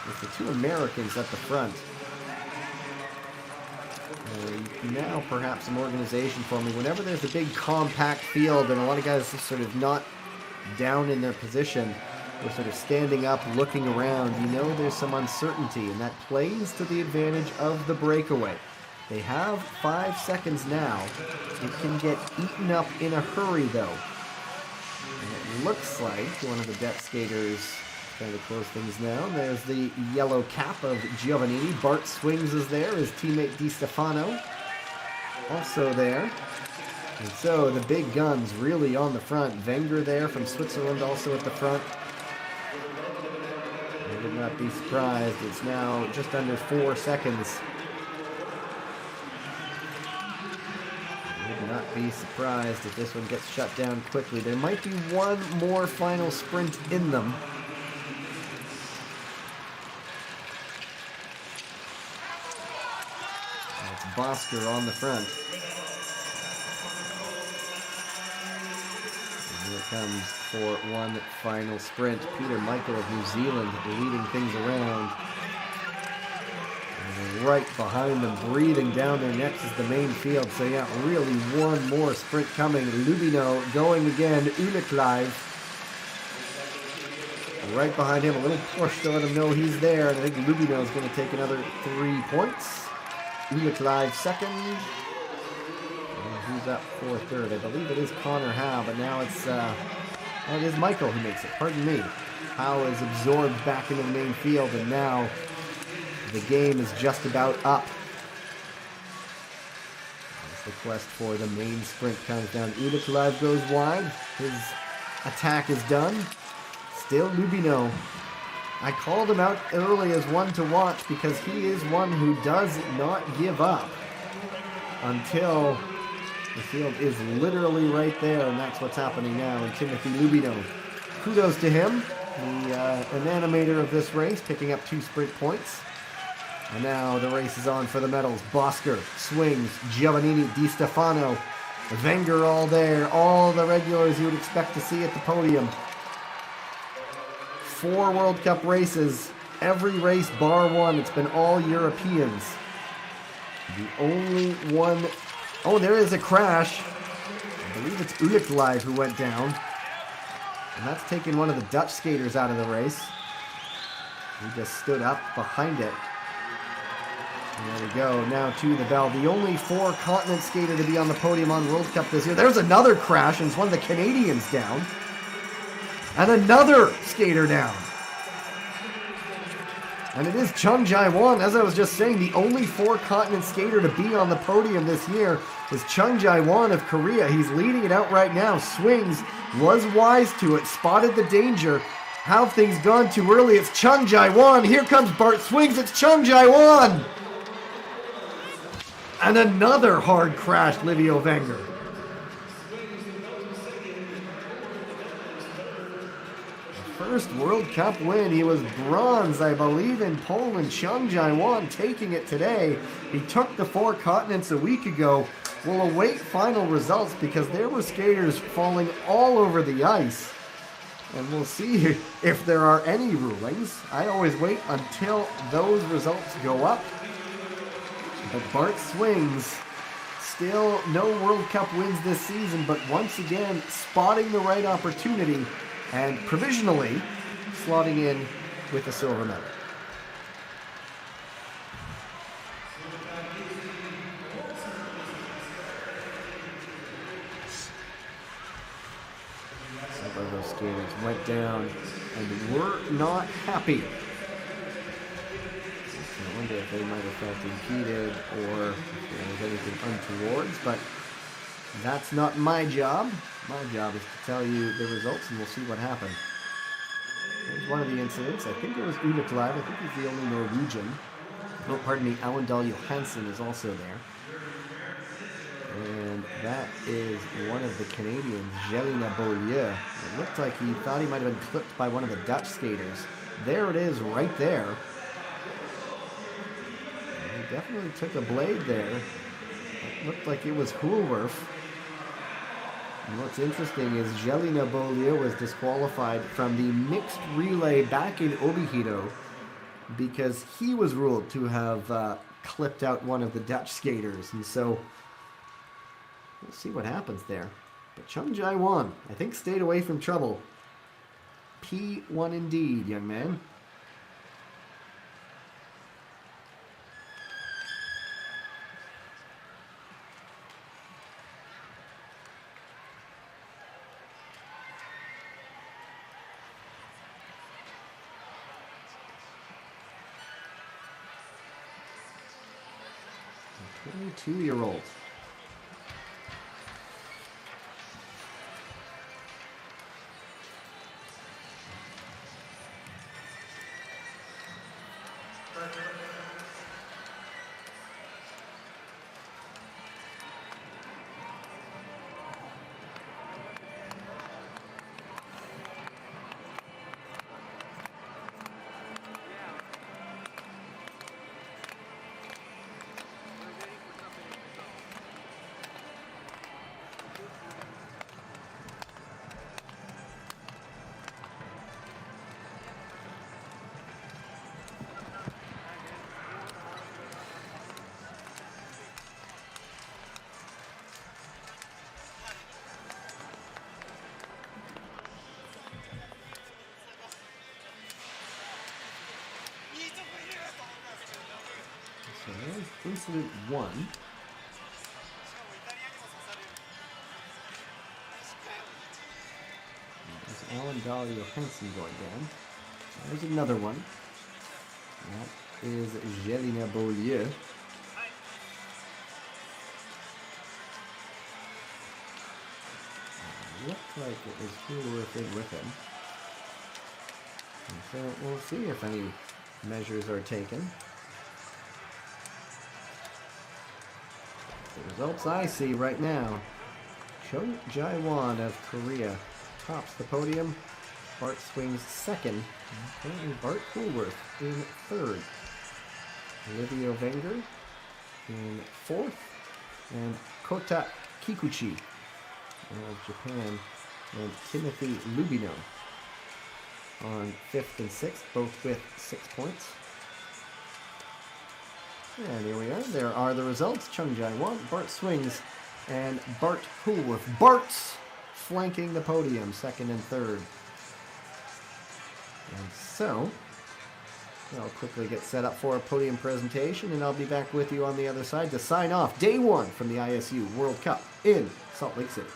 With the 2 Americans at the front. Now perhaps some organization for me. Whenever there's a big compact field and a lot of guys are sort of not down in their position, they're sort of standing up, looking around, you know there's some uncertainty, and that plays to the advantage of the breakaway. They have 5 seconds now. It can get eaten up in a hurry, though. And it looks like one of the depth skaters trying to close things down. There's the yellow cap of Giovannini. Bart Swings is there. His teammate Di Stefano also there. And so the big guns really on the front. Wenger there from Switzerland also at the front. I would not be surprised. It's now just under 4 seconds. I would not be surprised if this one gets shut down quickly. There might be one more final sprint in them. That's Bosker on the front. And here it comes for one final sprint. Peter Michael of New Zealand leading things around. And right behind them, breathing down their necks is the main field. So yeah, really one more sprint coming. Lubino going again. Uniklive right behind him. A little push to let him know he's there. And I think Lubino is going to take another 3 points. Uniklive second. And who's up for third? I believe it is Connor Howe, but now it is Michael who makes it. Pardon me. Howe is absorbed back into the main field, and now the game is just about up. As the quest for the main sprint comes down. Uniklive goes wide. His attack is done. Still Lubino. I called him out early as one to watch because he is one who does not give up until the field is literally right there, and that's what's happening now. And Timothy Lubino, kudos to him, an animator of this race, picking up 2 sprint points. And now the race is on for the medals. Bosker, Swings, Giovannini, Di Stefano, Wenger all there, all the regulars you would expect to see at the podium. 4 World Cup races, every race bar one, it's been all Europeans. The only one, oh, there is a crash. I believe it's Uniklive who went down. And that's taken one of the Dutch skaters out of the race. He just stood up behind it. And there we go, now to the bell. The only 4-continent skater to be on the podium on World Cup this year. There's another crash, and it's one of the Canadians down. And another skater down. And it is Chung Jae-won. As I was just saying, the only 4-continent skater to be on the podium this year is Chung Jae-won of Korea. He's leading it out right now. Swings, was wise to it, spotted the danger. How have things gone too early? It's Chung Jae-won. Here comes Bart Swings. It's Chung Jae-won. And another hard crash, Livio Wenger. First World Cup win. He was bronze, I believe, in Poland. Chung Jae-won taking it today. He took the 4 continents a week ago. We'll await final results because there were skaters falling all over the ice. And we'll see if there are any rulings. I always wait until those results go up. But Bart Swings, still no World Cup wins this season, but once again spotting the right opportunity and provisionally slotting in with a silver medal. Several of those skaters went down and were not happy. I wonder if they might have felt impeded or if there was anything untowards, but that's not my job. My job is to tell you the results, and we'll see what happened. There's one of the incidents. I think it was Uniklive. I think he's the only Norwegian. Oh, pardon me, Awendal Johansson is also there. And that is one of the Canadians, Jelena Beaulieu. It looked like he thought he might have been clipped by one of the Dutch skaters. There it is, right there. And he definitely took a blade there. It looked like it was Houlwerf. And what's interesting is Jelena Beaulieu was disqualified from the mixed relay back in Obihiro because he was ruled to have clipped out one of the Dutch skaters. And so we'll see what happens there. But Chung Jae-won, I think, stayed away from trouble. P1 indeed, young man. A 22-year-old. So there's incident 1. There's Alan Dahl Johansson going down. There's another one. That is Jelena Beaulieu. Looked like it was Hooverworth in with him. And so we'll see if any measures are taken. The results I see right now, Chung Jae-won of Korea tops the podium. Bart Swings second. Currently Bart Hooverworth in third. Olivia Wenger in fourth. And Kota Kikuchi of Japan and Timothy Lubino on fifth and sixth, both with 6 points. And here we are. There are the results. Chung Jae-won, Bart Swings, and Bart Hooverworth. Bart's flanking the podium, second and third. And so, I'll quickly get set up for a podium presentation, and I'll be back with you on the other side to sign off day 1 from the ISU World Cup in Salt Lake City.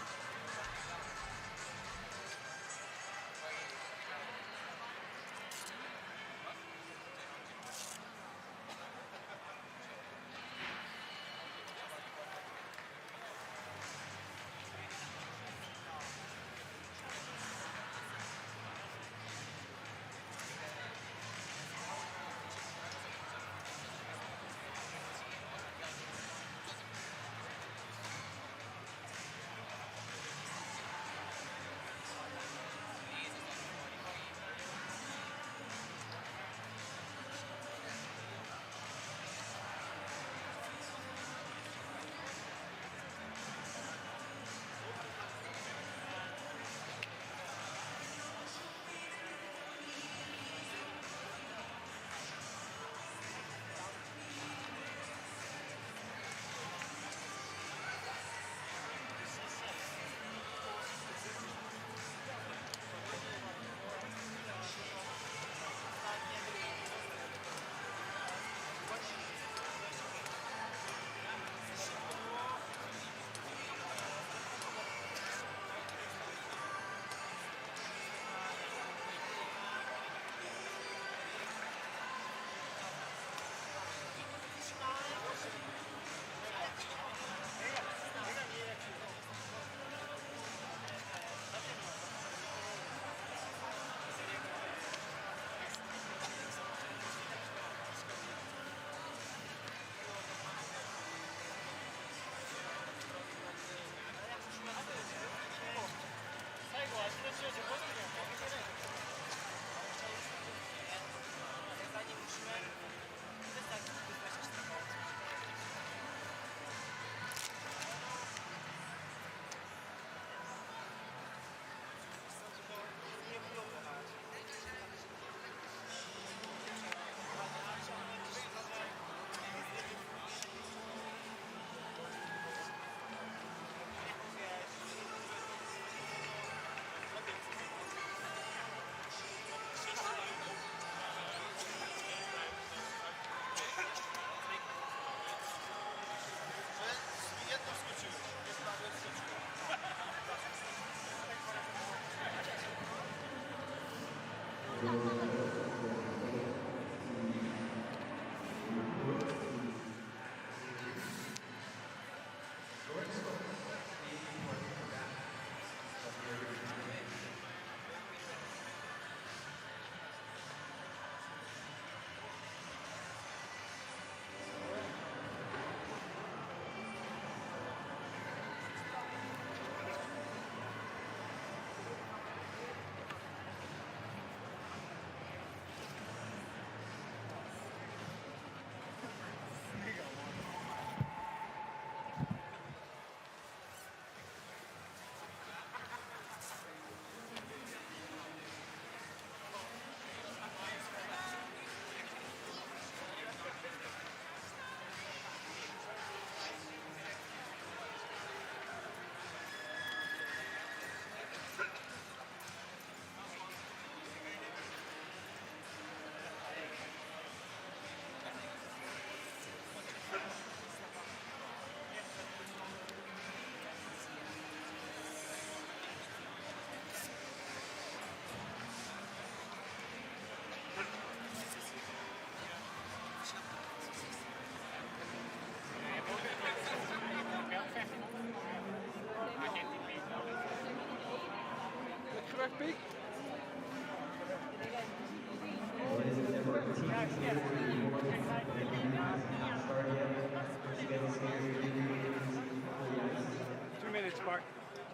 2 minutes, Mark.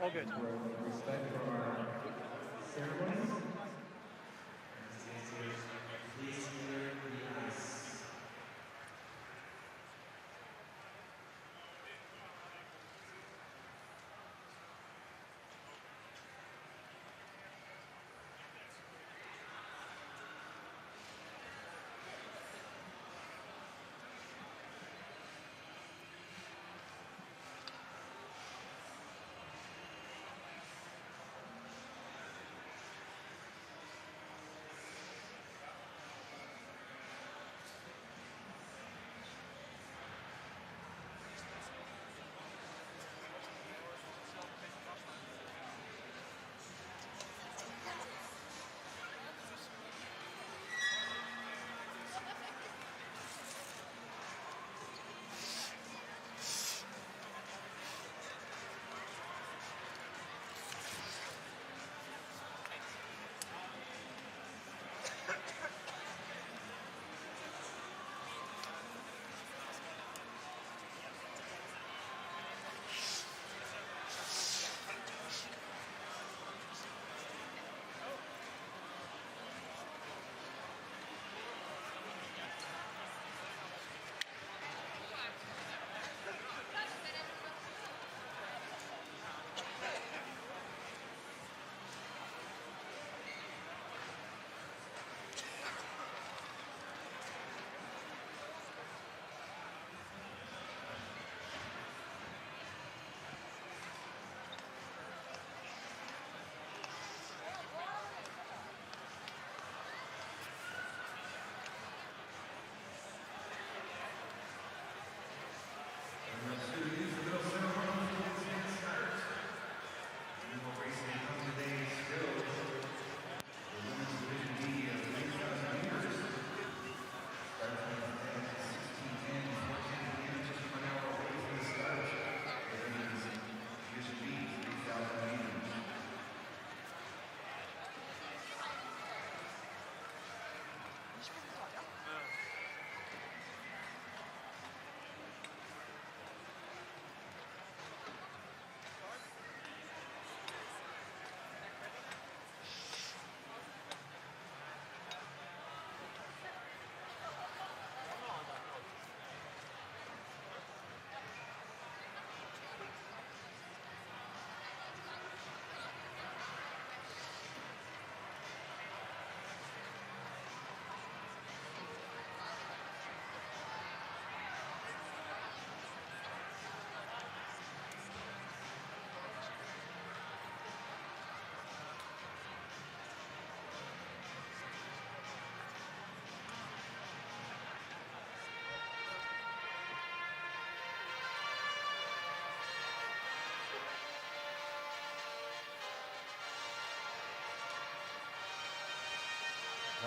All good. Respect for our ceremonies. Please clear the ice.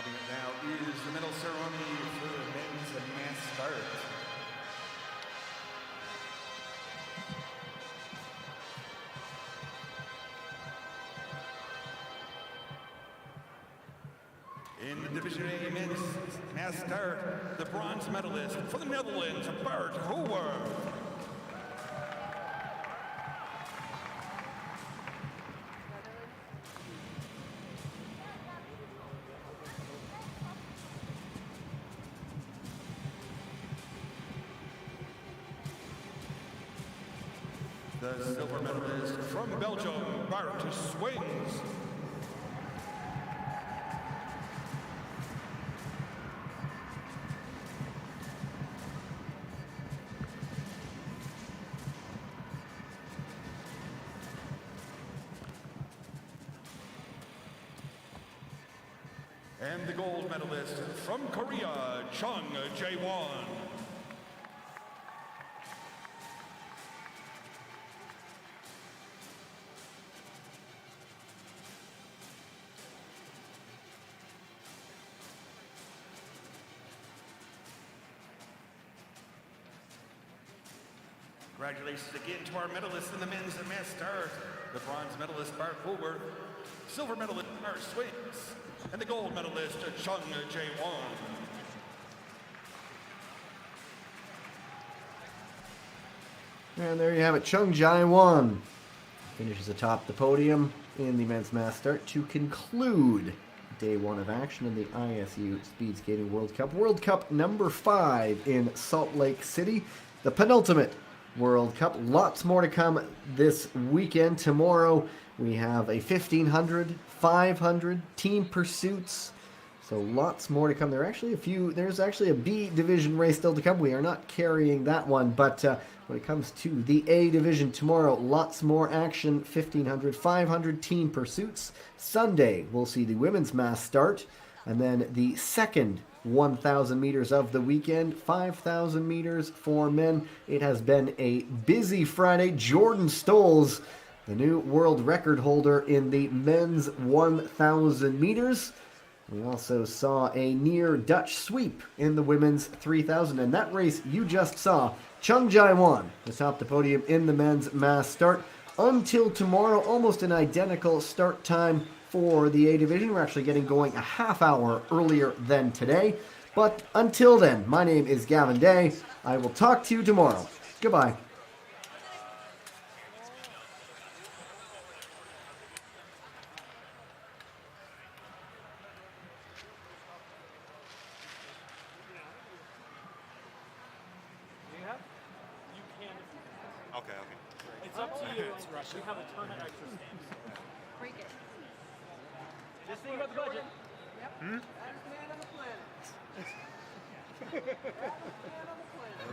Starting it now is the medal ceremony for the men's mass start. In the Division A men's mass start, the bronze medalist for the Netherlands, Bart Hoover. The silver medalist from Belgium, Bart Swings. And the gold medalist from Korea, Chung Jae-won. Congratulations again to our medalists in the men's mass start. The bronze medalist, Bart Hoover, silver medalist, Bart Swings, and the gold medalist, Chung Jae-won. And there you have it. Chung Jae-won finishes atop the podium in the men's mass start to conclude day one of action in the ISU Speed Skating World Cup. World Cup number 5 in Salt Lake City. The penultimate World Cup. Lots more to come this weekend. Tomorrow we have a 1500, 500, team pursuits. So lots more to come. There's actually a B division race still to come. We are not carrying that one, but when it comes to the A division tomorrow, lots more action. 1500, 500 team pursuits. Sunday, we'll see the women's mass start, and then the second 1,000 meters of the weekend, 5,000 meters for men. It has been a busy Friday. Jordan Stolz, the new world record holder in the men's 1,000 meters. We also saw a near Dutch sweep in the women's 3,000. And that race you just saw, Chung Jae-won atop the podium in the men's mass start. Until tomorrow, almost an identical start time for the A division. We're actually getting going a half hour earlier than today. But until then, my name is Gavin Day. I will talk to you tomorrow. Goodbye. Okay. It's up to you. We have a ton of extra stamps. Break it. Just think about the budget. Yep. Hmm? Baddest man on the planet. Baddest man on the planet.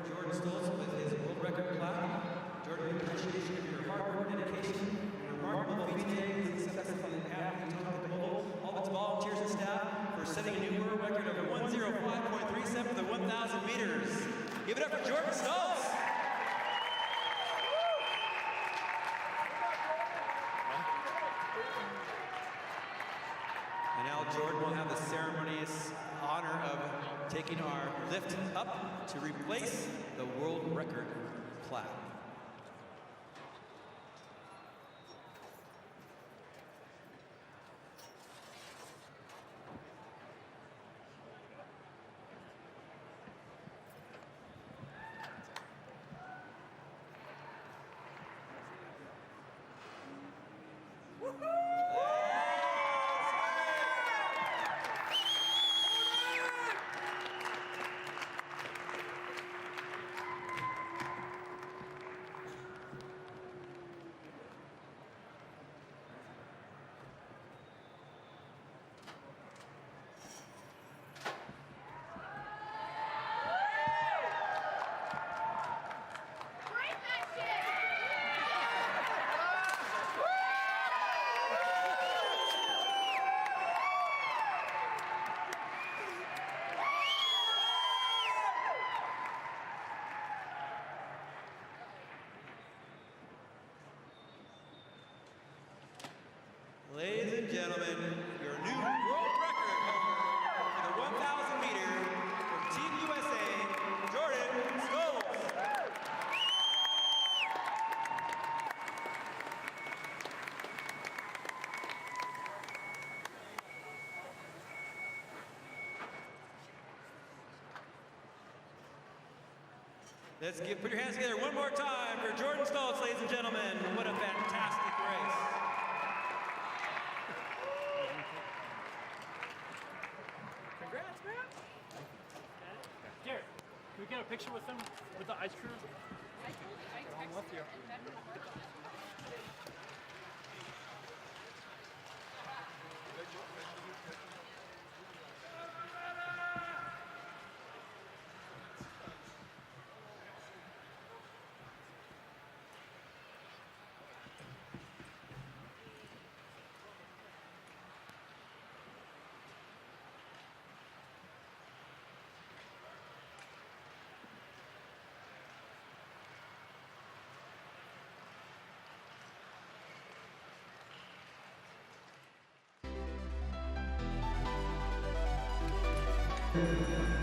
Jordan Stolz with his world record plaque. Jordan, in appreciation of your hard work, dedication, and remarkable feat today, please accept from the athlete all of its volunteers and staff for setting a new world record of 1:05.37 for the 1,000 meters. Give it up for Jordan Stolz. And now Jordan will have the ceremonious honor of taking our lift up to replace the world record plaque. Ladies and gentlemen, your new world record holder for the 1,000 meter from Team USA, Jordan Stolz. Put your hands together one more time for Jordan Stolz, ladies and gentlemen. What a fantastic race. Congrats, man. Garrett, can we get a picture with them, with the ice crew? I'm with you. Thank you.